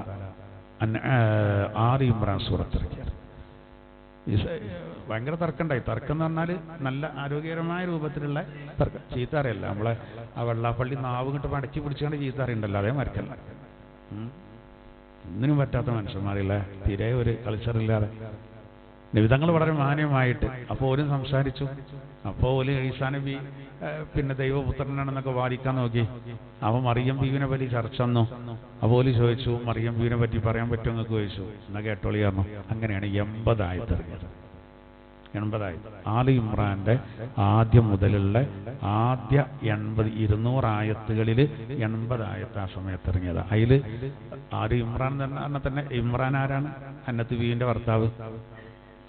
6 ഇമ്രാൻ സൂറത്ത് ഇറക്കിയത്. ഭയങ്കര തർക്കമുണ്ടായി. തർക്കം എന്ന് പറഞ്ഞാൽ നല്ല ആരോഗ്യകരമായ രൂപത്തിലുള്ള തർക്കം, ചീത്താറിയല്ല. നമ്മളെ ആ വെള്ളാപ്പള്ളി നാവ് കിട്ട് മടക്കി പിടിച്ചുകൊണ്ട് ചീത്താറിയുണ്ടല്ലോ, അതേ മരക്കല്ല. ഒന്നിനും പറ്റാത്ത മനുഷ്യന്മാരില്ലേ, തീരെ ഒരു കൾച്ചറില്ലാതെ. നിബിധങ്ങൾ വളരെ മാന്യമായിട്ട് അപ്പോൾ ഓരും സംസാരിച്ചു. അപ്പോൾ ഓല് ഈസാ നബി പിന്നെ ദൈവപുത്രനാണെന്നൊക്കെ വാദിക്കാൻ നോക്കി. അവൻ മറിയം ബീവിനെ പറ്റി ചർച്ച വന്നു. അപ്പോൾ ചോദിച്ചു, മറിയം ബീവിനെ പറ്റി പറയാൻ പറ്റുമോ എന്നൊക്കെ ചോദിച്ചു. എന്നാ കേട്ടോളി പറഞ്ഞു. അങ്ങനെയാണ് 80 ആയത്ത് ഇറങ്ങിയത്. 80 ആയത്ത് ആല് ഇമ്രാന്റെ ആദ്യം മുതലുള്ള ആദ്യ 200 ആയത്തുകളിൽ 80 ആയത്ത് ആ സമയത്ത് ഇറങ്ങിയത്. അതിൽ ആല് ഇമ്രാൻ എന്ന് തന്നെ, ഇമ്രാൻ ആരാണ്? അന്നത്ത് ബീവിന്റെ ഭർത്താവ്.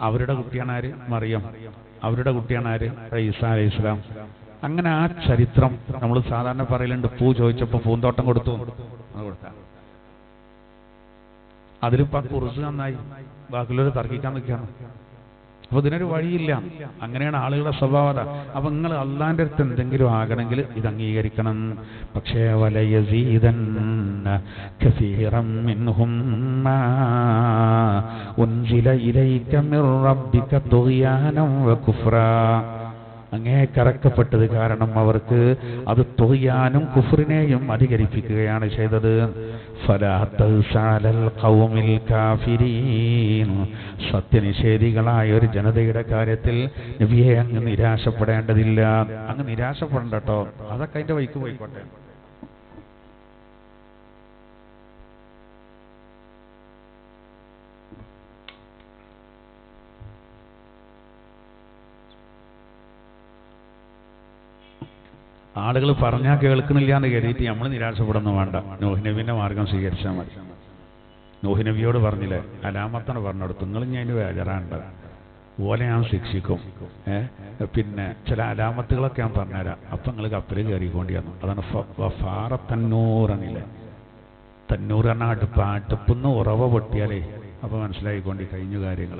അവരുടെ കുട്ടിയാണ് ആര്? മറിയം. അവരുടെ കുട്ടിയാണ് ആര്? ഈസാ അലൈഹി ഇസ്ലാം. അങ്ങനെ ആ ചരിത്രം നമ്മൾ സാധാരണ പറയലുണ്ട്, പൂ ചോദിച്ചപ്പോൾ പൂന്തോട്ടം കൊടുത്തു, അത് കൊടുത്ത. അതിലിപ്പോ ഖുർസ് നന്നായി, ബാക്കിയുള്ളവർ തർക്കിക്കാൻ നിൽക്കുകയാണ്. അപ്പൊ ഇതിനൊരു വഴിയില്ല. അങ്ങനെയാണ് ആളുകളുടെ സ്വഭാവത. അപ്പൊ നിങ്ങൾ അള്ളാന്റെ അടുത്ത് എന്തെങ്കിലും ആകണമെങ്കിൽ ഇത് അംഗീകരിക്കണം. പക്ഷേ വലയസീദന്ന കസീറൻ മിൻഹും മാ ഉൻസില ഇലൈക മിർ റബ്ബിക തുഗ്യാനം വകുഫ്റാ. അങ്ങേ കറക്കപ്പെട്ടത് കാരണം അവർക്ക് അത് തുഗ്യാനും കുഫ്റിനെയും അധികരിപ്പിക്കുകയാണ് ചെയ്തത്. ഫലാ തൽസഅലൽ ഖൗമിൽ കാഫിരീൻ. സത്യനിഷേധികളായ ഒരു ജനതയുടെ കാര്യത്തിൽ നബിയെ അങ്ങ് നിരാശപ്പെടേണ്ടതില്ല. അങ്ങ് നിരാശപ്പെടണ്ട കേട്ടോ, അതൊക്കെ അതിന്റെ വഴിക്ക് പോയിക്കോട്ടെ. ആളുകൾ പറഞ്ഞാൽ കേൾക്കണില്ല എന്ന് കരുതിയിട്ട് നമ്മൾ നിരാശപ്പെടുന്നു വേണ്ട. നൂഹ് നബിന്റെ മാർഗം സ്വീകരിച്ചാൽ മതി. നൂഹ് നബിയോട് പറഞ്ഞില്ലേ, അലാമത്താണ് പറഞ്ഞെടുത്തു, നിങ്ങൾ ഞാൻ ബേജാറാണ്ട്, ഓലെ ഞാൻ ശിക്ഷിക്കും. പിന്നെ ചില അലാമത്തുകളൊക്കെ ഞാൻ പറഞ്ഞുതരാം, അപ്പം നിങ്ങൾ കപ്പൽ കയറിക്കൊണ്ടി വന്നു. അതാണ് ഫാറ തന്നൂറണില്ലേ. തന്നൂർ പറഞ്ഞാൽ അടുപ്പിന്ന് ഉറവ പൊട്ടിയാലേ അപ്പോൾ മനസ്സിലായിക്കൊണ്ടി കഴിഞ്ഞ കാര്യങ്ങൾ.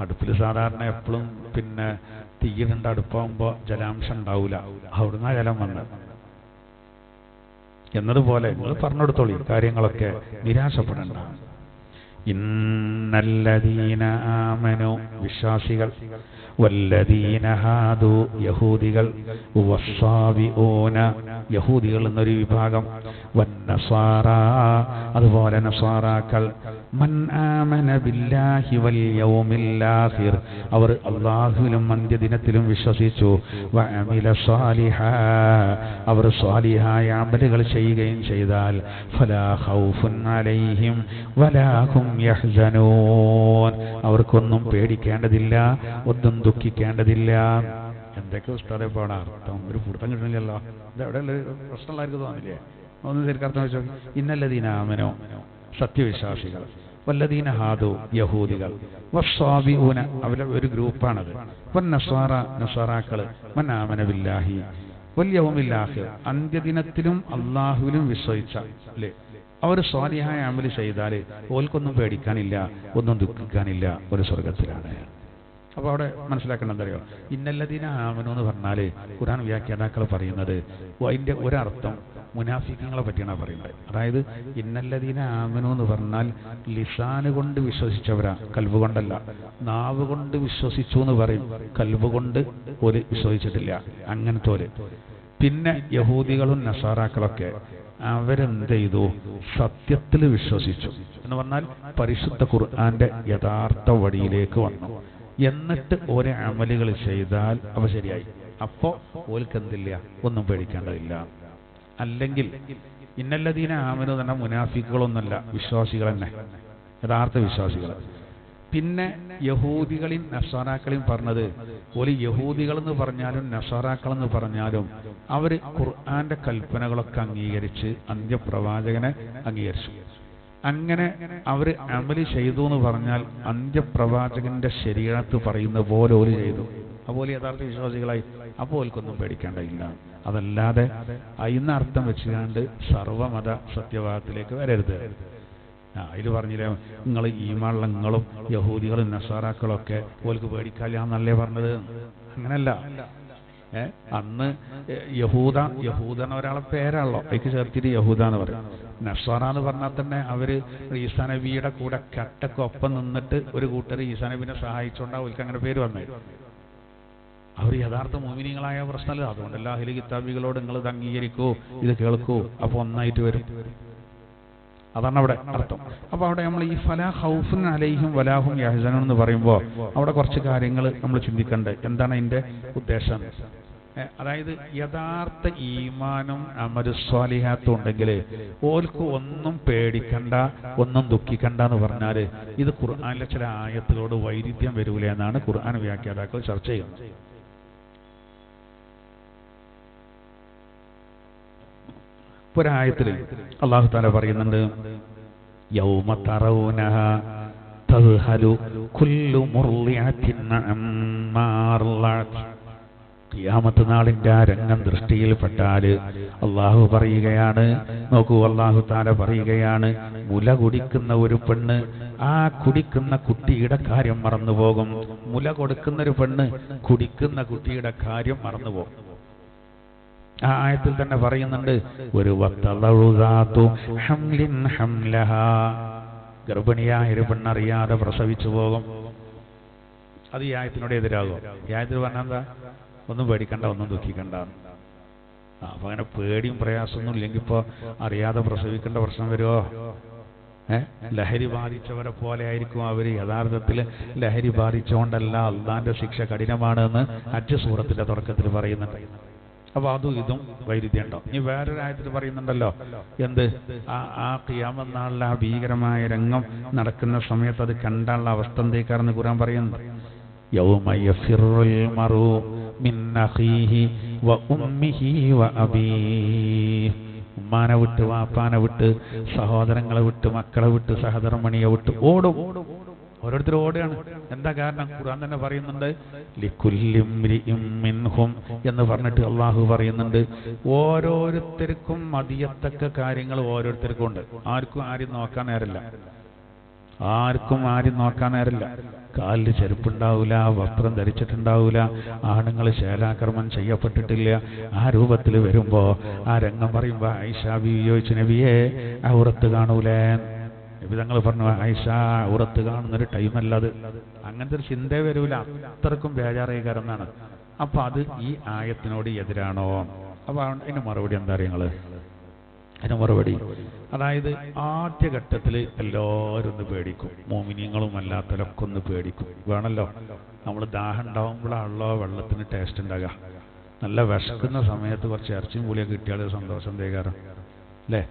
അടുപ്പിൽ സാധാരണ എപ്പോഴും പിന്നെ തീയിടേണ്ട അടുപ്പാകുമ്പോൾ ജലാംശം ഉണ്ടാവില്ല, അവിടുന്ന് ജലം വന്ന് എന്നതുപോലെ നിങ്ങൾ പറഞ്ഞെടുത്തോളി കാര്യങ്ങളൊക്കെ, നിരാശപ്പെടേണ്ട. ഇന്നല്ലദീന ആമനു വിശ്വാസികൾ, വല്ലദീന ഹാദു യഹൂദികൾ, വസ്സാബിഊന യഹൂദികൾ എന്നൊരു വിഭാഗം, വന്നസാറ അതുപോലെ നസാറാക്കൾ, മൻ ആമന ബില്ലാഹി വൽ യൗമിൽ ആഖിർ അവർ അല്ലാഹുവിലും അന്ത്യദിനത്തിലും വിശ്വസിച്ചു, വഅമില സാലിഹാ അവർ സാലിഹായ അമലുകൾ ചെയ്യുകയും ചെയ്താൽ, ഫലാ ഖൗഫുൻ അലൈഹിം വലാ ഹും യഹ്സനൂൻ അവർക്കൊന്നും പേടിക്കേണ്ടതില്ല, ഒന്നും ദുഃഖിക്കേണ്ടതില്ല. എന്തൊക്കെ ഉസ്താദെ പോണ അർത്ഥം, ഒരു പുറത്തം കിട്ടണില്ലല്ലോ. ഇതെവിടെ പ്രശ്നമുള്ളവർക്ക് തോന്നില്ലേ? ഒന്ന് ശരിക്കും അർത്ഥം വെച്ചോ. ഇന്നല്ലദീന ആമനു സത്യവിശ്വാസികൾ, വല്ലദീന ഹാദു യഹൂദികൾ, വസ്സാബിഊന അവരുടെ ഒരു ഗ്രൂപ്പാണത്, വന്നസാറ നസാറാക്കള്, മൻ ആമന ബില്ലാഹി വൽ യൗമിൽ ആഖിർ അന്ത്യദിനത്തിലും അല്ലാഹുവിലും വിശ്വസിച്ച അല്ലേ അവർ സ്വാലിഹായ അമൽ ചെയ്താൽ ഓൽക്കൊന്നും പേടിക്കാനില്ല, ഒന്നും ദുഃഖിക്കാനില്ല, ഒരു സ്വർഗത്തിലാണ്. അപ്പോൾ അവിടെ മനസ്സിലാക്കേണ്ടതറിയോ, ഇന്നല്ലദീന ആമനു എന്ന് പറഞ്ഞാൽ ഖുർആൻ വ്യാഖ്യാതാക്കൾ പറയുന്നത് അതിൻ്റെ ഒരർത്ഥം മുനാഫിഖുകളെ പറ്റിയാണ് പറയുന്നത്. അതായത് ഇന്നല്ലദീന ആമനു എന്ന് പറഞ്ഞാൽ ലിസാന് കൊണ്ട് വിശ്വസിച്ചവരാ, കൽബ് കൊണ്ടല്ല. നാവ് കൊണ്ട് വിശ്വസിച്ചു എന്ന് പറയും, കൽബ് കൊണ്ട് ഒരു വിശ്വസിച്ചിട്ടില്ല, അങ്ങനത്തെ ഒരു. പിന്നെ യഹൂദികളും നസാറാക്കളൊക്കെ അവരെന്ത് ചെയ്തു, സത്യത്തിൽ വിശ്വസിച്ചു എന്ന് പറഞ്ഞാൽ പരിശുദ്ധ ഖുർആന്റെ യഥാർത്ഥ വഴിയിലേക്ക് വന്നു. എന്നിട്ട് ഓരോ അമലുകൾ ചെയ്താൽ അവ ശരിയായി. അപ്പോ ഓൽക്കെന്തില്ല, ഒന്നും പേടിക്കേണ്ടതില്ല. അല്ലെങ്കിൽ ഇന്നല്ലദീന ആമനു തന്നെ മുനാഫിക്കുകളൊന്നല്ല, വിശ്വാസികൾ തന്നെ, യഥാർത്ഥ വിശ്വാസികൾ. പിന്നെ യഹൂദികളെയും നസാറാക്കളെയും പറഞ്ഞത് ഒരു യഹൂദികൾ എന്ന് പറഞ്ഞാലും നസാറാക്കൾ എന്ന് പറഞ്ഞാലും അവർ ഖുർആന്റെ കൽപ്പനകളൊക്കെ അംഗീകരിച്ച് അന്ത്യപ്രവാചകനെ അംഗീകരിച്ചു. അങ്ങനെ അവർ അമല് ചെയ്തു എന്ന് പറഞ്ഞാൽ അന്ത്യപ്രവാചകന്റെ ശരീഅത്ത് പറയുന്ന പോലെ ഓല് ചെയ്തു, അതുപോലെ യഥാർത്ഥ വിശ്വാസികളായി. അപ്പോൾ ഓൽക്കൊന്നും പേടിക്കേണ്ടതില്ല. അതല്ലാതെ അതിന് അർത്ഥം വെച്ചുകൊണ്ട് സർവമത സത്യവാദത്തിലേക്ക് വരരുത്. അതിൽ പറഞ്ഞില്ലേ, നിങ്ങൾ ഈമാനുള്ള നിങ്ങളും യഹൂദികളും നസാറാക്കളൊക്കെ ഓൽക്ക് പേടിക്കാല്ല എന്നല്ലേ പറഞ്ഞത്? അങ്ങനല്ല. അന്ന് യഹൂദൻ ഒരാളെ പേരാണല്ലോ, അതിക്ക് ചേർത്തിട്ട് യഹൂദ എന്ന് പറയും. നസാറ എന്ന് പറഞ്ഞാൽ തന്നെ അവര് ഈസാ നബിയുടെ കൂടെ കട്ടക്ക് ഒപ്പം നിന്നിട്ട് ഒരു കൂട്ടർ ഈസാ നബിനെ സഹായിച്ചുകൊണ്ടാ അവർക്ക് അങ്ങനെ പേര് വന്നത്. അവർ യഥാർത്ഥ മോമിനികളായ പ്രശ്നമല്ല. അതുകൊണ്ടല്ല അഹ്ലി കിതാബികളോട് നിങ്ങൾ ഇത് അംഗീകരിക്കൂ, ഇത് കേൾക്കൂ, അപ്പൊ ഒന്നായിട്ട് വരും. അതാണ് അവിടെ അർത്ഥം. അപ്പൊ അവിടെ നമ്മൾ ഈ ഫലാ ഖൗഫുൻ അലൈഹിം വലാ ഹും യഹ്സനൂൻ എന്ന് പറയുമ്പോൾ അവിടെ കുറച്ച് കാര്യങ്ങൾ നമ്മൾ ചിന്തിക്കണ്ടേ. എന്താണ് അതിന്റെ ഉദ്ദേശം? അതായത് യഥാർത്ഥ ഈമാനും അമലു സ്വാലിഹാത്തും ഉണ്ടെങ്കിൽ ഓൽക്ക് ഒന്നും പേടിക്കണ്ട, ഒന്നും ദുഃഖിക്കണ്ട എന്ന് പറഞ്ഞാല് ഇത് ഖുർആനിലെ ചില ആയത്തുകളോട് വൈരുദ്ധ്യം വരൂല എന്നാണ് ഖുർആൻ വ്യാഖ്യാതാക്കൾ ചർച്ച ചെയ്യുന്നത്. ഒരായത്തില് അല്ലാഹു തആല പറയുന്നുണ്ട്, യൗമ തറൗനഹാ തദ്ഹലു കുല്ലു മുർളിഅത്തിൻ അമ്മാ അർളഅത്. ഖിയാമത്ത് നാളിന്റെ ആ രംഗം ദൃഷ്ടിയിൽപ്പെട്ടാൽ അള്ളാഹു പറയുകയാണ്, നോക്കൂ, അള്ളാഹു തആല പറയുകയാണ്, മുല കുടിക്കുന്ന ഒരു പെണ്ണ് ആ കുടിക്കുന്ന കുട്ടിയുടെ കാര്യം മറന്നുപോകും. മുല കൊടുക്കുന്ന ഒരു പെണ്ണ് കുടിക്കുന്ന കുട്ടിയുടെ കാര്യം മറന്നുപോകും. ആ ആയത്തിൽ തന്നെ പറയുന്നുണ്ട്, ഒരു ഗർഭിണിയായ ഒരു പെണ്ണറിയാതെ പ്രസവിച്ചു പോകും. അത് ഈ ആയത്തിനോട് എതിരാകും. ഈ ആയത്തിൽ പറഞ്ഞാൽ എന്താ? ഒന്നും പേടിക്കണ്ട, ഒന്നും ദുഃഖിക്കണ്ട. അപ്പൊ അങ്ങനെ പേടിയും പ്രയാസമൊന്നും ഇല്ലെങ്കിൽ ഇപ്പൊ അറിയാതെ പ്രസവിക്കേണ്ട പ്രശ്നം വരുമോ? ലഹരി ബാധിച്ചവരെ പോലെ ആയിരിക്കും അവര്. യഥാർത്ഥത്തിൽ ലഹരി ബാധിച്ചുകൊണ്ടല്ല, അള്ളാന്റെ ശിക്ഷ കഠിനമാണെന്ന് ഹജ്ജ് സൂറത്തിന്റെ തുടക്കത്തിൽ പറയുന്നുണ്ട്. അപ്പൊ അതും ഇതും വൈരുദ്ധ്യം ഉണ്ടോ? ഇനി വേറൊരു ആയത്തിൽ പറയുന്നുണ്ടല്ലോ, എന്ത്? ആ ഖിയാമത്ത് നാളിലെ ആ ഭീകരമായ രംഗം നടക്കുന്ന സമയത്ത് അത് കണ്ടാനുള്ള അവസ്ഥ എന്തേക്കാരെന്ന് ഖുർആൻ പറയുന്നുണ്ട്. യൗമ യഫിറുൽ മറു മിൻ അഖീഹി വ ഉമ്മിഹി വ അബീഹി. ഉമ്മാനെ വിട്ട്, വാപ്പാനെ വിട്ട്, സഹോദരങ്ങളെ വിട്ട്, മക്കളെ വിട്ട്, സഹധർമ്മിണിയെ വിട്ട് ഓടും. ഓരോരുത്തർ ഓടുകയാണ്. എന്താ കാരണം? ഖുർആൻ തന്നെ പറയുന്നുണ്ട്, ലികുല്ലി ഇംരിഇം മിൻഹും എന്ന് പറഞ്ഞിട്ട് അള്ളാഹു പറയുന്നുണ്ട്, ഓരോരുത്തർക്കും മതിയത്തക്ക കാര്യങ്ങൾ ഓരോരുത്തർക്കും ഉണ്ട്. ആർക്കും ആരും നോക്കാൻ നേരമില്ല. കാലിൽ ചെരുപ്പുണ്ടാവില്ല, വസ്ത്രം ധരിച്ചിട്ടുണ്ടാവില്ല, ആണുങ്ങൾ ശേലാക്രമം ചെയ്യപ്പെട്ടിട്ടില്ല. ആ രൂപത്തിൽ വരുമ്പോ ആ രംഗം പറയുമ്പോ ആയിഷ ബീവി ചോദിച്ചു, നബിയെ ഔറത്ത് കാണൂലേ? നബി തങ്ങൾ പറഞ്ഞു, ആയിഷ ഔറത്ത് കാണുന്നൊരു ടൈമല്ലത്. അങ്ങനത്തെ ഒരു ചിന്ത വരൂല, അത്രക്കും ബേജാറായി കയറുന്നതാണ്. അപ്പൊ അത് ഈ ആയത്തിനോട് എതിരാണോ? അപ്പൊ അതിന് മറുപടി എന്താ അറിയങ്ങള്? അതിന് മറുപടി, അതായത് ആദ്യഘട്ടത്തിൽ എല്ലാവരും ഒന്ന് പേടിക്കും, മോമിനിയങ്ങളും അല്ലാത്തവരൊക്കെ ഒന്ന് പേടിക്കും. വേണമല്ലോ, നമ്മൾ ദാഹം ഉണ്ടാവുമ്പോഴാണല്ലോ വെള്ളത്തിന് ടേസ്റ്റ് ഉണ്ടാകുക. നല്ല വിശക്കുന്ന സമയത്ത് കുറച്ച് ഇറച്ചിയും പുളിയൊക്കെ കിട്ടിയാൽ സന്തോഷം തേകാരം അല്ലേ?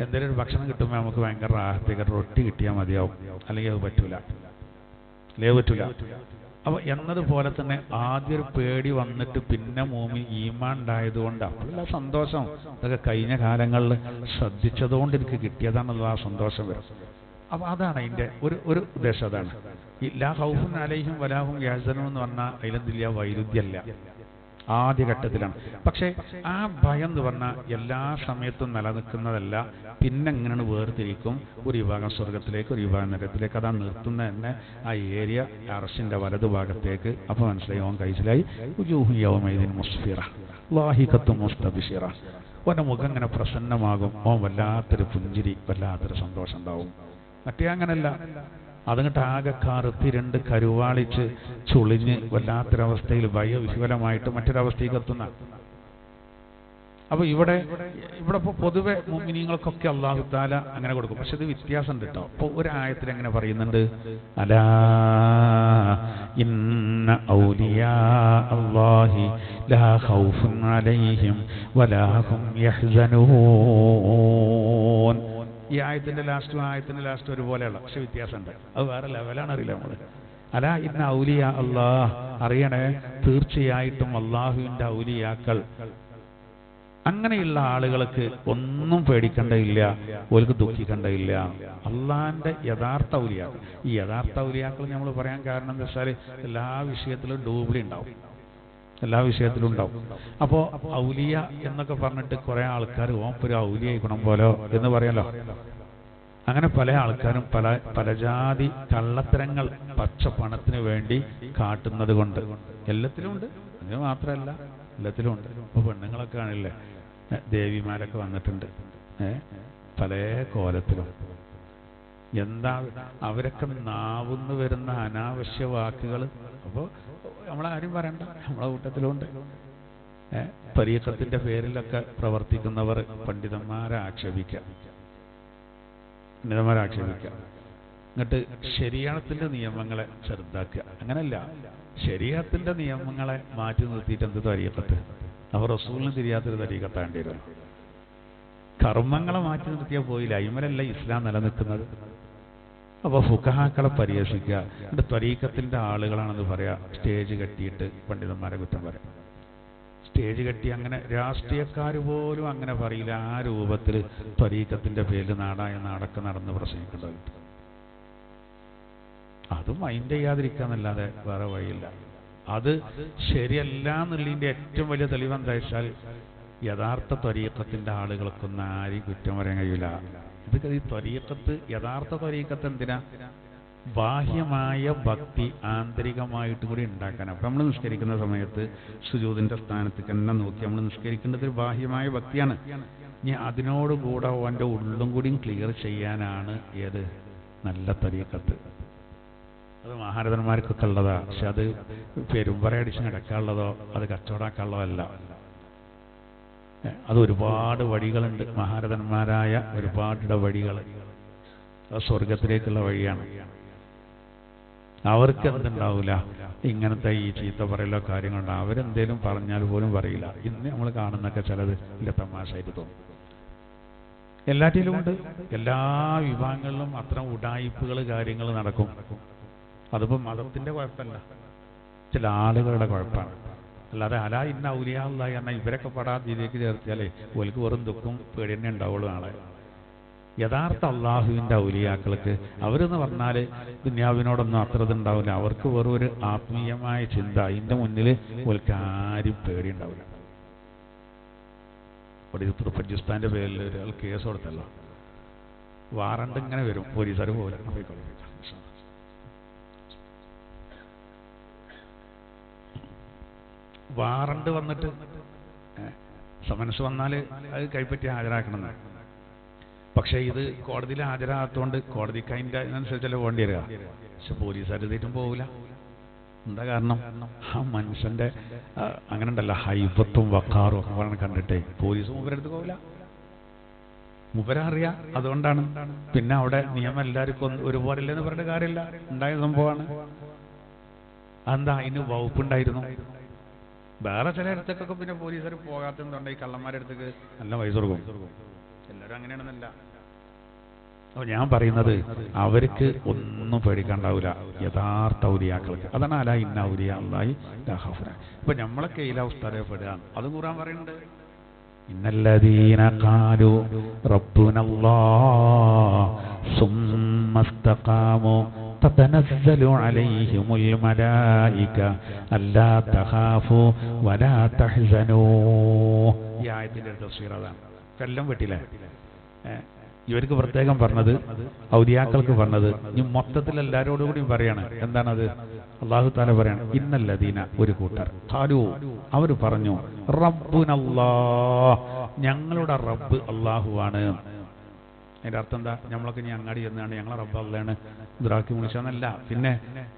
എന്തെങ്കിലും ഒരു ഭക്ഷണം കിട്ടുമ്പോൾ നമുക്ക് ഭയങ്കര റാഹത്തേക്കാരം. റൊട്ടി കിട്ടിയാൽ മതിയാവും, അല്ലെങ്കിൽ അത് പറ്റൂല. അപ്പൊ എന്നതുപോലെ തന്നെ ആദ്യം ഒരു പേടി വന്നിട്ട് പിന്നെ മോമിൻ ഈമാൻ ഉണ്ടായതുകൊണ്ട് അപ്പോഴുള്ള സന്തോഷം, ഇതൊക്കെ കഴിഞ്ഞ കാലങ്ങളിൽ ശ്രദ്ധിച്ചതുകൊണ്ട് എനിക്ക് കിട്ടിയതാണല്ലോ ആ സന്തോഷം വരും. അപ്പൊ അതാണ് അതിന്റെ ഒരു ഉദ്ദേശം. അതാണ് ഈ ലാ ഖൗഫുൻ അലൈഹിം വലാഹും യഹ്സനൂൻ എന്ന് പറഞ്ഞാൽ അതിലെന്തില്ല, വൈരുദ്ധ്യമല്ല, ആദ്യഘട്ടത്തിലാണ്. പക്ഷെ ആ ഭയം എന്ന് പറഞ്ഞാൽ എല്ലാ സമയത്തും നിലനിൽക്കുന്നതല്ല. പിന്നെ എങ്ങനെയാണ് വേർതിരിക്കും? ഒരു വിഭാഗം സ്വർഗത്തിലേക്ക്, ഒരു വിഭാഗം നരകത്തിലേക്ക്. അതാ നിർത്തുന്ന തന്നെ ആ ഏരിയ അർശിന്റെ വലതുഭാഗത്തേക്ക്. അപ്പൊ മനസ്സിലായി, ഓൻ കൈസിലായി. ഓന്റെ മുഖം ഇങ്ങനെ പ്രസന്നമാകും, ഓൻ വല്ലാത്തൊരു പുഞ്ചിരി, വല്ലാത്തൊരു സന്തോഷം ഉണ്ടാവും. മറ്റേ അങ്ങനല്ല, അതങ്ങോട്ട് ആകെ കറുത്തി രണ്ട് കരുവാളിച്ച് ചുളിഞ്ഞ് വല്ലാത്തൊരവസ്ഥയിൽ ഭയവിഹ്വലമായിട്ട് മറ്റൊരവസ്ഥയ്ക്ക് എത്തുന്ന. അപ്പൊ ഇവിടെ ഇപ്പൊ പൊതുവെ മുഅ്മിനീങ്ങൾക്കൊക്കെ അല്ലാഹു തആല അങ്ങനെ കൊടുക്കും. പക്ഷെ ഇത് വ്യത്യാസമുണ്ട് കേട്ടോ. അപ്പൊ ഒരു ആയത്തിൽ എങ്ങനെ പറയുന്നുണ്ട്, അലാ ഇന്ന ഔലിയാ അല്ലാഹി ലാ ഖൗഫുൻ അലൈഹിം വലാ ഹും യഹ്സനൂൻ. ഈ ആയത്തിന്റെ ലാസ്റ്റും ഒരുപോലെയുള്ള, പക്ഷെ വ്യത്യാസമുണ്ട്. അത് വേറെ ലെവലാണ്, അറിയില്ല നമ്മള്. അലാ ഇന്ന ഔലിയാ അല്ലാഹ്, അറിയണേ തീർച്ചയായിട്ടും അള്ളാഹുവിന്റെ ഔലിയാക്കൾ, അങ്ങനെയുള്ള ആളുകൾക്ക് ഒന്നും പേടിക്കേണ്ടയില്ല, ഓർക്ക് ദുഃഖിക്കേണ്ടയില്ല. അള്ളാഹിന്റെ യഥാർത്ഥ ഔലിയാക്കൾ. ഈ യഥാർത്ഥ ഔലിയാക്കൾ നമ്മൾ പറയാൻ കാരണം എന്താ വെച്ചാൽ എല്ലാ വിഷയത്തിലും ഡൂബ്ലി ഉണ്ടാവും, എല്ലാ വിഷയത്തിലും ഉണ്ടാവും. അപ്പോ ഔലിയ എന്നൊക്കെ പറഞ്ഞിട്ട് കുറെ ആൾക്കാർ ഓപ്പൊരു ഔലിയ ഗുണം പോലോ എന്ന് പറയാലോ. അങ്ങനെ പല ആൾക്കാരും പല ജാതി കള്ളത്തരങ്ങൾ പച്ച പണത്തിന് വേണ്ടി കാട്ടുന്നത് കൊണ്ട് എല്ലാത്തിലും ഉണ്ട്. അതിന് മാത്രമല്ല, എല്ലാത്തിലും ഉണ്ട്. ഇപ്പൊ പെണ്ണുങ്ങളൊക്കെ ആണല്ലേ, ദേവിമാരൊക്കെ വന്നിട്ടുണ്ട് പല കോലത്തിലും. എന്താ അവരൊക്കെ നാവുന്ന് വരുന്ന അനാവശ്യ വാക്കുകൾ. അപ്പോൾ നമ്മളാരും പറയണ്ട, നമ്മളെ കൂട്ടത്തിലുണ്ട്. തരീഖത്തിന്റെ പേരിലൊക്കെ പ്രവർത്തിക്കുന്നവർ പണ്ഡിതന്മാരെ ആക്ഷേപിക്കുക. എന്നിട്ട് ശരീഅത്തിന്റെ നിയമങ്ങളെ ചെറുതാക്കുക. അങ്ങനല്ല, ശരീഅത്തിന്റെ നിയമങ്ങളെ മാറ്റി നിർത്തിയിട്ട് എന്ത് തരീഖത്ത്? അവർ റസൂലിന് തിരിയാത്തൊരു തരീഖത്താണ്ടി വരും. കർമ്മങ്ങളെ മാറ്റി നിർത്തിയാൽ പോയില്ല, അയിമലല്ല ഇസ്ലാം നിലനിൽക്കുന്നത്. അപ്പൊ ഫുഖഹാക്കളെ പരിഹസിക്കുക, എന്നിട്ട് ത്വരീഖത്തിന്റെ ആളുകളാണെന്ന് പറയാ. സ്റ്റേജ് കെട്ടിയിട്ട് പണ്ഡിതന്മാരെ കുറ്റം പറയാം. സ്റ്റേജ് കെട്ടി അങ്ങനെ രാഷ്ട്രീയക്കാർ പോലും അങ്ങനെ പറയില്ല. ആ രൂപത്തിൽ ത്വരീഖത്തിന്റെ പേരിൽ നാടായ നാടൊക്കെ നടന്ന് പ്രസംഗിക്കേണ്ടത്. അതും മൈൻഡ് ചെയ്യാതിരിക്കാന്നല്ലാതെ വേറെ വഴിയില്ല. അത് ശരിയല്ല എന്നുള്ളതിന്റെ ഏറ്റവും വലിയ തെളിവ് എന്താ വെച്ചാൽ, യഥാർത്ഥ ത്വരീഖത്തിന്റെ ആളുകൾക്കൊന്നും ആരെയും കുറ്റം പറയാൻ കഴിയില്ല. ഇത് ഈ ത്വരീഖത്ത്, യഥാർത്ഥ ത്വരീഖത്ത് എന്തിനാ? ബാഹ്യമായ ഭക്തി ആന്തരികമായിട്ട് കൂടി ഉണ്ടാക്കാൻ. അപ്പം നമ്മൾ നിസ്കരിക്കുന്ന സമയത്ത് സുജൂദിന്റെ സ്ഥാനത്തേക്ക് തന്നെ നോക്കി നമ്മൾ നിസ്കരിക്കേണ്ടത് ഒരു ബാഹ്യമായ ഭക്തിയാണ്. ഇനി അതിനോടുകൂടെ അവൻ്റെ ഉള്ളും കൂടിയും ക്ലിയർ ചെയ്യാനാണ് ഏത് നല്ല ത്വരീഖത്ത്. അത് മഹാരഥന്മാർക്കൊക്കെ ഉള്ളതാ. പക്ഷെ അത് പെരുമ്പറയടിച്ച് നടക്കാനുള്ളതോ അത് കച്ചവടാക്കാനുള്ളതോ അല്ല. അത് ഒരുപാട് വഴികളുണ്ട്. മഹാരഥന്മാരായ ഒരുപാട് വഴികൾ, അത് സ്വർഗത്തിലേക്കുള്ള വഴിയാണ്. അവർക്ക് എന്തുണ്ടാവില്ല, ഇങ്ങനത്തെ ഈ ചീത്ത പറയലോ കാര്യങ്ങളുണ്ടാവും. അവരെന്തേലും പറഞ്ഞാൽ പോലും പറയില്ല. ഇന്ന് നമ്മൾ കാണുന്നൊക്കെ ചിലത് ഇല്ല തമാശയായിട്ട് തോന്നും. എല്ലാറ്റിലും ഉണ്ട്, എല്ലാ വിഭാഗങ്ങളിലും അത്തരം ഉഡായിപ്പുകൾ കാര്യങ്ങൾ നടക്കും. അതിപ്പോൾ മതത്തിന്റെ കുഴപ്പമല്ല, ചില ആളുകളുടെ കുഴപ്പമാണ്. അല്ലാതെ അലാ ഇന്ന ഔലിയാ അല്ലാ, എന്നാൽ ഇവരൊക്കെ പെടാതെ ഇതിലേക്ക് ചേർത്തിയാലേ ഓൽക്ക് വെറും ദുഃഖം പേടി തന്നെ ഉണ്ടാവുള്ളൂ. നാളെ യഥാർത്ഥ അള്ളാഹുവിൻ്റെ ഔലിയാക്കൾക്ക് അവരെന്ന് പറഞ്ഞാൽ ദുനിയാവിനോടൊന്നും അത്ര ഇതുണ്ടാവില്ല. അവർക്ക് വെറും ഒരു ആത്മീയമായ ചിന്ത, അതിൻ്റെ മുന്നിൽ അവർക്ക് ആരും പേടിയുണ്ടാവില്ല. ഇവിടെ തുർഫജുസ്ഥാൻ്റെ പേരിൽ ഒരാൾ കേസ് കൊടുത്തല്ലോ, വാറണ്ട് ഇങ്ങനെ വരും, പോലീസുകാർ പോലെ വാറണ്ട് വന്നിട്ട് സമൻസ് വന്നാൽ അത് കൈപ്പറ്റി ഹാജരാക്കണമെന്ന്. പക്ഷേ ഇത് കോടതിയിൽ ഹാജരാകാത്തതുകൊണ്ട് കോടതിക്ക് അതിൻ്റെ അനുസരിച്ചല്ലേ പോകേണ്ടി വരിക. പക്ഷെ പോലീസുകാർ ഇതേറ്റും പോകില്ല. എന്താ കാരണം? ആ മനുഷ്യൻ്റെ അങ്ങനെ ഉണ്ടല്ലോ ഹൈബത്തും വക്കാറും ഒക്കെ കണ്ടിട്ടേ പോലീസ് മൂപ്പരടുത്ത് പോകില്ല. മൂപ്പരറിയാം, അതുകൊണ്ടാണ്. പിന്നെ അവിടെ നിയമം എല്ലാവർക്കും ഒരുപോലെയല്ലെന്ന് പറഞ്ഞ കാര്യമില്ല, ഉണ്ടായ സംഭവമാണ്. അതെന്താ? അതിന് വകുപ്പുണ്ടായിരുന്നു. വേറെ ചില ഇടത്തേക്കൊക്കെ പിന്നെ പോലീസുകാർ പോകാത്തതുകൊണ്ട് ഈ കള്ളന്മാരുടെ അടുത്തേക്ക് നല്ല പൈസ കൊടുക്കും. എല്ലാവരും അങ്ങനെയാണെന്നല്ല. അപ്പോൾ ഞാൻ പറയുന്നത് അവർക്ക് ഒന്നും പേടിക്കാണ്ടാവില്ല യഥാർത്ഥ ഔലിയാക്കൾക്ക്. അതാണ് അലാ ഇന്ന ഔലിയ അല്ലാഹി ലാ ഖൗഫുൻ. ഇപ്പൊ നമ്മളൊക്കെ ഈ അവസ്ഥയെ പെടുകയാണ്. അത് ഖുർആൻ പറയുന്നുണ്ട്, ഇന്നല്ലദീന ഖാലു റബ്ബുനല്ലാഹ് സുമ്മ ഇസ്തഖാമു തതനസ്സലു അലൈഹിമുൽ മലായിക അല്ലാ തഖാഫു വലാ തഹ്സനൂ. ഈ ആയത്തിന്റെ തഫ്സീർ അതാണ്. എല്ലാം വെട്ടില്ലേ? ഇവർക്ക് പ്രത്യേകം പറഞ്ഞത്, ഔലിയാക്കൾക്ക് പറഞ്ഞത്, ഇനി മൊത്തത്തിൽ എല്ലാവരോടും കൂടിയും പറയാണ്. എന്താണത്? അല്ലാഹു തആല പറയാണ്, ഇന്നല്ലദീന, ഒരു കൂട്ടർ, ഖാലു, അവർ പറഞ്ഞു, റബ്ബുനല്ലാഹ്, ഞങ്ങളുടെ റബ്ബ് അല്ലാഹുവാണ്. അതിന്റെ അർത്ഥം എന്താ? നമ്മളൊക്കെ ഇനി അങ്ങാടി ചെന്നാണ് ഞങ്ങളെ റബ്ബ് അല്ലാഹുവാണ് ദുറാക്കി വിളിച്ചെന്നല്ല. പിന്നെ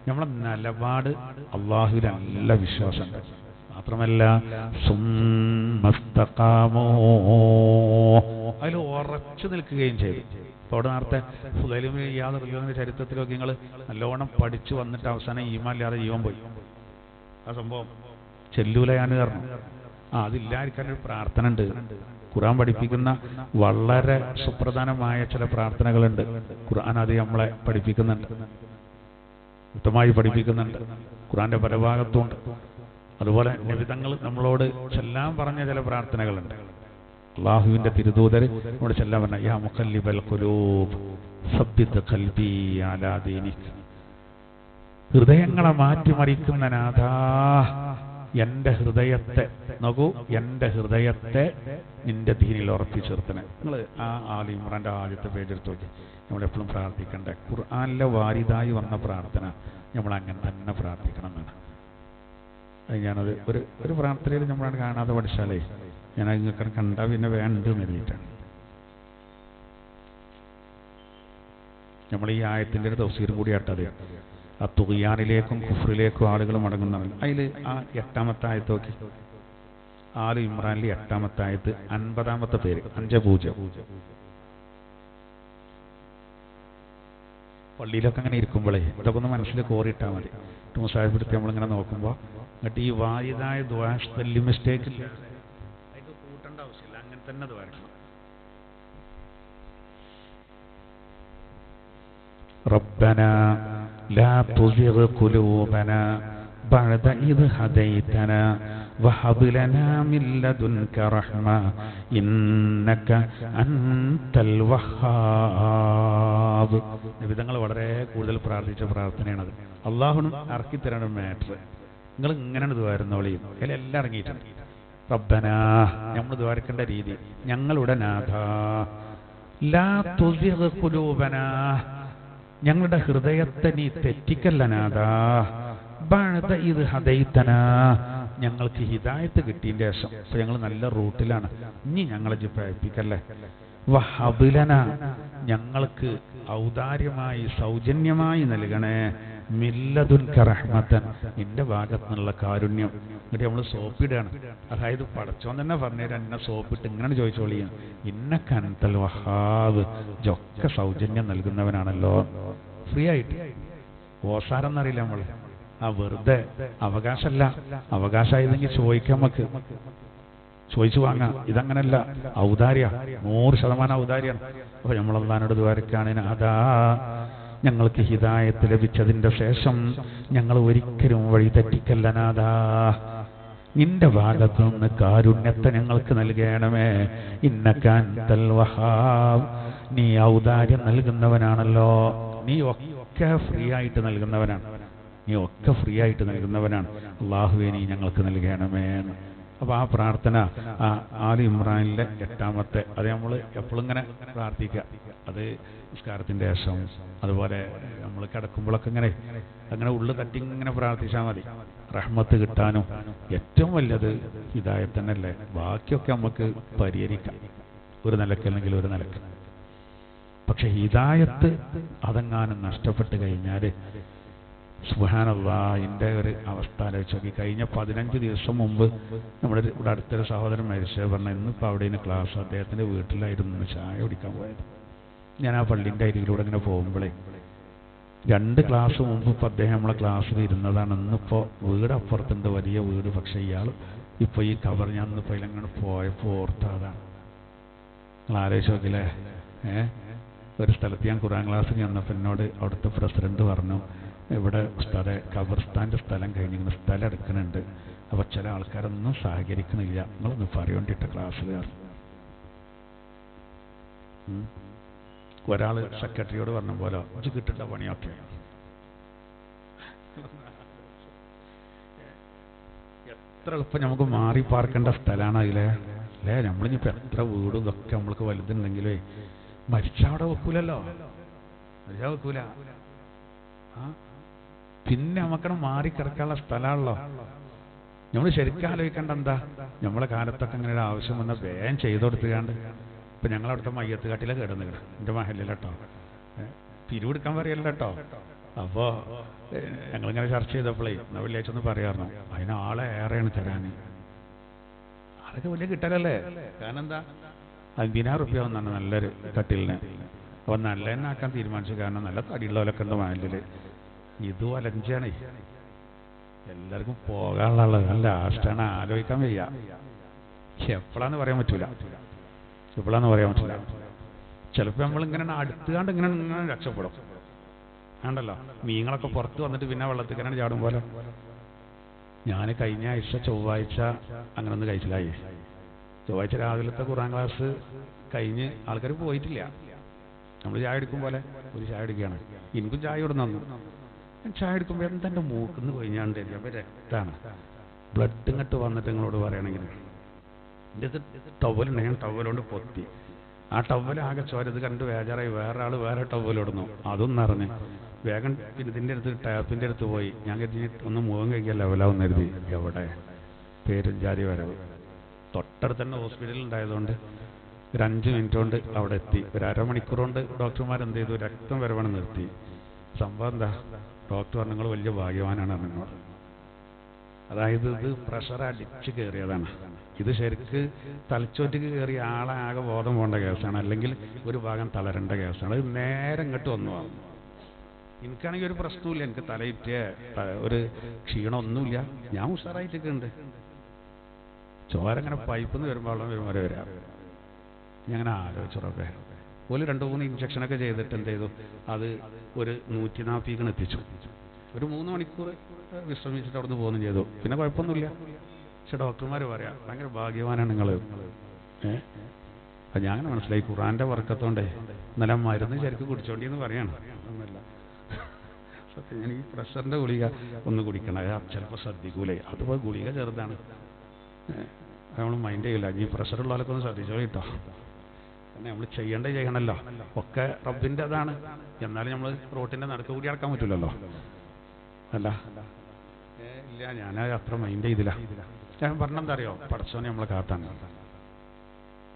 നമ്മളെ നിലപാട് അല്ലാഹുവിൽ നല്ല വിശ്വാസമുണ്ട്. മാത്രമല്ല സുമ്മസ്തഖാമൂ, അതിൽ ഉറച്ചു നിൽക്കുകയും ചെയ്തു. അപ്പോൾ അവിടെ നേരത്തെ ഫുദൈൽ ഇബ്നു ഇയാദ് റളിയല്ലാഹുവിന്റെ ചരിത്രത്തിലൊക്കെ നിങ്ങൾ നല്ലോണം പഠിച്ചു വന്നിട്ട് അവസാനം ഈമാൻ ഇല്ലാതെ ജീവൻ പോയി. ആ സംഭവം ചെല്ലൂലയാണ് കാരണം. അതില്ലാതിരിക്കാനൊരു പ്രാർത്ഥന ഉണ്ട്. ഖുർആൻ പഠിപ്പിക്കുന്ന വളരെ സുപ്രധാനമായ ചില പ്രാർത്ഥനകളുണ്ട്. ഖുർആൻ അത് നമ്മളെ പഠിപ്പിക്കുന്നുണ്ട്, വ്യക്തമായി പഠിപ്പിക്കുന്നുണ്ട്. ഖുർആന്റെ പല ഭാഗത്തുണ്ട്. അതുപോലെ നബിതങ്ങൾ നമ്മളോട് ചെല്ലാൻ പറഞ്ഞ ചില പ്രാർത്ഥനകളുണ്ട്. അള്ളാഹുവിന്റെ തിരുദൂതർ നമ്മോട് ചെല്ലാൻ പറഞ്ഞ, യാ മുഖല്ലിബൽ ഖുലൂബ് സബ്ബിത് ഖൽബി അലാ ദീനിക്, ഹൃദയങ്ങളെ മാറ്റിമറിക്കുന്ന നാഥാ, എൻ്റെ ഹൃദയത്തെ നോക്കൂ, എൻ്റെ ഹൃദയത്തെ നിന്റെ ദീനിൽ ഉറപ്പിച്ചിർത്തണേ. നിങ്ങൾ ആൽ ഇമ്രാന്റെ ആദ്യത്തെ പേജ് എടുത്ത് നോക്കി. നമ്മളെപ്പോഴും പ്രാർത്ഥിക്കണ്ടേ ഖുർആനിലെ വാരിതായി വന്ന പ്രാർത്ഥന നമ്മൾ അങ്ങനെ തന്നെ പ്രാർത്ഥിക്കണം എന്നാണ്. ഞാനത് ഒരു പ്രാർത്ഥനയിൽ നമ്മളാണ് കാണാതെ പഠിച്ചാലേ ഞാനത് നിങ്ങൾക്ക് കണ്ടാൽ പിന്നെ വേണ്ട എഴുതിയിട്ടാണ്. നമ്മൾ ഈ ആയത്തിൻ്റെ ഒരു തഫ്സീറും കൂടി ആട്ടത്, ആ തുഖിയാനിലേക്കും കുഫ്റിലേക്കും ആളുകൾ മടങ്ങുന്നതാണ്. അതിൽ ആ 8ാമത്തെ ആയത്ത് നോക്കി, ആൽ ഇമ്രാനിലെ 8ാമത്തെ ആയത്ത് 50ാമത്തെ പേര് 50. പള്ളിയിലൊക്കെ അങ്ങനെ ഇരിക്കുമ്പോഴേ ഇതൊക്കെ ഒന്ന് മനസ്സിൽ കോറിയിട്ടാൽ മതി. മുസാഹിബെടുത്ത് നമ്മളിങ്ങനെ നോക്കുമ്പോൾ എന്നിട്ട് ഈ വാരിതായ ദുആ സ്പെല്ലിംഗ് മിസ്റ്റേക്ക് ഇല്ല, അതിന് കൂട്ടേണ്ട ആവശ്യമില്ല, അങ്ങനെ തന്നെ അത് വരണം. റബ്ബനാ ലാ തുസിഗ് ഖുലൂബനാ ബഅദ ഇദ് ഹദൈതനാ വഹബ് ലനാ മിൻ ലദുൻക റഹ്മ ഇന്നക അൻതൽ വഹ്ഹാബ്. നബിതങ്ങൾ വളരെ കൂടുതൽ പ്രാർത്ഥിച്ച പ്രാർത്ഥനയാണത്. അള്ളാഹുനും ഇറക്കിത്തരാണ് മാറ്റർ. നിങ്ങൾ ഇങ്ങനെയാണ് ദ്വാരുന്നോളിയും അതിൽ എല്ലാം ഇറങ്ങിയിട്ടുണ്ട്. റബ്ബനാ, നമ്മൾ ദ്വാരക്കേണ്ട രീതി, ഞങ്ങളുടെ നാഥാ, ലാ തുസിഗ് ഖുലൂബനാ, ഞങ്ങളുടെ ഹൃദയത്തെ നീ തെറ്റിക്കല്ല നാഥാ, ബഅദ ഇദ് ഹദൈതനാ, ഞങ്ങൾക്ക് ഹിദായത്ത് കിട്ടിയതിൻ്റെ ശേഷം ഇപ്പൊ ഞങ്ങൾ നല്ല റൂട്ടിലാണ്, ഇനി ഞങ്ങളെ പ്രേരിപ്പിക്കല്ലേ. വഹബ് ലനാ, ഞങ്ങൾക്ക് ഔദാര്യമായി സൗജന്യമായി നൽകണേ, മില്ലദുൻക റഹ്മത്തൻ, നിന്റെ ഭാഗത്തു നിന്നുള്ള കാരുണ്യം. എന്നിട്ട് നമ്മൾ സോപ്പിടുകയാണ്. അതായത് പടച്ചോൻ തന്നെ പറഞ്ഞുതരാം, എന്നെ സോപ്പിട്ട് ഇങ്ങനെ ചോദിച്ചോളിയാണ്, ഇന്നക അൻതൽ വഹാബ്, ജൊക്കെ സൗജന്യം നൽകുന്നവനാണല്ലോ. ഫ്രീ ആയിട്ട്, ഓസാരം എന്നറിയില്ല നമ്മൾ, വെറുതെ അവകാശമല്ല. അവകാശമായതെങ്കിൽ ചോദിക്കാം, നമുക്ക് ചോദിച്ചു വാങ്ങാം. ഇതങ്ങനല്ല, ഔദാര്യ, 100% ഔദാര്യാണ്. അപ്പൊ നമ്മൾ അല്ലാഹുവിനോട് ദ്വാരക്കാണ്, അതാ ഞങ്ങൾക്ക് ഹിദായത്ത് ലഭിച്ചതിന്റെ ശേഷം ഞങ്ങൾ ഒരിക്കലും വഴി തെറ്റിക്കല്ല നാഥാ, നിന്റെ ഭാഗത്തു നിന്ന് കാരുണ്യത്തെ ഞങ്ങൾക്ക് നൽകണമേ. ഇന്നക അൻതൽ വഹാബ്, നീ ഔദാര്യം നൽകുന്നവനാണല്ലോ. നീ ഒക്കെ ഫ്രീ ആയിട്ട് നൽകുന്നവനാണ്. അല്ലാഹുവേ നീ ഞങ്ങൾക്ക് നൽകണമേ. അപ്പൊ ആ പ്രാർത്ഥന ആലി ഇമ്രാനിലെ 8-ാമത്തെ, അത് നമ്മൾ എപ്പോഴും ഇങ്ങനെ പ്രാർത്ഥിക്കുക. അത് നിസ്കാരത്തിന്റെ ശേഷം, അതുപോലെ നമ്മൾ കിടക്കുമ്പോഴൊക്കെ അങ്ങനെ ഉള്ളു തട്ടി ഇങ്ങനെ പ്രാർത്ഥിച്ചാൽ മതി. റഹ്മത്ത് കിട്ടാനും ഏറ്റവും വലിയത് ഹിദായത്ത് തന്നെയല്ലേ. ബാക്കിയൊക്കെ നമുക്ക് പരിഹരിക്കാം, ഒരു നിലക്കല്ലെങ്കിൽ ഒരു നിലക്ക്. പക്ഷെ ഹിദായത്ത് അതെങ്ങാനും നഷ്ടപ്പെട്ട് കഴിഞ്ഞാൽ സുബ്ഹാനല്ലാഹ്, എൻ്റെ ഒരു അവസ്ഥ ആലോചിച്ച് നോക്കി. കഴിഞ്ഞ 15 ദിവസം മുമ്പ് നമ്മുടെ ഇവിടെ അടുത്തൊരു സഹോദരൻ മരിച്ചത് പറഞ്ഞാൽ ഇന്നിപ്പോൾ അവിടെ നിന്ന് ക്ലാസ്, അദ്ദേഹത്തിൻ്റെ വീട്ടിലായിരുന്നു ചായ കുടിക്കാൻ പോയത്. ഞാൻ ആ പള്ളിൻ്റെ അരികിലൂടെ ഇങ്ങനെ പോകുമ്പോഴേ 2 ക്ലാസ് മുമ്പ് ഇപ്പോൾ അദ്ദേഹം നമ്മളെ ക്ലാസ്സിൽ ഇരുന്നതാണ്. ഇന്നിപ്പോൾ വീട് അപ്പുറത്തുണ്ട്, വലിയ വീട്. പക്ഷേ ഇയാൾ ഇപ്പോൾ ഈ കവർ ഞാൻ ഇന്നിപ്പോൾ ഇതിലങ്ങനെ പോയപ്പോൾ ഓർത്തതാണ്. നിങ്ങൾ ആലോചിച്ച് നോക്കില്ലേ. ഒരു സ്ഥലത്ത് ഞാൻ ഖുർആൻ ക്ലാസ്സിൽ ചെന്നപ്പോൾ എന്നോട് അവിടുത്തെ പ്രസിഡന്റ് പറഞ്ഞു, ഇവിടെ ഉസ്താദെ ഖബർസ്ഥാൻ്റെ സ്ഥലം കഴിഞ്ഞിങ്ങനെ സ്ഥലം എടുക്കുന്നുണ്ട്, അപ്പോൾ ചില ആൾക്കാരൊന്നും സഹകരിക്കണില്ല, നിങ്ങളൊന്ന് പറയേണ്ടിയിട്ട് ക്ലാസ്സിൽ. ഒരാൾ സെക്രട്ടറിയോട് പറഞ്ഞ പോലെ ഇത് കിട്ടുന്ന പണിയൊക്കെ. എത്ര എളുപ്പം നമുക്ക് മാറി പാർക്കേണ്ട സ്ഥലമാണ് അതിലെ അല്ലേ. നമ്മളിനിപ്പോൾ എത്ര വീടും ഇതൊക്കെ നമ്മൾക്ക് വലുതുണ്ടെങ്കിലേ മരിച്ചവിടെ വെക്കൂലല്ലോ, വെക്കൂല. പിന്നെ നമുക്കടെ മാറിക്കിടക്കാനുള്ള സ്ഥലമാണല്ലോ. നമ്മൾ ശരിക്കും ആലോചിക്കേണ്ട എന്താ, നമ്മളെ കാലത്തൊക്കെ അങ്ങനെ ഒരു ആവശ്യം വന്നാൽ വേഗം ചെയ്തു കൊടുത്തുകാണ്ട്. ഇപ്പം ഞങ്ങളവിടുത്തെ മയ്യത്ത് കാട്ടിലെ കിടന്നിക്കണം, എൻ്റെ മഹലിൽ കേട്ടോ, പിരിവെടുക്കാൻ പറയല്ല കേട്ടോ. അപ്പോൾ ഞങ്ങളിങ്ങനെ ചർച്ച ചെയ്തപ്പോഴേ എന്നാൽ വെള്ളിയാഴ്ച പറയാറുണ്ട്, അതിന് ആളെ ഏറെയാണ് തരാൻ. അതൊക്കെ വലിയ കിട്ടലല്ലേ. കാരണം എന്താ, 15,000 റുപ്യ വന്നാണ് നല്ലൊരു കട്ടിലിന്. അപ്പോൾ നല്ല തന്നെ ആക്കാൻ തീരുമാനിച്ചു. കാരണം നല്ല തടിയുള്ളവരൊക്കെ ഉണ്ട് മഹലിൽ. ഇത് വലഞ്ചാണ്, എല്ലാവർക്കും പോകാനുള്ള നല്ല ലാസ്റ്റാണ്. ആലോചിക്കാൻ വയ്യ, എപ്പോഴാന്ന് പറയാൻ പറ്റൂല. ചിലപ്പോൾ നമ്മളിങ്ങനെ അടുത്തുകാണ്ട് ഇങ്ങനെ രക്ഷപ്പെടും. ആണ്ടല്ലോ, മീനുകളൊക്കെ പുറത്ത് വന്നിട്ട് പിന്നെ വെള്ളത്തിക്കാനാണ് ചാടും പോലെ. ഞാൻ കഴിഞ്ഞ ആഴ്ച ചൊവ്വാഴ്ച അങ്ങനെ ഒന്ന് കഴിച്ചില്ലായി. ചൊവ്വാഴ്ച രാവിലത്തെ ഖുർആൻ ക്ലാസ് കഴിഞ്ഞ് ആൾക്കാർ പോയിട്ടില്ല. നമ്മൾ ചായ എടുക്കും പോലെ ഒരു ചായ എടുക്കുകയാണ്. എനിക്കും ചായ ഇവിടെ നിന്നു. ഞാൻ ചായ എടുക്കുമ്പോൾ എന്തെൻ്റെ മൂക്കിന്ന് കൊഴിഞ്ഞാണ്ട് അപ്പോൾ രക്തമാണ്, ബ്ലഡ് ഇങ്ങോട്ട് വന്നിട്ട് നിങ്ങളോട് പറയണമെങ്കിൽ എൻ്റെ ടവലുണ്ട്, ഞാൻ ടവലുകൊണ്ട് പൊത്തി. ആ ടവലാകെ ചോരത് കണ്ട് ബേജാറായി. വേറെ ആൾ വേറെ ടവലിടുന്നു, അതും നിറഞ്ഞ് വേഗം ഇതിൻ്റെ അടുത്ത് ടാപ്പിൻ്റെ അടുത്ത് പോയി. ഞാൻ കരുതി ഒന്ന് മുഖം കഴിക്കാൻ ലെവലാവുന്ന കരുതി. എവിടെ പേരും ജാതി വരവ്. തൊട്ടടുത്ത് തന്നെ ഹോസ്പിറ്റലിൽ ഉണ്ടായതുകൊണ്ട് ഒരു 5 മിനിറ്റ് കൊണ്ട് അവിടെ എത്തി. ഒരു അരമണിക്കൂർ കൊണ്ട് ഡോക്ടർമാർ എന്ത് ചെയ്തു, രക്തം വരവണം നിർത്തി. സംഭവം എന്താ, ഡോക്ടർ പറഞ്ഞു നിങ്ങൾ വലിയ ഭാഗ്യവാനാണ് എന്നോട്. അതായത് ഇത് പ്രഷർ അടിച്ച് കയറിയതാണ്. ഇത് ശരിക്ക് തലച്ചോറ്റിക്ക് കയറിയ ആളെ ആകെ ബോധം പോകേണ്ട കേസാണ്, അല്ലെങ്കിൽ ഒരു ഭാഗം തളരേണ്ട കേസാണ്. അത് നേരെ ഇങ്ങോട്ട് വന്നു. എനിക്കാണെങ്കിൽ ഒരു പ്രശ്നമില്ല, എനിക്ക് തലയിറ്റ ഒരു ക്ഷീണമൊന്നുമില്ല, ഞാൻ ഉഷാറായിട്ടൊക്കെ ഉണ്ട്. ചോര ഇങ്ങനെ പൈപ്പിൽ നിന്ന് വരുമ്പോൾ വെള്ളം വരുമ്പോൾ വരാം. ഞാൻ അങ്ങനെ ആലോചിച്ചോക്കെ ഒരു 2-3 ഇഞ്ചക്ഷനൊക്കെ ചെയ്തിട്ട് എന്ത് ചെയ്തു, അത് ഒരു 140 എത്തിച്ചു. ഒരു 3 മണിക്കൂർ വിശ്രമിച്ചിട്ട് അവിടെ നിന്ന് പോകുന്നു ചെയ്തു. പിന്നെ കുഴപ്പമൊന്നുമില്ല. പക്ഷെ ഡോക്ടർമാർ പറയാം ഭയങ്കര ഭാഗ്യവാനാണ് നിങ്ങൾ. അപ്പം ഞാൻ അങ്ങനെ മനസ്സിലായി, ഖുറാൻ്റെ വർക്കത്തോണ്ടേ ഇന്നലെ മരുന്ന് ശരിക്കും കുടിച്ചോണ്ടിന്ന് പറയാണ്. ഒന്നുമില്ല, സത്യം. ഞാൻ ഈ പ്രഷറിൻ്റെ ഗുളിക ഒന്ന് കുടിക്കണം, ചിലപ്പോൾ ശ്രദ്ധിക്കൂലേ. അതുപോലെ ഗുളിക ചെറുതാണ്, നമ്മൾ മൈൻഡ് ചെയ്യില്ല. ഈ പ്രഷറുള്ളവരൊക്കെ ഒന്ന് ശ്രദ്ധിച്ചോളൂ കേട്ടോ. കാരണം നമ്മൾ ചെയ്യണമല്ലോ, ഒക്കെ റബ്ബിൻ്റെ അതാണ്. എന്നാലും നമ്മൾ റോട്ടിൻ്റെ നടുക്ക് കൂടി അടക്കാൻ പറ്റില്ലല്ലോ. അല്ല ഇല്ല, ഞാൻ അത്ര മൈൻഡ് ചെയ്തില്ല. ഞാൻ പറഞ്ഞെന്താ അറിയോ, പടച്ചോനെ നമ്മളെ കാത്താണ്.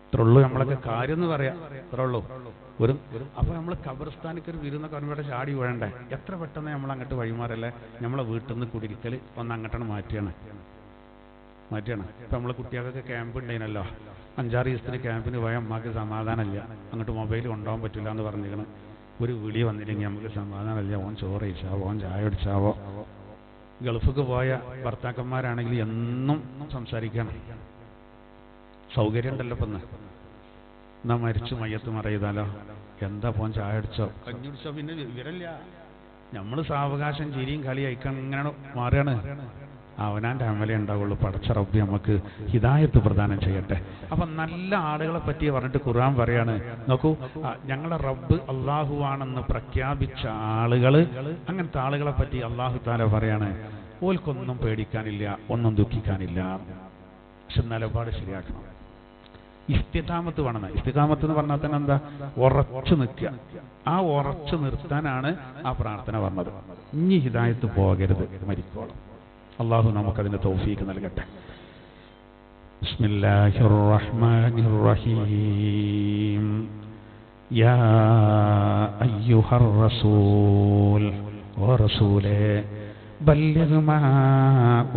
ഇത്രയുള്ളൂ നമ്മളൊക്കെ കാര്യം എന്ന് പറയാം, ഇത്രയുള്ളൂ. അപ്പോൾ നമ്മൾ ഖബർസ്ഥാനിക്ക് ഒരു വിരുന്നൊക്കെ വരുമ്പോഴേ ചാടി വീഴണ്ടേ. എത്ര പെട്ടെന്ന് നമ്മൾ അങ്ങോട്ട് വഴിമാറല്ലേ. നമ്മളെ വീട്ടിൽ നിന്ന് കുടിക്കൽ ഒന്ന് അങ്ങോട്ടാണ് മാറ്റിയാണ്. ഇപ്പം നമ്മളെ കുട്ടികൾക്കൊക്കെ ക്യാമ്പ് ഉണ്ടായിരുന്നല്ലോ, 5-6 ദിവസത്തിന് ക്യാമ്പിന് പോയാൽ അമ്മക്ക് സമാധാനമില്ല. അങ്ങോട്ട് മൊബൈൽ കൊണ്ടുപോകാൻ പറ്റില്ല എന്ന് പറഞ്ഞിരിക്കണം. ഒരു വിളി വന്നില്ലെങ്കിൽ നമുക്ക് സമാധാനമില്ല. ഓൻ ചോറ് കഴിച്ചാവോ, ഓൻ ചായ അടിച്ചാവോ. ഗൾഫിക്ക് പോയ ഭർത്താക്കന്മാരാണെങ്കിൽ എന്നും സംസാരിക്കണം. സൗകര്യം ഉണ്ടല്ലോ ഇപ്പം. എന്നാ മരിച്ചു മയ്യത്ത് മറയിതാലോ, എന്താ പോൻ ചായ അടിച്ചോ, കഞ്ഞി കുടിച്ചോ, പിന്നെ വിവരമില്ല. നമ്മൾ സാവകാശം ചിരിയും കളി അയക്കാൻ ഇങ്ങനെ മാറുകയാണ്. അവനാൻ്റെ അമലേ ഉണ്ടാവുള്ളൂ. പടച്ച റബ്ബി നമുക്ക് ഹിദായത്ത് പ്രദാനം ചെയ്യട്ടെ. അപ്പം നല്ല ആളുകളെ പറ്റി പറഞ്ഞിട്ട് ഖുർആൻ പറയാണ്, നോക്കൂ, ഞങ്ങളെ റബ്ബ് അള്ളാഹുവാണെന്ന് പ്രഖ്യാപിച്ച ആളുകൾ, അങ്ങനത്തെ ആളുകളെ പറ്റി അള്ളാഹു താല പറയാണ്, ഓൽക്കൊന്നും പേടിക്കാനില്ല, ഒന്നും ദുഃഖിക്കാനില്ല. പക്ഷെ നിലപാട് ശരിയാക്കണം. ഇസ്തിഖാമത്ത് വേണം. ഇസ്തിഖാമത്ത് എന്ന് പറഞ്ഞാൽ തന്നെ എന്താ? ഉറച്ചു നിൽക്കുക. ആ ഉറച്ചു നിർത്താനാണ് ആ പ്രാർത്ഥന പറഞ്ഞത്. ഇനി ഹിദായത്ത് പോകരുത് മരിക്കോളം. അള്ളാഹു നമുക്കതിന് തൗഫീക്ക് നൽകട്ടെ. ബിസ്മില്ലാഹിർ റഹ്മാനിർ റഹീം. യാ അയ്യുഹർ റസൂൽ, ഓ റസൂലേ, ബല്ലിഗ് മാ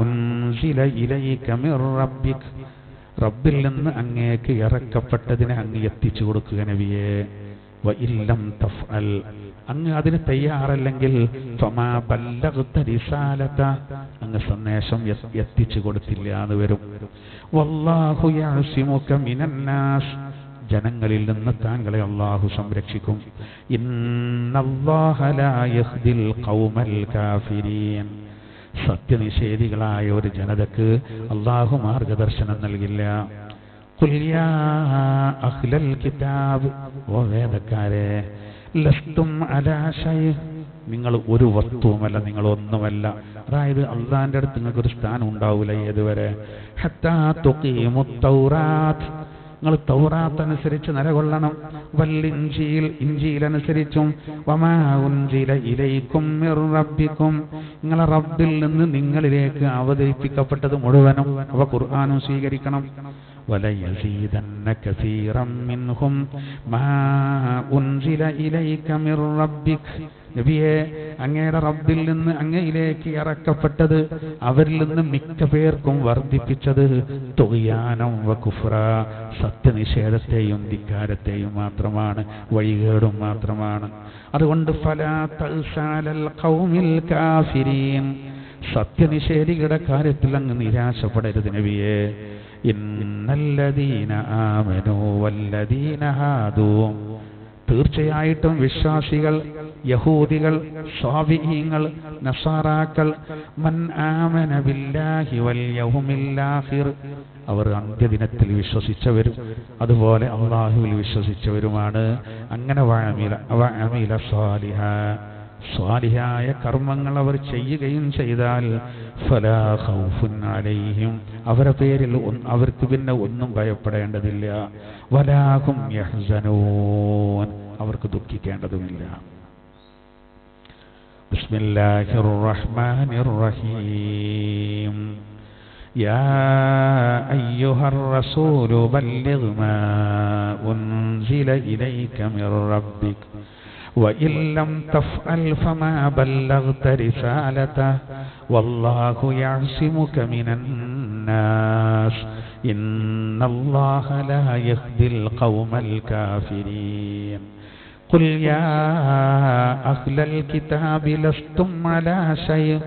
ഉൻസില ഇലൈക മിർ റബ്ബിക, റബ്ബിൽ നിന്ന് അങ്ങേക്ക് ഇറക്കപ്പെട്ടതിനെ അങ്ങ് എത്തിച്ചു കൊടുക്കുക നബിയേ. വഇല്ലം തഫ്അൽ, അങ്ങ് അതിന് തയ്യാറല്ലെങ്കിൽ ഫമാ ബല്ലഗ്ത റിസാലത, അങ്ങ് സന്ദേശം എത്തിച്ചു കൊടുത്തില്ല എന്ന് വരും. വല്ലാഹു യഅസിമുക മിനന്നാസ്, ജനങ്ങളിൽ നിന്ന് താങ്കളെ അല്ലാഹു സംരക്ഷിക്കും. ഇന്നല്ലാഹ ലാ യഹ്ദിൽ ഖൗമൽ കാഫിരീൻ, സത്യനിഷേധികളായ ഒരു ജനതക്ക് അല്ലാഹു മാർഗദർശനം നൽകില്ല. ഖുൽ യാ അഹ്ലൽ കിതാബ്, ഓ വേദക്കാരെ, ലസ്തും അലാ ശൈഅ, നിങ്ങൾ ഒരു വസ്തുവുമല്ല, നിങ്ങൾ ഒന്നുമല്ല. അതായത് അള്ളാന്റെ അടുത്ത് നിങ്ങൾക്ക് ഒരു സ്ഥാനം ഉണ്ടാവില്ല ഏതുവരെ. ഹത്താ തുഖീമുത് തൗറാത്ത്, നിങ്ങൾ തൗറാത്ത് അനുസരിച്ച് നിലകൊള്ളണം. വല്ലിൻജീൽ, ഇൻജീൽ അനുസരിച്ചും. വമാ ഉൻസില ഇലൈക്കും മിർ റബ്ബിക്കും, നിങ്ങളെ റബ്ബിൽ നിന്ന് നിങ്ങളിലേക്ക് അവതരിപ്പിക്കപ്പെട്ടത് മുഴുവനും, അവ ഖുർആനും സ്വീകരിക്കണം. വലയസീദന്ന കസീറൻ മിൻഹും മാ ഉൻസില ഇലൈക മിർ റബ്ബിക, നബിയെ, അങ്ങയുടെ റബ്ബിൽ നിന്ന് അങ്ങയിലേക്ക് ഇറക്കപ്പെട്ടത് അവരിൽ നിന്ന് മിക്ക പേർക്കും വർദ്ധിപ്പിച്ചത് തുഗ്യാനം വ കുഫ്ര, സത്യനിഷേധത്തെയും ധിക്കാരത്തെയും മാത്രമാണ്, വഴികേടും മാത്രമാണ്. അതുകൊണ്ട് ഫലാ തഅ്സാലൽ ഖൗമിൽ കാഫിരീൻ, സത്യനിഷേധികളുടെ കാര്യത്തിൽ അങ്ങ് നിരാശപ്പെടരുത് നബിയെ. ഇന്നല്ലദീന ആമനൂ വല്ലദീന ഹാദൂ, തീർച്ചയായിട്ടും വിശ്വാസികൾ, യഹൂദികൾ, സ്വാബിഈങ്ങൾ, നസാറാക്കൾ, മൻ ആമന ബില്ലാഹി വൽ യൗമിൽ ആഖിർ, അവർ അന്ത്യദിനത്തിൽ വിശ്വസിച്ചവരും അതുപോലെ അല്ലാഹുവിൽ വിശ്വസിച്ചവരുമാണ്. അങ്ങനെ വഅമില സാലിഹാ, സ്വാലിഹായ കർമ്മങ്ങൾ അവർ ചെയ്യുകയും ചെയ്താൽ ഫലാ ഖൗഫുൻ അലൈഹിം, അവരുടെ പേരിൽ അവർക്ക് പിന്നെ ഒന്നും ഭയപ്പെടേണ്ടതില്ല. വലാ ഹും യഹ്സനൂൻ, അവർക്ക് ദുഃഖിക്കേണ്ടതുമില്ല. ബിസ്മില്ലാഹിർ റഹ്മാനിർ റഹീം. യാ അയ്യുഹർ റസൂലു ബല്ലിഗ് മാ ഉൻസില ഇലൈക മിർ റബ്ബിക وإن لم تفعل فما بلغت رسالته والله يعصمك من الناس إن الله لا يهدي القوم الكافرين. قل يا أهل الكتاب لستم على شيء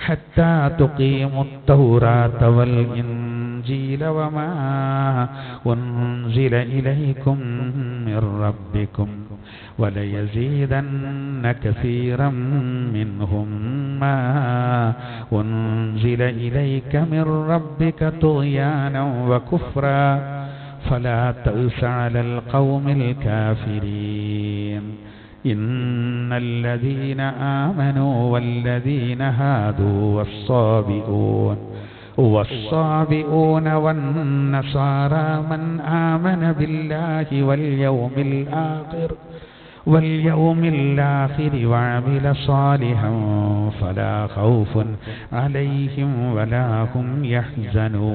حتى تقيموا التوراة والإنجيل وما أنزل إليكم من ربكم وليزيدن كثيرا منهم ما أنزل إليك من ربك طغيانا وكفرا فلا تأس على القوم الكافرين. إن الذين آمنوا والذين هادوا والصابئون والنصارى من آمن بالله واليوم الآخر وعمل صالحا فلا خوف عليهم ولا هم يحزنون.